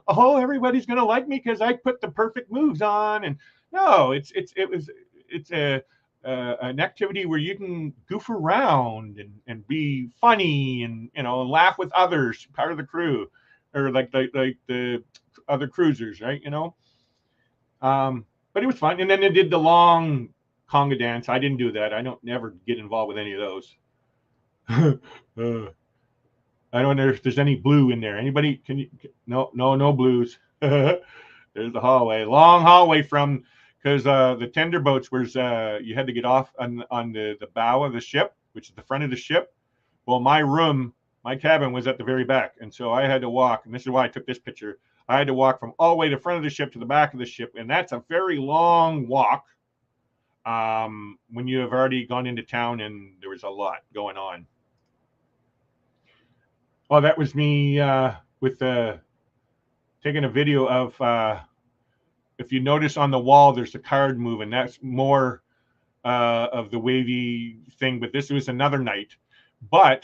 everybody's gonna like me because I put the perfect moves on. And no, it's an activity where you can goof around and be funny and laugh with others, part of the crew, or like the other cruisers, right? But it was fun. And then they did the long conga dance. I didn't do that. I don't never get involved with any of those. I don't know if there's any blue in there. Anybody? No blues. There's the hallway, long hallway from. Because the tender boats was you had to get off on the bow of the ship, which is the front of the ship. Well, my cabin was at the very back, and so I had to walk. And this is why I took this picture. I had to walk from all the way to the front of the ship to the back of the ship, and that's a very long walk. When you have already gone into town and there was a lot going on. Oh, that was me with taking a video of. If you notice on the wall, there's a card moving. That's more of the wavy thing, but this was another night. But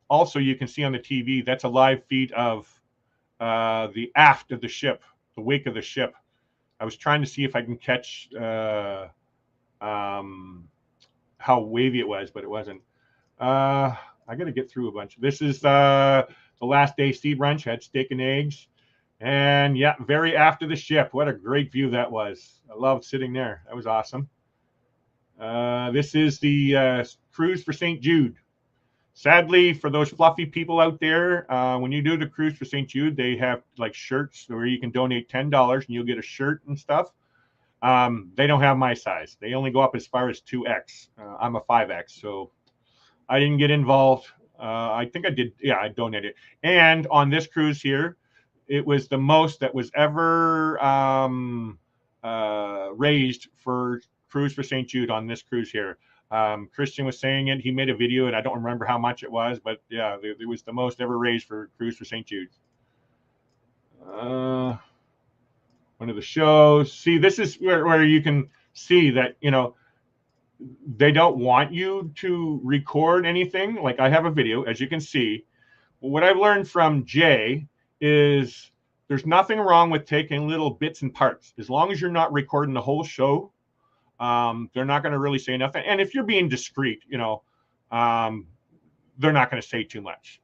also you can see on the TV, that's a live feed of the aft of the ship, the wake of the ship. I was trying to see if I can catch how wavy it was, but it wasn't. I got to get through a bunch. This is the last day sea brunch, had steak and eggs. And yeah, very after the ship. What a great view that was. I loved sitting there. That was awesome. This is the cruise for St. Jude. Sadly, for those fluffy people out there, when you do the cruise for St. Jude, they have like shirts where you can donate $10 and you'll get a shirt and stuff. They don't have my size. They only go up as far as 2X. I'm a 5X, so I didn't get involved. I think I did. Yeah, I donated. And on this cruise here, it was the most that was ever raised for Cruise for St. Jude on this cruise here. Christian was saying it. He made a video, and I don't remember how much it was, but yeah, it was the most ever raised for Cruise for St. Jude. One of the shows. See, this is where you can see that, they don't want you to record anything. Like I have a video, as you can see. What I've learned from Jay is there's nothing wrong with taking little bits and parts as long as you're not recording the whole show. They're not going to really say nothing, and if you're being discreet, they're not going to say too much.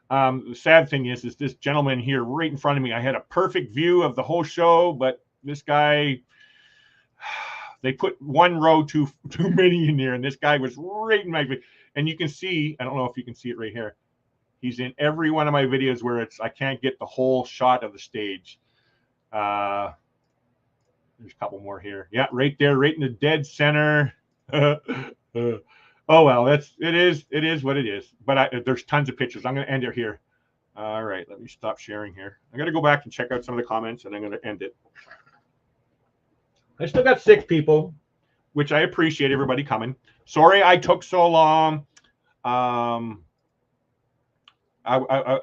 The sad thing is this gentleman here right in front of me, I had a perfect view of the whole show, but this guy They put one row too many in there, and this guy was right in my face. And you can see, I don't know if you can see it right here. He's in every one of my videos where I can't get the whole shot of the stage. There's a couple more here. Yeah, right there, right in the dead center. Oh well, it is what it is. But there's tons of pictures. I'm going to end it here. All right, let me stop sharing here. I got to go back and check out some of the comments, and I'm going to end it. I still got 6 people, which I appreciate everybody coming. Sorry I took so long. I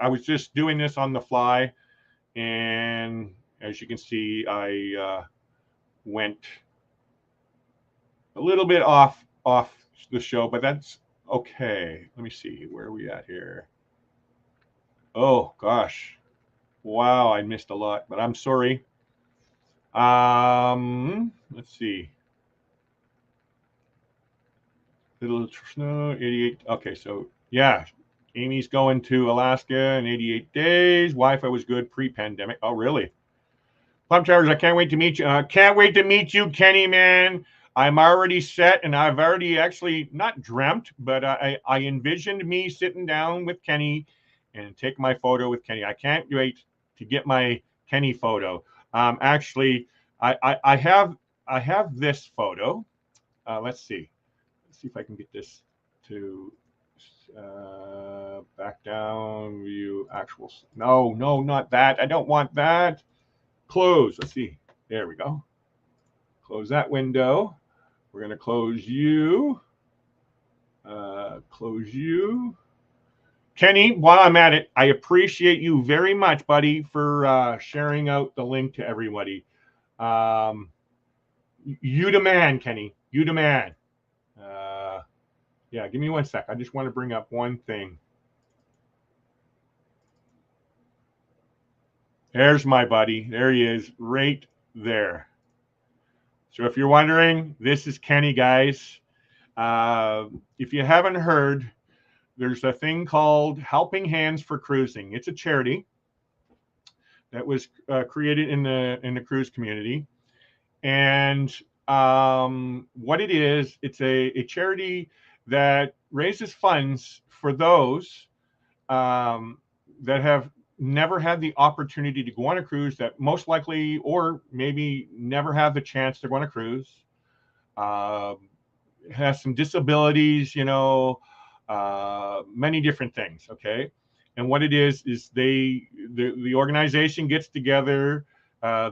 was just doing this on the fly, and as you can see, I went a little bit off the show, but that's okay. Let me see, where are we at here? Oh gosh, wow, I missed a lot, but I'm sorry. Let's see. Little snow, 88. Okay, so yeah, Amy's going to Alaska in 88 days. Wi-Fi was good pre-pandemic. Oh, really? Plump Travelers, I can't wait to meet you. Can't wait to meet you, Kenny, man. I'm already set, and I've already actually not dreamt, but I envisioned me sitting down with Kenny and take my photo with Kenny. I can't wait to get my Kenny photo. Actually, I have this photo. Let's see. Let's see if I can get this to back down. View actual. No, not that. I don't want that. Close. Let's see. There we go. Close that window. We're going to close you. Close you. Kenny, while I'm at it, I appreciate you very much, buddy, for sharing out the link to everybody. You the man, Kenny. You the man. Yeah, give me 1 sec. I just want to bring up one thing. There's my buddy. There he is, right there. So if you're wondering, this is Kenny, guys. If you haven't heard, there's a thing called Helping Hands for Cruising. It's a charity that was created in the cruise community. And what it is, it's a charity that raises funds for those that have never had the opportunity to go on a cruise, that most likely or maybe never have the chance to go on a cruise, has some disabilities, many different things. Okay. And what it is the organization gets together,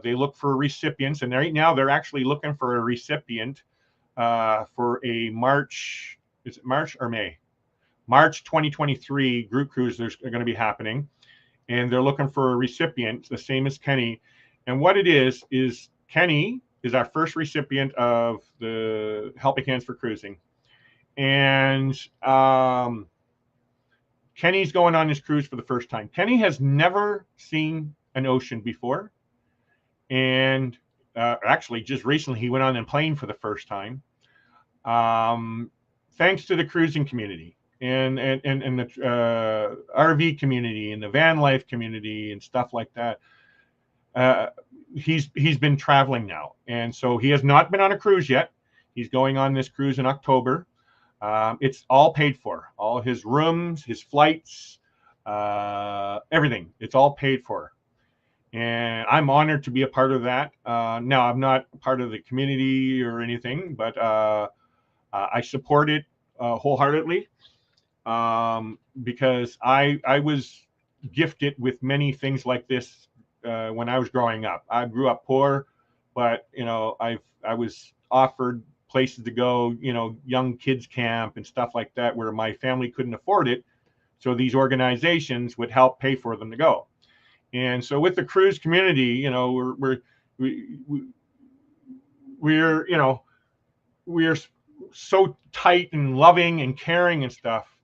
they look for recipients, and right now they're actually looking for a recipient for a March, is it March or May? March 2023 group cruise are going to be happening, and they're looking for a recipient, the same as Kenny. And what it is Kenny is our first recipient of the Helping Hands for Cruising. And Kenny's going on this cruise for the first time. Kenny has never seen an ocean before. And actually, just recently, he went on a plane for the first time. Thanks to the cruising community and the RV community and the van life community and stuff like that. He's been traveling now, and so he has not been on a cruise yet. He's going on this cruise in October. It's all paid for, all his rooms, his flights, everything. It's all paid for, and I'm honored to be a part of that. Now, I'm not part of the community or anything, but I support it wholeheartedly, because I was gifted with many things like this when I was growing up. I grew up poor, but I was offered places to go, young kids camp and stuff like that, where my family couldn't afford it. So these organizations would help pay for them to go. And so with the cruise community, we're so tight and loving and caring and stuff.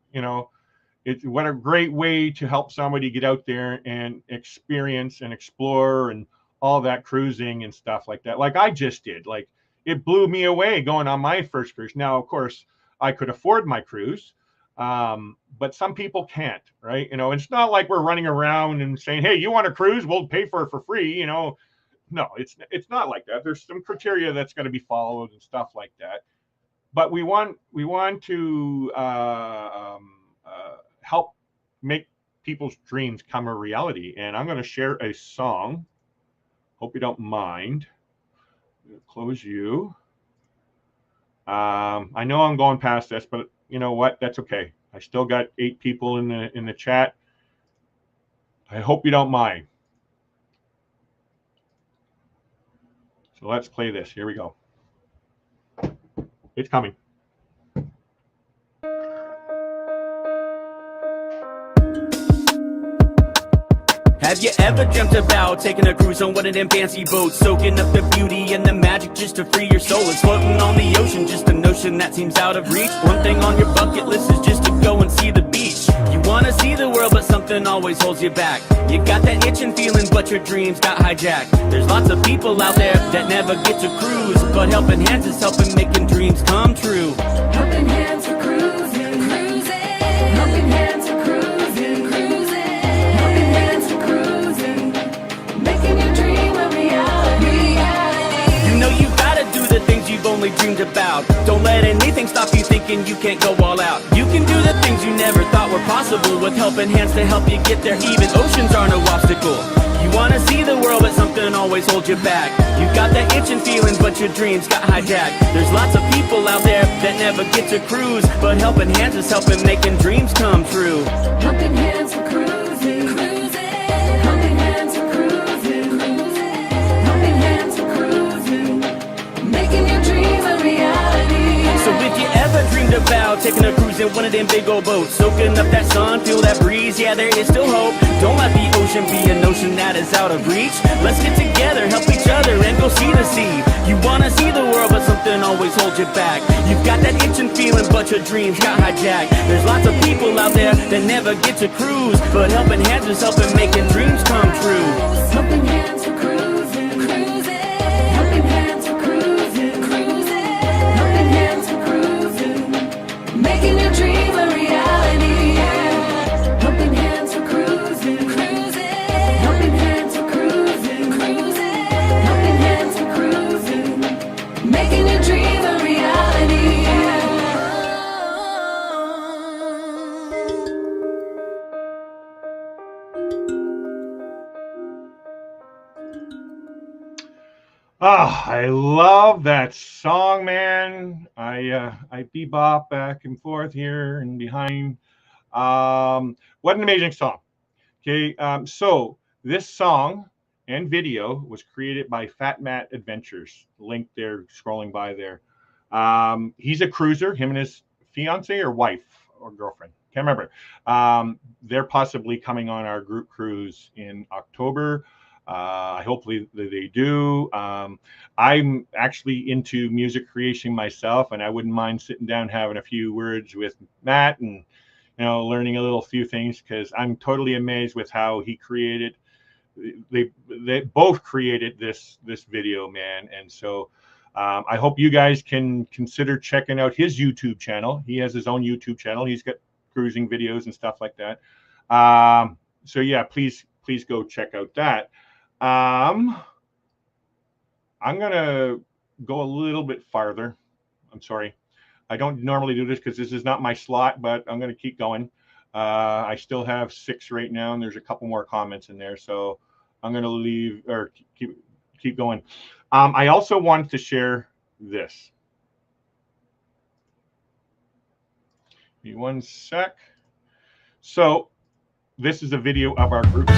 It's what a great way to help somebody get out there and experience and explore and all that cruising and stuff like that. Like I just did. Like, it blew me away going on my first cruise. Now, of course, I could afford my cruise, but some people can't, right? It's not like we're running around and saying, hey, you want a cruise? We'll pay for it for free. No, it's not like that. There's some criteria that's going to be followed and stuff like that. But we want to help make people's dreams come a reality. And I'm going to share a song. Hope you don't mind. Close you. I know I'm going past this, but you know what? That's okay. I still got 8 people in the chat. I hope you don't mind. So let's play this. Here we go. It's coming. Have you ever dreamt about taking a cruise on one of them fancy boats, soaking up the beauty and the magic just to free your soul? It's floating on the ocean, just a notion that seems out of reach. One thing on your bucket list is just to go and see the beach. You wanna see the world, but something always holds you back. You got that itching feeling, but your dreams got hijacked. There's lots of people out there that never get to cruise, but Helping Hands is helping making dreams come true. Helping Hands for cruising, cruising. Helping Hands for cruising, cruising. Helping Hands for cruising, making your dream a reality. You know you gotta do the things you've only dreamed about. Don't let anything stop you thinking you can't go all out. You can do the things you never thought were possible with Helping Hands to help you get there. Even oceans are no obstacle. You wanna see the world, but something always holds you back. You got that itching feeling, but your dreams got hijacked. There's lots of people out there that never get to cruise, but Helping Hands is helping making dreams come true. Helping Hands for cruising, cruising. Helping Hands for cruising, cruising. Helping Hands for cruising, making your dream a reality. So if you ever dreamed about taking a cruise in one of them big old boats, soaking up that sun, feel that breeze, yeah, there is still hope. Don't let the ocean be a notion that is out of reach. Let's get together, help each other, and go see the sea. You wanna see the world, but something always holds you back. You've got that itching feeling, but your dreams got hijacked. There's lots of people out there that never get to cruise, but Helping Hands is helping making dreams come true. Helping Hands for cruising, cruising. Helping Hands for cruising, cruising. Helping Hands for cruising, making your dream a reality. Helping Hands for cruising, cruising. Helping Hands for cruising, cruising. Helping Hands for cruising, making your dream a reality. Ah, I love that song, man. I bebop back and forth here and behind. What an amazing song. Okay, so this song and video was created by Fat Matt Adventures. Link there, scrolling by there. He's a cruiser, him and his fiance or wife or girlfriend, can't remember. They're possibly coming on our group cruise in October. Hopefully they do. I'm actually into music creation myself, and I wouldn't mind sitting down having a few words with Matt and learning a few things, because I'm totally amazed with how he created. They both created this video, man, and so I hope you guys can consider checking out his YouTube channel. He has his own YouTube channel. He's got cruising videos and stuff like that. So yeah, please go check out that. I'm gonna go a little bit farther. I'm sorry, I don't normally do this because this is not my slot, but I'm gonna keep going. I still have 6 right now, and there's a couple more comments in there, so I'm gonna leave or keep going. I also wanted to share this. Give me one sec. So this is a video of our group.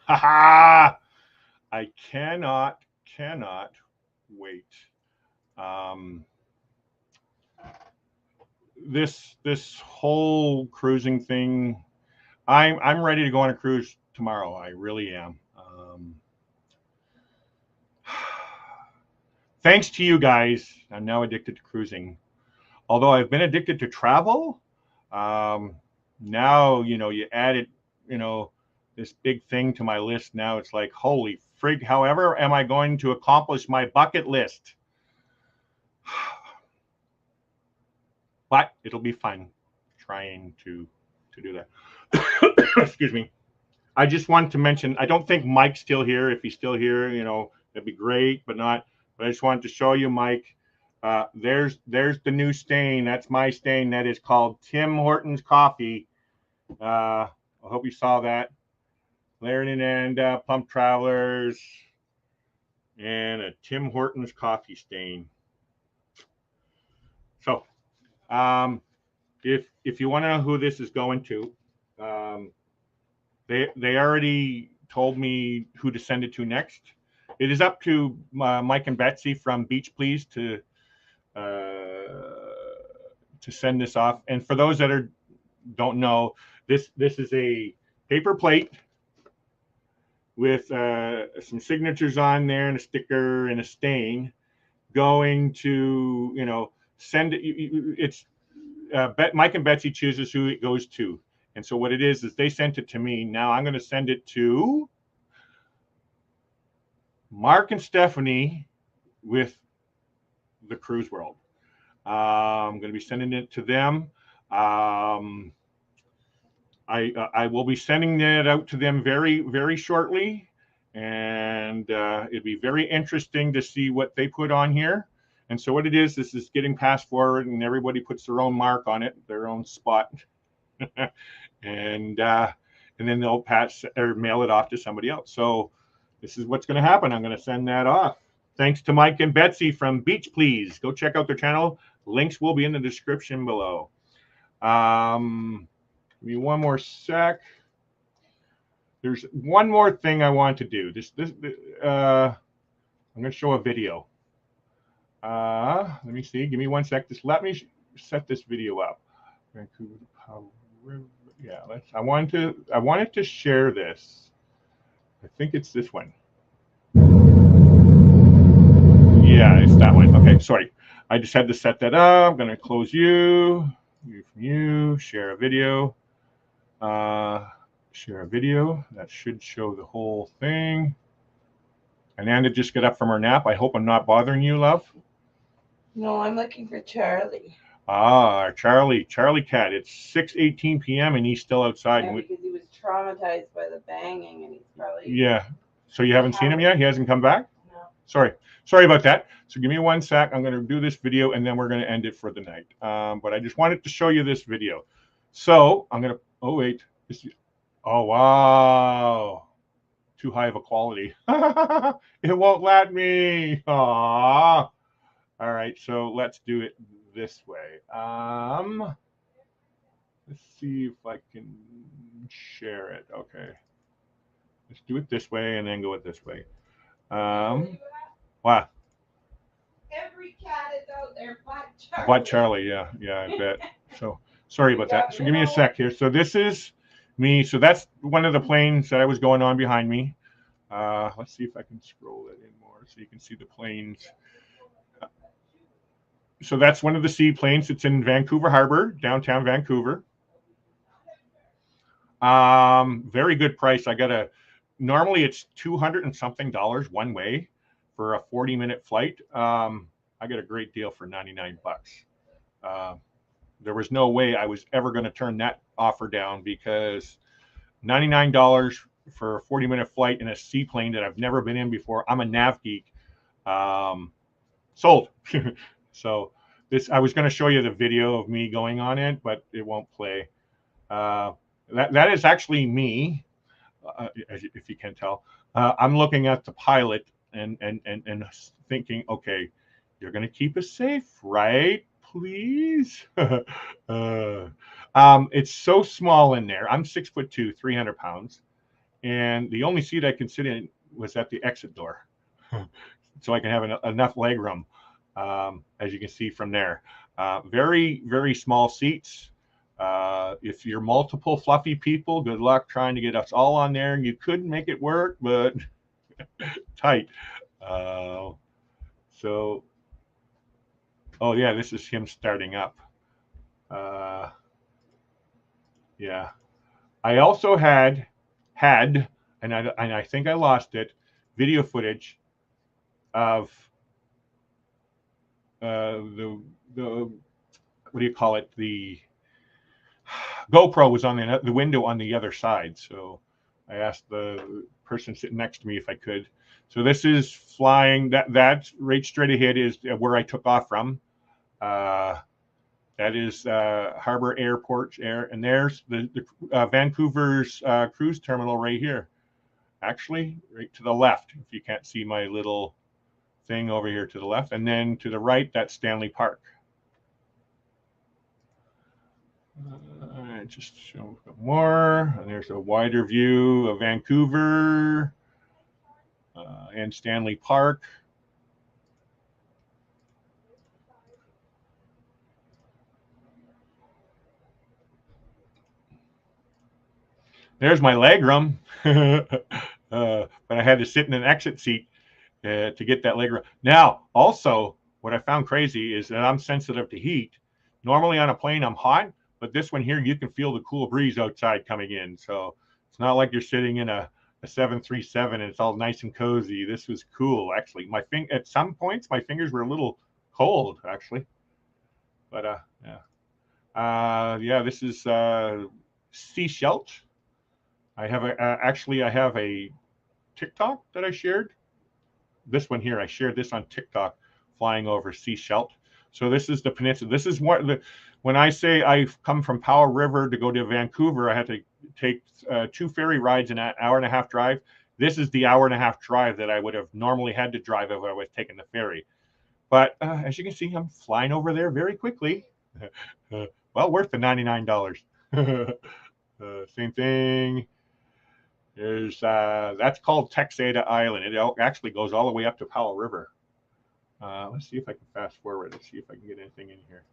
Ha! I cannot wait. This whole cruising thing, I'm ready to go on a cruise tomorrow. I really am. Thanks to you guys, I'm now addicted to cruising. Although I've been addicted to travel, now, you know, you add it, you know, this big thing to my list. Now it's like, holy frig, however am I going to accomplish my bucket list? But it'll be fun trying to do that. Excuse me. I just wanted to mention, I don't think Mike's still here. If he's still here, you know, that'd be great, but not. But I just wanted to show you, Mike. There's the new stain. That's my stain. That is called Tim Hortons Coffee. I hope you saw that. Laird and Plump Travelers, and a Tim Hortons coffee stain. So, if you want to know who this is going to, they already told me who to send it to next. It is up to Mike and Betsy from Beach Please to send this off. And for those that don't know, this is a paper plate with some signatures on there and a sticker and a stain, going to, you know, send it. It's Mike and Betsy chooses who it goes to. And so what it is they sent it to me. Now I'm going to send it to Mark and Stephanie with the Cruise World. I'm going to be sending it to them. I will be sending that out to them very, very shortly. And it'd be very interesting to see what they put on here. And so what it is, this is getting passed forward, and everybody puts their own mark on it, their own spot. and then they'll pass or mail it off to somebody else. So this is what's going to happen. I'm going to send that off. Thanks to Mike and Betsy from Beach Please. Go check out their channel. Links will be in the description below. Give me one more sec. There's one more thing I want to do. I'm going to show a video. Let me see. Give me one sec. Just let me set this video up. Yeah, I wanted to share this. I think it's this one. Yeah, it's that one. Okay, sorry. I just had to set that up. I'm going to close you from you, share a video. Share a video. That should show the whole thing. And Anna just got up from her nap. I hope I'm not bothering you, love. No, I'm looking for Charlie. Ah, Charlie cat. It's 6:18 p.m. and he's still outside. Yeah, because he was traumatized by the banging, and he's probably. Yeah. So you haven't seen him yet? He hasn't come back? No. Sorry about that. So give me one sec. I'm going to do this video, and then we're going to end it for the night. But I just wanted to show you this video. So I'm going to. Oh wait. Oh wow. Too high of a quality. It won't let me. Aww. All right, so let's do it this way. Let's see if I can share it. Okay. Let's do it this way and then go it this way. Wow. Every cat is out there but Charlie. But Charlie, yeah, I bet. So sorry about that. So give me a sec here. So this is me. So that's one of the planes that I was going on behind me. Let's see if I can scroll it in more so you can see the planes. So that's one of the seaplanes. It's in Vancouver Harbor, downtown Vancouver. Very good price. Normally it's $200 and something one way for a 40-minute flight. I got a great deal for 99 bucks. There was no way I was ever going to turn that offer down, because $99 for a 40-minute flight in a seaplane that I've never been in before. I'm a nav geek. Sold. So I was going to show you the video of me going on it, but it won't play. That is actually me, if you can tell. I'm looking at the pilot and thinking, okay, you're going to keep us safe, right? Please. It's so small in there. I'm 6'2", 300 pounds. and the only seat I could sit in was at the exit door, so I can have enough leg room, as you can see from there. Very, very small seats. If you're multiple fluffy people, good luck trying to get us all on there. You could make it work, but tight. So, oh yeah, this is him starting up. Yeah, I also had, and I think I lost it, video footage of the what do you call it? The GoPro was on the window on the other side. So I asked the person sitting next to me if I could. So this is flying. That right straight ahead is where I took off from. That is Harbor Airport, and there's the Vancouver's cruise terminal right here. Actually, right to the left, if you can't see my little thing over here to the left, and then to the right, that's Stanley Park. Just show a bit more, and there's a wider view of Vancouver and Stanley Park. There's my legroom, but I had to sit in an exit seat to get that legroom. Now, also, what I found crazy is that I'm sensitive to heat. Normally on a plane, I'm hot, but this one here, you can feel the cool breeze outside coming in. So it's not like you're sitting in a 737 and it's all nice and cozy. This was cool, actually. At some points, my fingers were a little cold, actually. But yeah, this is Seashelt. I have a TikTok that I shared. This one here, I shared this on TikTok, flying over Seashelt. So this is the peninsula. This is when I say I've come from Powell River to go to Vancouver, I had to take 2 ferry rides and an hour and a half drive. This is the hour and a half drive that I would have normally had to drive if I was taking the ferry. But as you can see, I'm flying over there very quickly. Well, worth the $99. Same thing. There's that's called Texada Island. It actually goes all the way up to Powell River. Let's see if I can fast forward and see if I can get anything in here.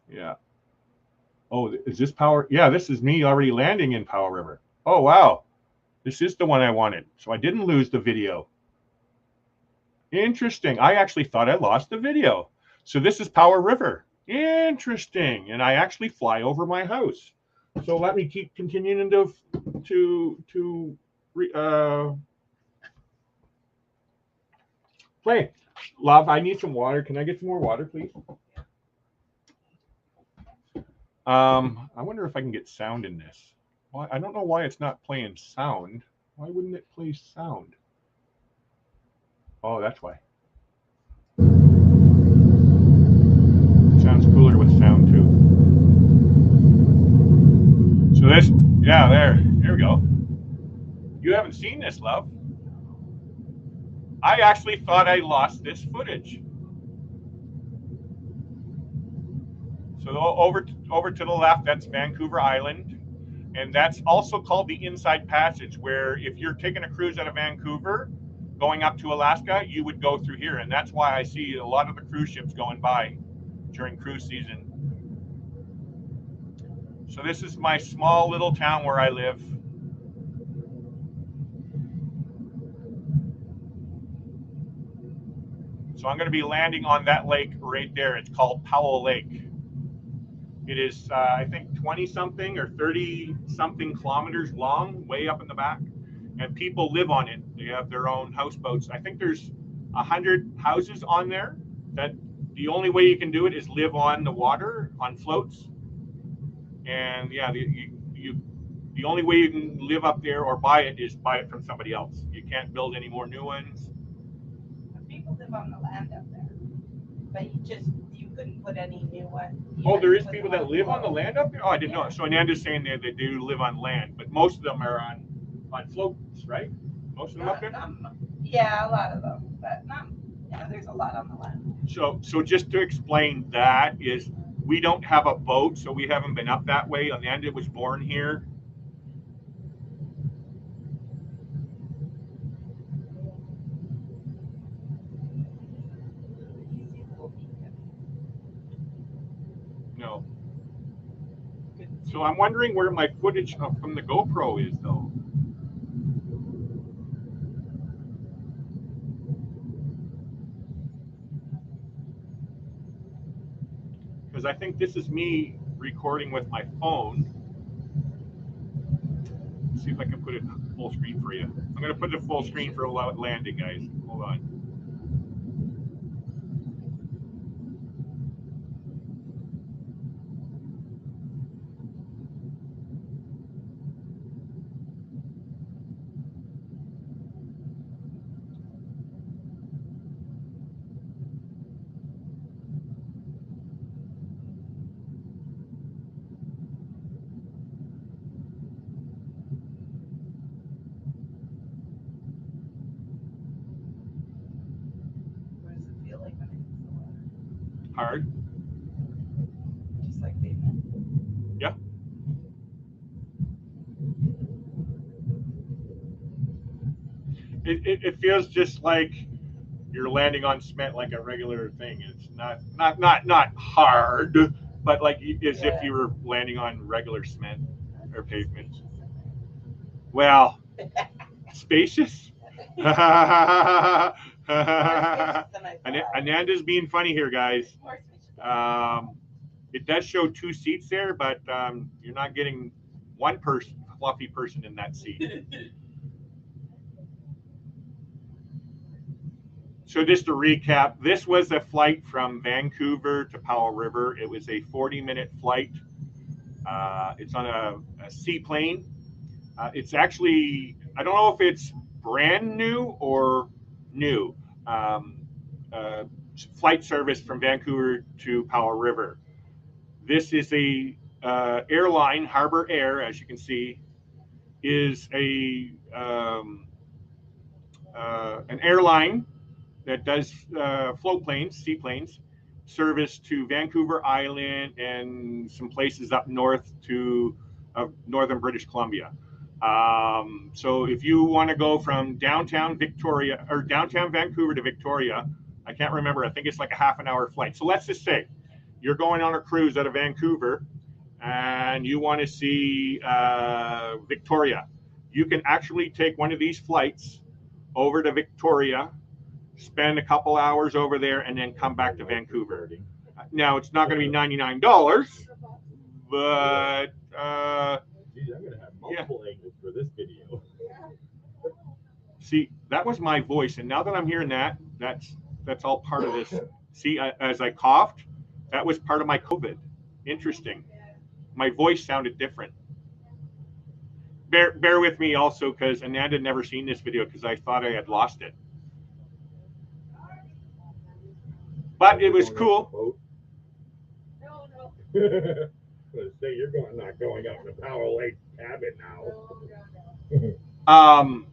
Yeah. Oh, is this Powell? Yeah, this is me already landing in Powell River. Oh, wow. This is the one I wanted. So I didn't lose the video. Interesting. I actually thought I lost the video. So this is Powell River. Interesting. And I actually fly over my house. So let me keep continuing to play. Love, I need some water. Can I get some more water, please? I wonder if I can get sound in this. Well, I don't know why it's not playing sound. Why wouldn't it play sound? Oh, that's why. Sounds cooler with sound too. So this, yeah, there we go. You haven't seen this, love. I actually thought I lost this footage. So over to the left, that's Vancouver Island. And that's also called the Inside Passage, where if you're taking a cruise out of Vancouver, going up to Alaska, you would go through here. And that's why I see a lot of the cruise ships going by during cruise season. So this is my small little town where I live. So I'm going to be landing on that lake right there. It's called Powell Lake. It is, I think, 20-something or 30-something kilometers long, way up in the back. And people live on it. They have their own houseboats. I think there's 100 houses on there. That the only way you can do it is live on the water, on floats. And yeah, the only way you can live up there or buy it is buy it from somebody else. You can't build any more new ones. People live on the land up there, but you couldn't put any new one. Oh, there is people that live on the land up there? Oh, I didn't know. So Nanda's saying that they do live on land, but most of them are on floats, right? Most of them up there? Yeah, a lot of them, but not. Yeah, there's a lot on the land. So just to explain that is, we don't have a boat, so we haven't been up that way. Nanda was born here. So I'm wondering where my footage from the GoPro is, though. Because I think this is me recording with my phone. Let's see if I can put it full screen for you. I'm going to put it full screen for landing, guys. Hold on. What does it feel like when it hits the water? Hard. Just like pavement. Yeah. It feels just like you're landing on cement, like a regular thing. It's not hard, but like as if you were landing on regular cement or pavement. Well, spacious. Ananda's being funny here, guys. It does show 2 seats there, but you're not getting one fluffy person in that seat. So just to recap, this was a flight from Vancouver to Powell River. It was a 40-minute flight. It's on a seaplane. It's actually, I don't know if it's brand new or new. Flight service from Vancouver to Powell River. This is a airline, Harbor Air, as you can see, is an airline that does float planes, seaplanes, service to Vancouver Island and some places up north to northern British Columbia. So if you want to go from downtown Victoria or downtown Vancouver to Victoria, I can't remember, I think it's like a half an hour flight. So let's just say you're going on a cruise out of Vancouver and you want to see Victoria. You can actually take one of these flights over to Victoria, spend a couple hours over there, and then come back to Vancouver. Now, it's not going to be $99, but Geez, I'm gonna have multiple angles for this video. see, that was my voice, and now that I'm hearing that, that's all part of this. See, as I coughed, that was part of my COVID. Interesting. My voice sounded different. Bear with me also, because Ananda had never seen this video because I thought I had lost it. But it was cool. No. I was gonna say you're not going up in the Powell Lake cabin now.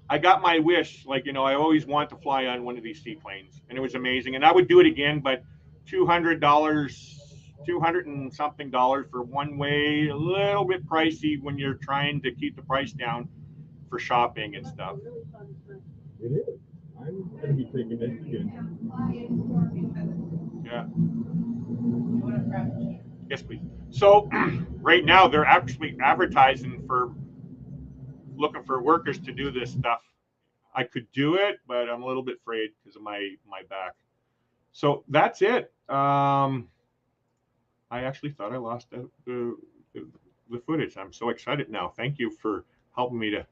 I got my wish. Like, you know, I always want to fly on one of these seaplanes, and it was amazing. And I would do it again, but $200 and something for one way, a little bit pricey when you're trying to keep the price down for shopping and stuff. It is. I'm gonna be taking this again. Yeah. Yes, please. So right now they're actually advertising for looking for workers to do this stuff. I could do it, but I'm a little bit afraid because of my back. So that's it. I actually thought I lost the footage. I'm so excited now. Thank you for helping me to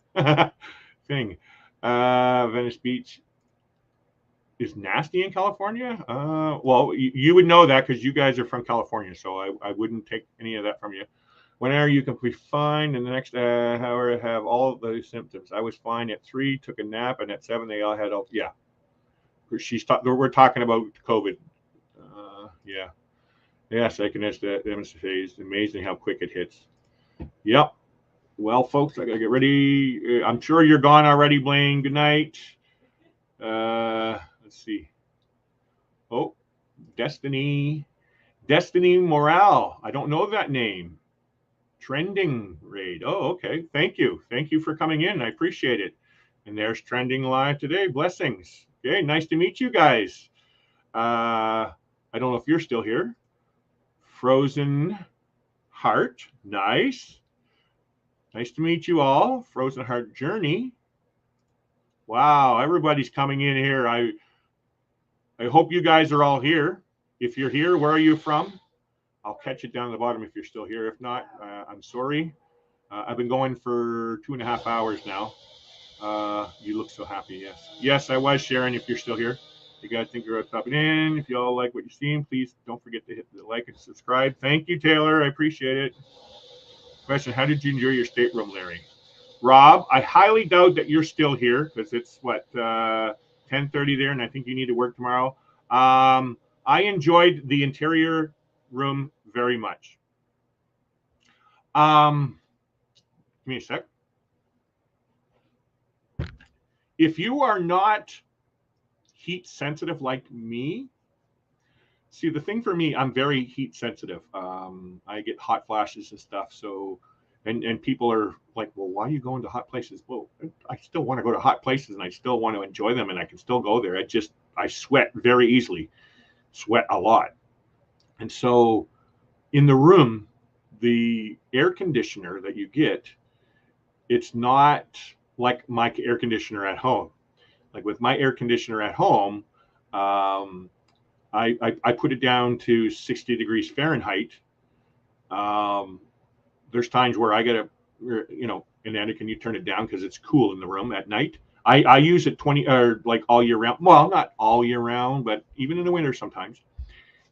thing. Venice Beach is nasty in California. Well, you would know that because you guys are from California, so I wouldn't take any of that from you. Whenever you can be fine, and the next hour have all the symptoms. I was fine at 3, took a nap, and at 7 they all had all. Yeah, we're talking about COVID. Yeah. Yes, I can demonstrate. It's amazing how quick it hits. Yep. Well, folks, I gotta get ready. I'm sure you're gone already, Blaine. Good night. Let's see. Oh, Destiny Morale. I don't know that name. Trending Raid. Oh, okay. Thank you for coming in. I appreciate it. And there's Trending Live today. Blessings. Okay, nice to meet you guys. I don't know if you're still here. Frozen Heart. Nice. Nice to meet you all. Frozen Heart Journey. Wow, everybody's coming in here. I hope you guys are all here. If you're here, where are you from? I'll catch it down at the bottom if you're still here. If not, I'm sorry. I've been going for 2.5 hours now. You look so happy. Yes. Yes, I was sharing. If you're still here, you guys think you're stopping in. If you all like what you've seen, please don't forget to hit the like and subscribe. Thank you, Taylor. I appreciate it. Question: how did you enjoy your stateroom, Larry? Rob, I highly doubt that you're still here because it's what 10:30 there, and I think you need to work tomorrow. I enjoyed the interior room very much. Give me a sec. If you are not heat sensitive like me, see, the thing for me, I'm very heat sensitive. I get hot flashes and stuff. So, and people are like, well, why are you going to hot places? Well, I still want to go to hot places and I still want to enjoy them and I can still go there. I sweat very easily, sweat a lot. And so in the room, the air conditioner that you get, it's not like my air conditioner at home. Like with my air conditioner at home, I put it down to 60 degrees Fahrenheit. There's times where I get and Andy, can you turn it down because it's cool in the room at night? I use it 20 or like all year round. Well, not all year round, but even in the winter sometimes.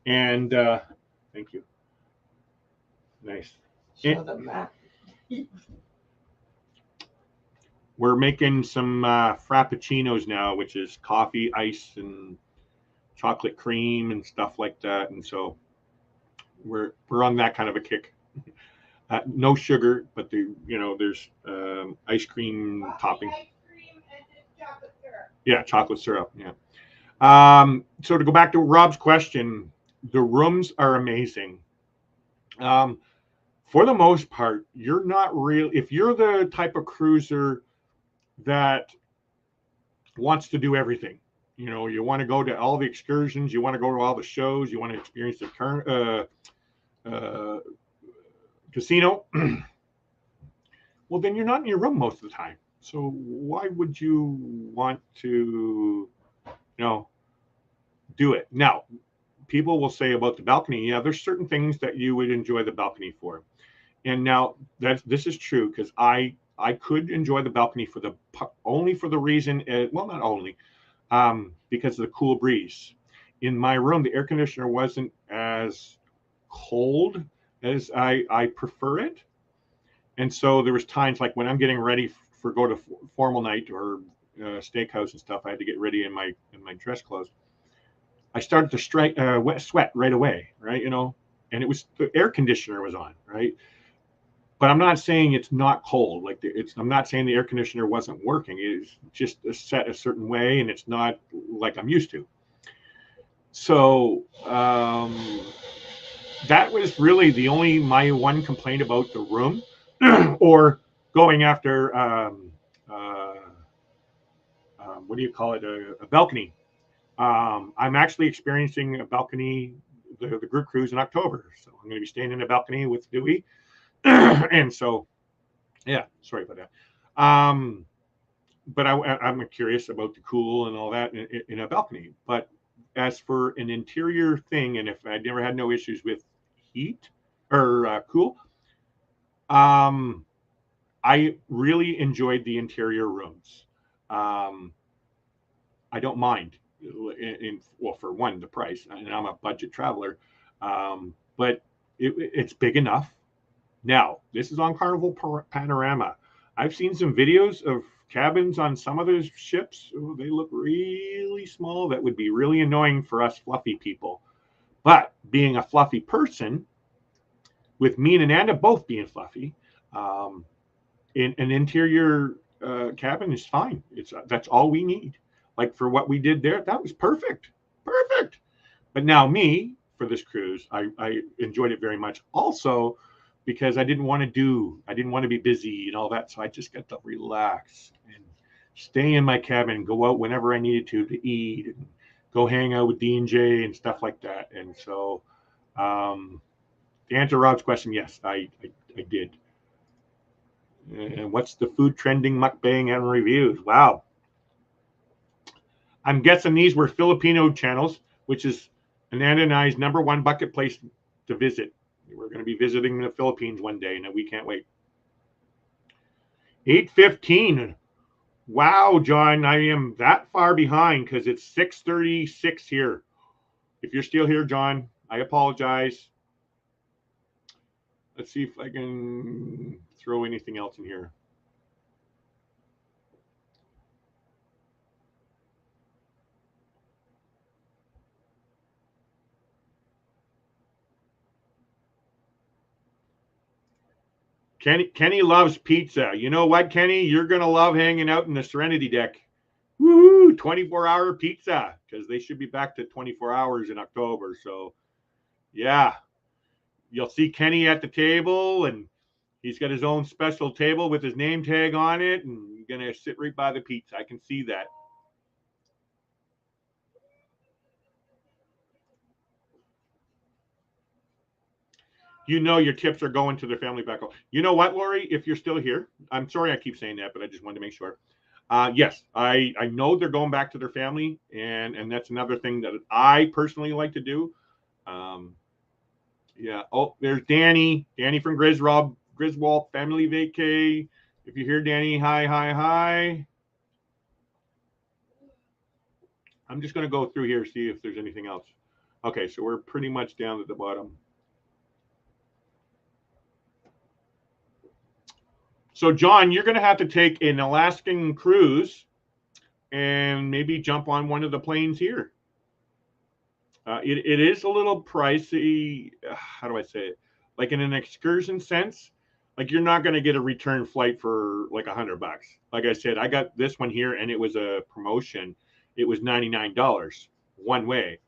And thank you. Nice. Show them that. We're making some frappuccinos now, which is coffee, ice, and chocolate cream and stuff like that. And so we're on that kind of a kick. No sugar, but there's ice cream topping. Ice cream and just chocolate syrup. Yeah, chocolate syrup. Yeah. So to go back to Rob's question, the rooms are amazing. For the most part, you're not real. If you're the type of cruiser that wants to do everything, you want to go to all the excursions, you want to go to all the shows, you want to experience the casino, well, then you're not in your room most of the time. So why would you want to, do it? Now, people will say about the balcony, yeah, there's certain things that you would enjoy the balcony for. And now this is true because I could enjoy the balcony only for the reason, well, not only, because of the cool breeze. In my room, the air conditioner wasn't as cold as I prefer it. And so there was times like when I'm getting ready for go to formal night or steakhouse and stuff, I had to get ready in my dress clothes. I started to sweat right away, right? And it was the air conditioner was on, right? But I'm not saying it's not cold. I'm not saying the air conditioner wasn't working. It's just set a certain way, and it's not like I'm used to. So that was really my one complaint about the room, or going after what do you call it? A balcony. I'm actually experiencing a balcony, the group cruise in October. So I'm going to be staying in a balcony with Dewey. And so, yeah, sorry about that. But I'm curious about the cool and all that in a balcony. But as for an interior thing, and if I never had no issues with heat or cool, I really enjoyed the interior rooms. I don't mind. Well, for one, the price, and I'm a budget traveler, but it's big enough. Now, this is on Carnival Panorama. I've seen some videos of cabins on some of those ships. Ooh, they look really small. That would be really annoying for us fluffy people. But being a fluffy person, with me and Ananda both being fluffy, in an interior cabin is fine. That's all we need. Like for what we did there, that was perfect. But now for this cruise, I enjoyed it very much. Also, because I didn't want to be busy and all that. So I just got to relax and stay in my cabin and go out whenever I needed to eat and go hang out with D&J and stuff like that. And so To answer Rob's question, yes, I did. And what's the food trending mukbang and reviews? Wow. I'm guessing these were Filipino channels, which is Ananda and I's #1 bucket place to visit. We're going to be visiting the Philippines one day, and we can't wait. 8:15. Wow, John, I am that far behind because it's 6:36 here. If you're still here, John, I apologize. Let's see if I can throw anything else in here. Kenny loves pizza. You know what, Kenny? You're going to love hanging out in the Serenity deck. Woo! 24-hour pizza, because they should be back to 24 hours in October. So, yeah. You'll see Kenny at the table, and he's got his own special table with his name tag on it, and you're going to sit right by the pizza. I can see that. You know your tips are going to their family back home. You know what, Lori? If you're still here, I'm sorry I keep saying that, but I just wanted to make sure. Yes, I know they're going back to their family, and that's another thing that I personally like to do. Yeah. Oh, there's Danny. Danny from Griswold Family Vacay. If you're here, Danny, hi. I'm just going to go through here, see if there's anything else. Okay, so we're pretty much down at the bottom. So, John, you're going to have to take an Alaskan cruise and maybe jump on one of the planes here. It is a little pricey. How do I say it? Like in an excursion sense, like you're not going to get a return flight for like $100. Like I said, I got this one here and it was a promotion. It was $99 one way.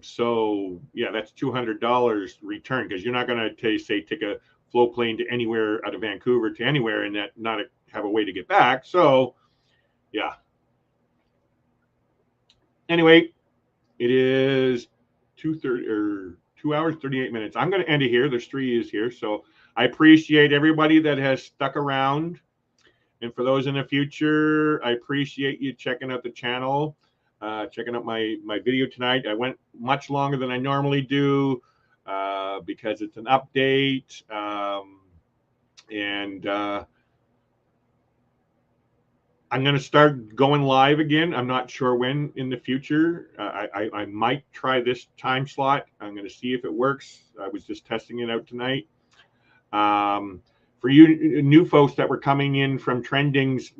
So yeah, that's $200 return, because you're not going to say take a flow plane to anywhere out of Vancouver to anywhere and that not have a way to get back. So yeah. Anyway, it is 2:30 or 2 hours 38 minutes. I'm going to end it here. There's 3 is here, so I appreciate everybody that has stuck around. And for those in the future, I appreciate you checking out the channel, checking out my video tonight. I went much longer than I normally do because it's an update. I'm going to start going live again. I'm not sure when in the future. I might try this time slot. I'm going to see if it works. I was just testing it out tonight. For you new folks that were coming in from Trending's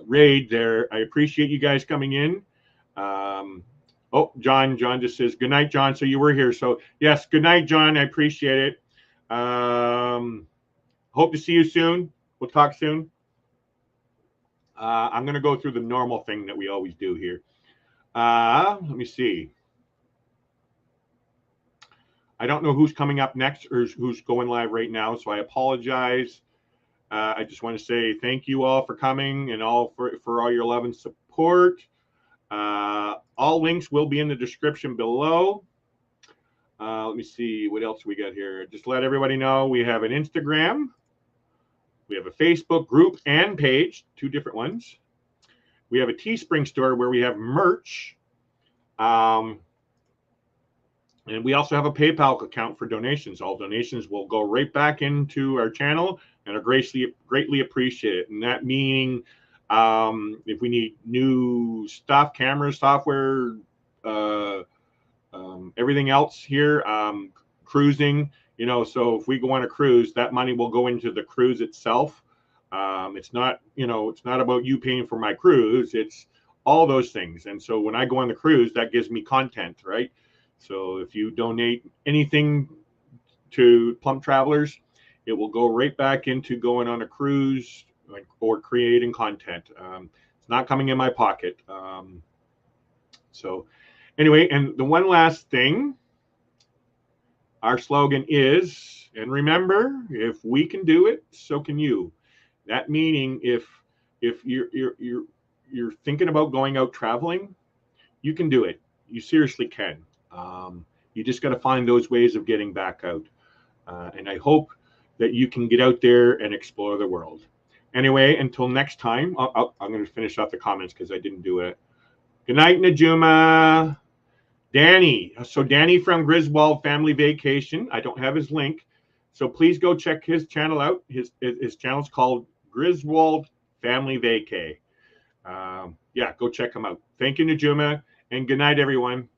raid there, I appreciate you guys coming in. Oh, John just says, good night, John. So you were here. So yes, good night, John. I appreciate it. Hope to see you soon. We'll talk soon. I'm going to go through the normal thing that we always do here. Let me see. I don't know who's coming up next or who's going live right now, so I apologize. I just want to say thank you all for coming and all for all your love and support. All links will be in the description below. Let me see what else we got here. Just let everybody know we have an Instagram. We have a Facebook group and page, 2 different ones. We have a Teespring store where we have merch. And we also have a PayPal account for donations. All donations will go right back into our channel and are greatly appreciated. And that meaning if we need new stuff, cameras, software, everything else here, cruising, you know, so if we go on a cruise, that money will go into the cruise itself. It's not, you know, it's not about you paying for my cruise. It's all those things. And so when I go on the cruise, that gives me content, right? So if you donate anything to Plump Travelers, it will go right back into going on a cruise or creating content. It's not coming in my pocket. So anyway, and the one last thing, our slogan is, and remember, if we can do it, so can you. That meaning if you're thinking about going out traveling, you can do it. You seriously can. You just got to find those ways of getting back out. And I hope that you can get out there and explore the world. Anyway, until next time, I'm going to finish off the comments because I didn't do it. Good night, Najuma. Danny. So Danny from Griswold Family Vacation. I don't have his link. So please go check his channel out. His channel's called Griswold Family Vacay. Yeah, go check him out. Thank you, Najuma. And good night, everyone.